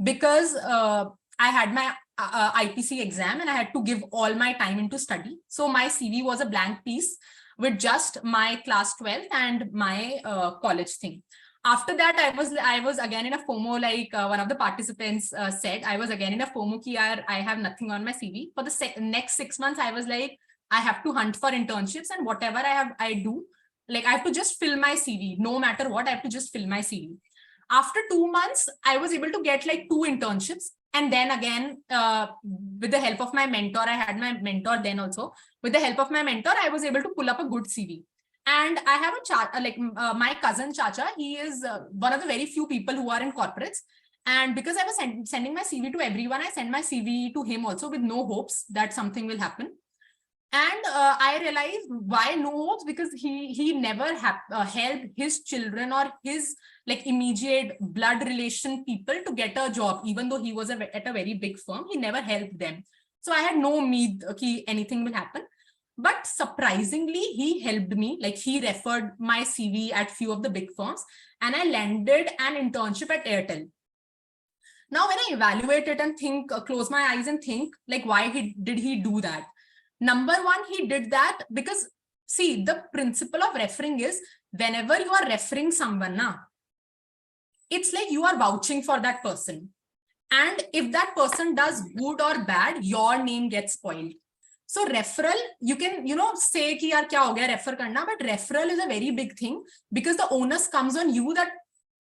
because I had my IPC exam and I had to give all my time into study. So my CV was a blank piece with just my class 12 and my college thing. After that, I was again in a FOMO, like one of the participants said, I was again in a FOMO ki yaar, I have nothing on my CV. For the next 6 months, I was like, I have to hunt for internships, and whatever I do, like I have to just fill my CV. No matter what, I have to just fill my CV. After 2 months, I was able to get like 2 internships. And then again, with the help of my mentor, I had my mentor then also. With the help of my mentor, I was able to pull up a good CV. And I have my cousin Chacha. He is one of the very few people who are in corporates. And because I was sending my CV to everyone, I sent my CV to him also with no hopes that something will happen. And I realized why no hopes, because he never helped his children or his like immediate blood relation people to get a job, even though he was at a very big firm. He never helped them. So I had no need anything will happen. But surprisingly, he helped me. Like he referred my CV at few of the big firms, and I landed an internship at Airtel. Now, when I evaluate it and think, close my eyes and think, like, why did he do that? Number one, he did that because, see, the principle of referring is whenever you are referring someone, it's like you are vouching for that person. And if that person does good or bad, your name gets spoiled. So referral, you can, say ki yaar kya ho gaya refer karna, but referral is a very big thing because the onus comes on you that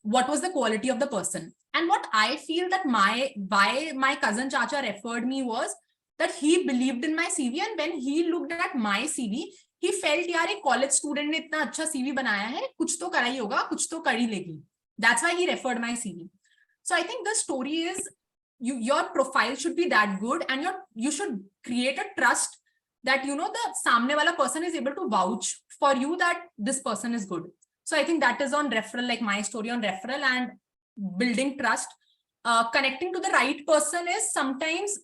what was the quality of the person. And what I feel that why my cousin Chacha referred me was that he believed in my CV, and when he looked at my CV, he felt yaar ek college student ne itna acha CV banaya hai, kuch to kara hi hoga, kuch to kar hi legi. That's why he referred my CV. So I think the story is your profile should be that good, and you should create a trust that the samne wala person is able to vouch for you that this person is good. So I think that is on referral, like my story on referral and building trust. Connecting to the right person is sometimes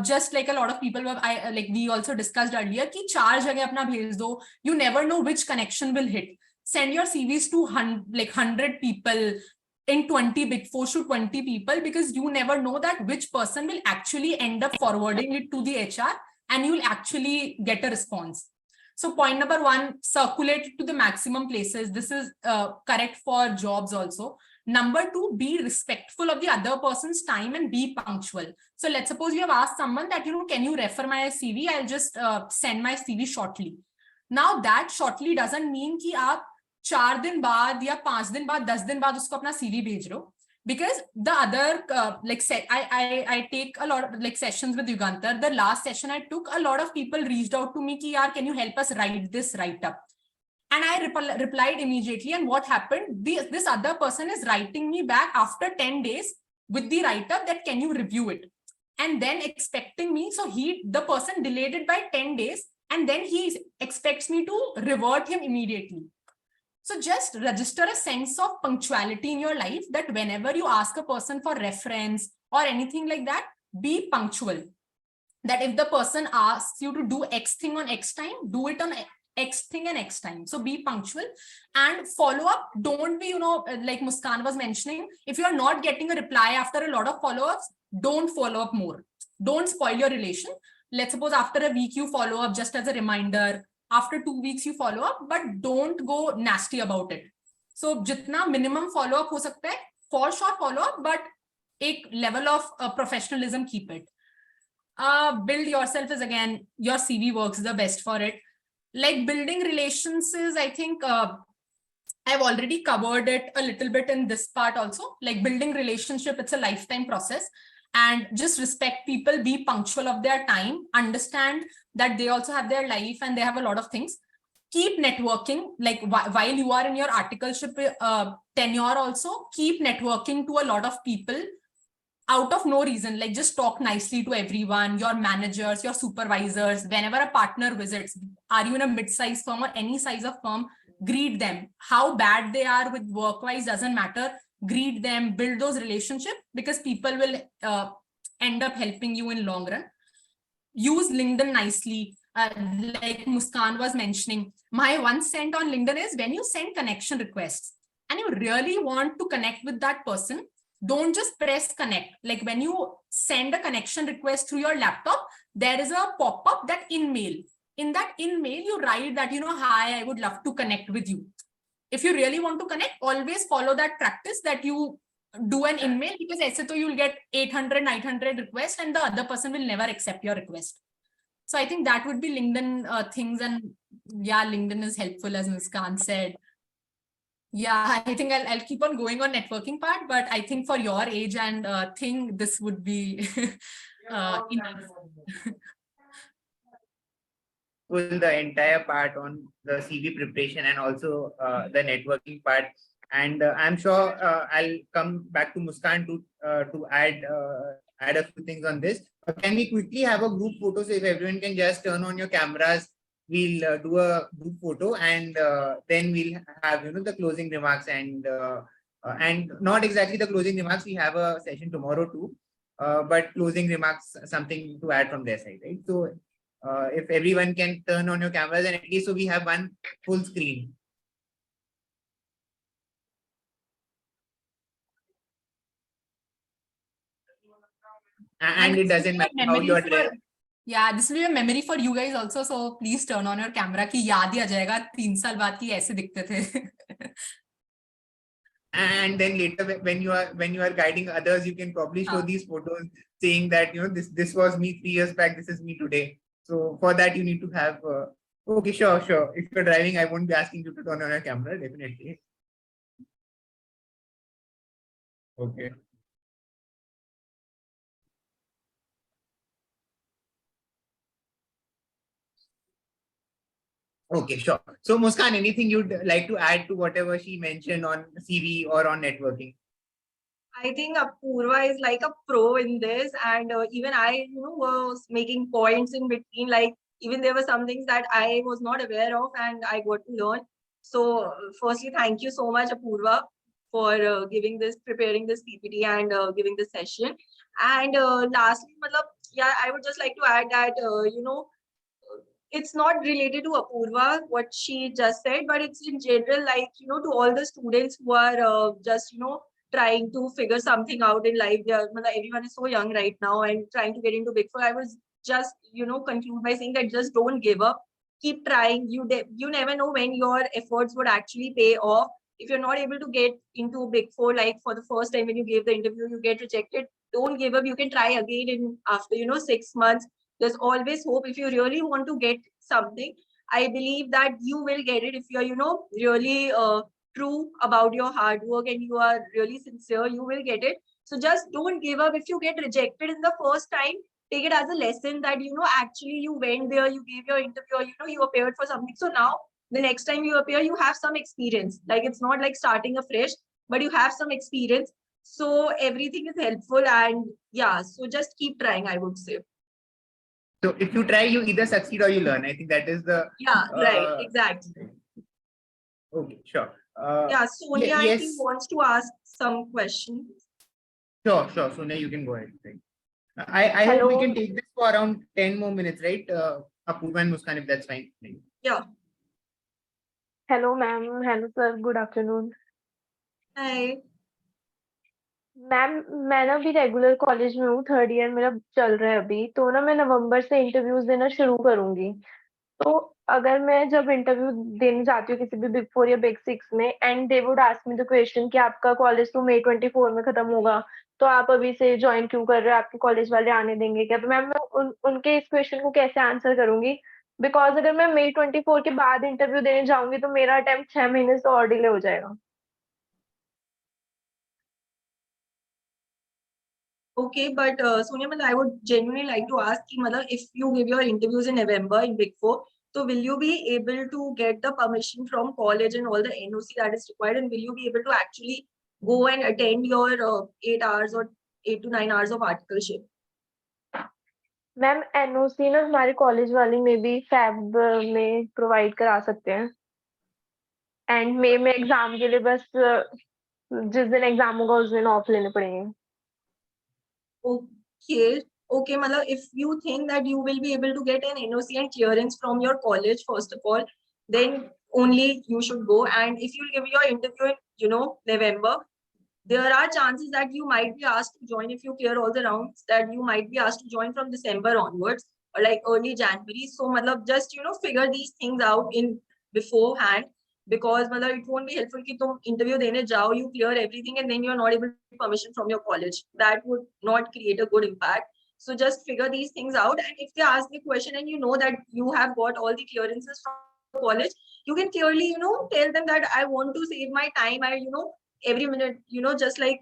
just like a lot of people we also discussed earlier ki 4 jagah apna bhej do. You never know which connection will hit. Send your CVs to 100 people, in 20 big 4 to 20 people, because you never know that which person will actually end up forwarding it to the HR and you'll actually get a response. So point number 1, circulate it to the maximum places. This is correct for jobs also. Number 2, be respectful of the other person's time and be punctual. So let's suppose you have asked someone that, can you refer my CV? I'll just send my CV shortly. Now that shortly doesn't mean कि आप 4 दिन बाद या 5 दिन बाद 10 दिन बाद उसको अपना CV भेज रहे हो. Because the other I take a lot of like sessions with Yugantar. The last session I took, a lot of people reached out to me ki yaar, can you help us write this write up? And I replied immediately. And what happened? This other person is writing me back after 10 days with the write up that can you review it? And then expecting me. So the person delayed it by 10 days. And then he expects me to revert him immediately. So just register a sense of punctuality in your life, that whenever you ask a person for reference or anything like that, be punctual. That if the person asks you to do X thing on X time, do it on X thing and X time. So be punctual and follow up. Don't be, like Muskan was mentioning, if you are not getting a reply after a lot of follow-ups, don't follow up more. Don't spoil your relation. Let's suppose after a week you follow up just as a reminder. After 2 weeks you follow up, but don't go nasty about it. So jitna minimum follow up ho sakta hai, for sure follow up, but a level of professionalism keep it. Build yourself is, again, your CV works the best for it. Like building relations is, I think I've already covered it a little bit in this part also. Like building relationship, it's a lifetime process. And just respect people, be punctual of their time, understand that they also have their life and they have a lot of things. Keep networking, like while you are in your articleship tenure also, keep networking to a lot of people out of no reason. Like just talk nicely to everyone, your managers, your supervisors. Whenever a partner visits, are you in a mid-sized firm or any size of firm, greet them. How bad they are with work-wise doesn't matter. Greet them, build those relationships, because people will end up helping you in long run. Use LinkedIn nicely. Like Muskan was mentioning, my one cent on LinkedIn is when you send connection requests and you really want to connect with that person, don't just press connect. Like when you send a connection request through your laptop, there is a pop-up that in-mail. In that in-mail, you write that, hi, I would love to connect with you. If you really want to connect, always follow that practice that you do an email, because SSO you'll get 800, 900 requests and the other person will never accept your request. So I think that would be LinkedIn things. And yeah, LinkedIn is helpful, as Muskan said. Yeah, I think I'll keep on going on networking part, but I think for your age and thing, this would be enough. Full the entire part on the CV preparation and also the networking part. And I'm sure I'll come back to Muskan to add a few things on this. Can we quickly have a group photo? So if everyone can just turn on your cameras, we'll do a group photo, and then we'll have the closing remarks and not exactly the closing remarks. We have a session tomorrow too, but closing remarks, something to add from their side, right? So if everyone can turn on your cameras, and at least so we have one full screen. And it doesn't matter how you're dressed. Yeah, this will be a memory for you guys also. So please turn on your camera कि याद ही आ जाएगा 3 साल बाद कि ऐसे दिखते थे. And then later when you are guiding others, you can probably show these photos saying that this was me 3 years back, this is me today. So for that you need to have okay, sure. If you're driving, I won't be asking you to turn on your camera, definitely. Okay. Okay, sure. So Muskan, anything you'd like to add to whatever she mentioned on CV or on networking? I think Apurva is like a pro in this, and even I, was making points in between. Like even there were some things that I was not aware of, and I got to learn. So, firstly, thank you so much, Apurva, for preparing this PPT and giving this session. And lastly, yeah, I would just like to add that it's not related to Apurva, what she just said, but it's in general, like, to all the students who are just, trying to figure something out in life. Everyone is so young right now and trying to get into Big Four. I was just, conclude by saying that just don't give up. Keep trying. You never know when your efforts would actually pay off. If you're not able to get into Big Four, like for the first time when you gave the interview, you get rejected. Don't give up. You can try again in after 6 months. There's always hope. If you really want to get something, I believe that you will get it if you're really true about your hard work and you are really sincere, you will get it. So just don't give up. If you get rejected in the first time, take it as a lesson that actually you went there, you gave your interview, you appeared for something. So now the next time you appear, you have some experience. Like it's not like starting afresh, but you have some experience. So everything is helpful, and yeah, so just keep trying, I would say. So if you try, you either succeed or you learn. I think that is the right, exactly. Okay, sure. Yeah, Sonia, yes. I think wants to ask some questions. Sure. Sonia, you can go ahead. I hope we can take this for around 10 more minutes, right? Apurva and Muskan, if that's fine. Yeah. Hello, ma'am. Hello, sir. Good afternoon. Hi. Ma'am मैं ना अभी regular college में हूँ, 3rd year मेरा चल रहा है अभी, तो ना मैं नवंबर से इंटरव्यूज देना शुरू करूंगी. तो अगर मैं जब इंटरव्यू देने जाती हूँ किसी भी बिग 4 या बिग 6 में, and they would ask me the question कि आपका कॉलेज तो May 24 में खत्म होगा, तो आप अभी से ज्वाइन क्यों कर रहे हो, आपके कॉलेज वाले आने देंगे क्या? तो मैम मैं उनके इस क्वेश्चन को कैसे आंसर करूंगी? बिकॉज अगर मैं May 24 के बाद इंटरव्यू देने जाऊंगी तो मेरा अटेम्प्ट 6 महीने से और डिले हो जाएगा. Okay, but Sonia, I would genuinely like to ask, if you give your interviews in November in Big Four, so will you be able to get the permission from college and all the NOC that is required, and will you be able to actually go and attend your 8 hours or 8 to 9 hours of articleship? Ma'am NOC ना हमारे college वाले में भी fab में provide करा सकते हैं, and मई में एग्जाम के लिए बस जिस दिन एग्जाम होगा उस दिन ऑफ लेने पड़ेंगे. Okay, if you think that you will be able to get an NOC and clearance from your college, first of all, then only you should go. And if you give your interview in, November, there are chances that you might be asked to join if you clear all the rounds, that you might be asked to join from December onwards or like early January. So, just, figure these things out in beforehand, because it won't be helpful कि तुम interview देने जाओ, you clear everything and then you're not able to get permission from your college. That would not create a good impact. So just figure these things out, and if they ask the question and you know that you have got all the clearances from college, you can clearly, tell them that I want to save my time. Every minute, just like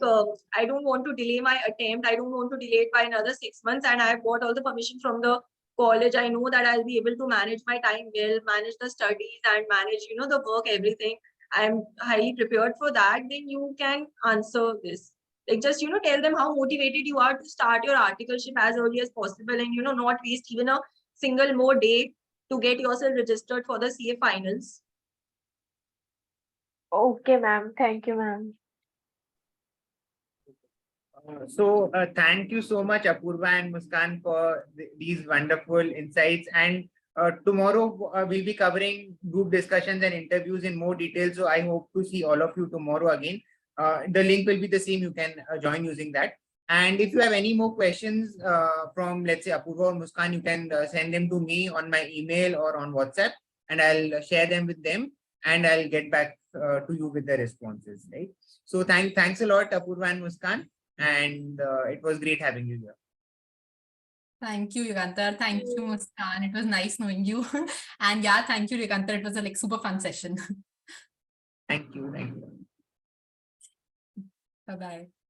I don't want to delay my attempt. I don't want to delay it by another 6 months. And I've got all the permission from the college. I know that I'll be able to manage my time well, manage the studies and manage, the work, everything. I'm highly prepared for that. Then you can answer this. Like just, tell them how motivated you are to start your articleship as early as possible and, not waste even a single more day to get yourself registered for the CA finals. Okay, ma'am. Thank you, ma'am. Thank you so much, Apurva and Muskan, for these wonderful insights. And tomorrow we'll be covering group discussions and interviews in more detail. So I hope to see all of you tomorrow again. The link will be the same. You can join using that. And if you have any more questions from, let's say, Apurva or Muskan, you can send them to me on my email or on WhatsApp, and I'll share them with them, and I'll get back to you with the responses. Right. So thanks a lot, Apurva and Muskan. And it was great having you here. Thank you, Yugantar. Thank you, Muskan. It was nice knowing you. And yeah, thank you, Yugantar. It was a super fun session. Thank you. Thank you. Bye-bye.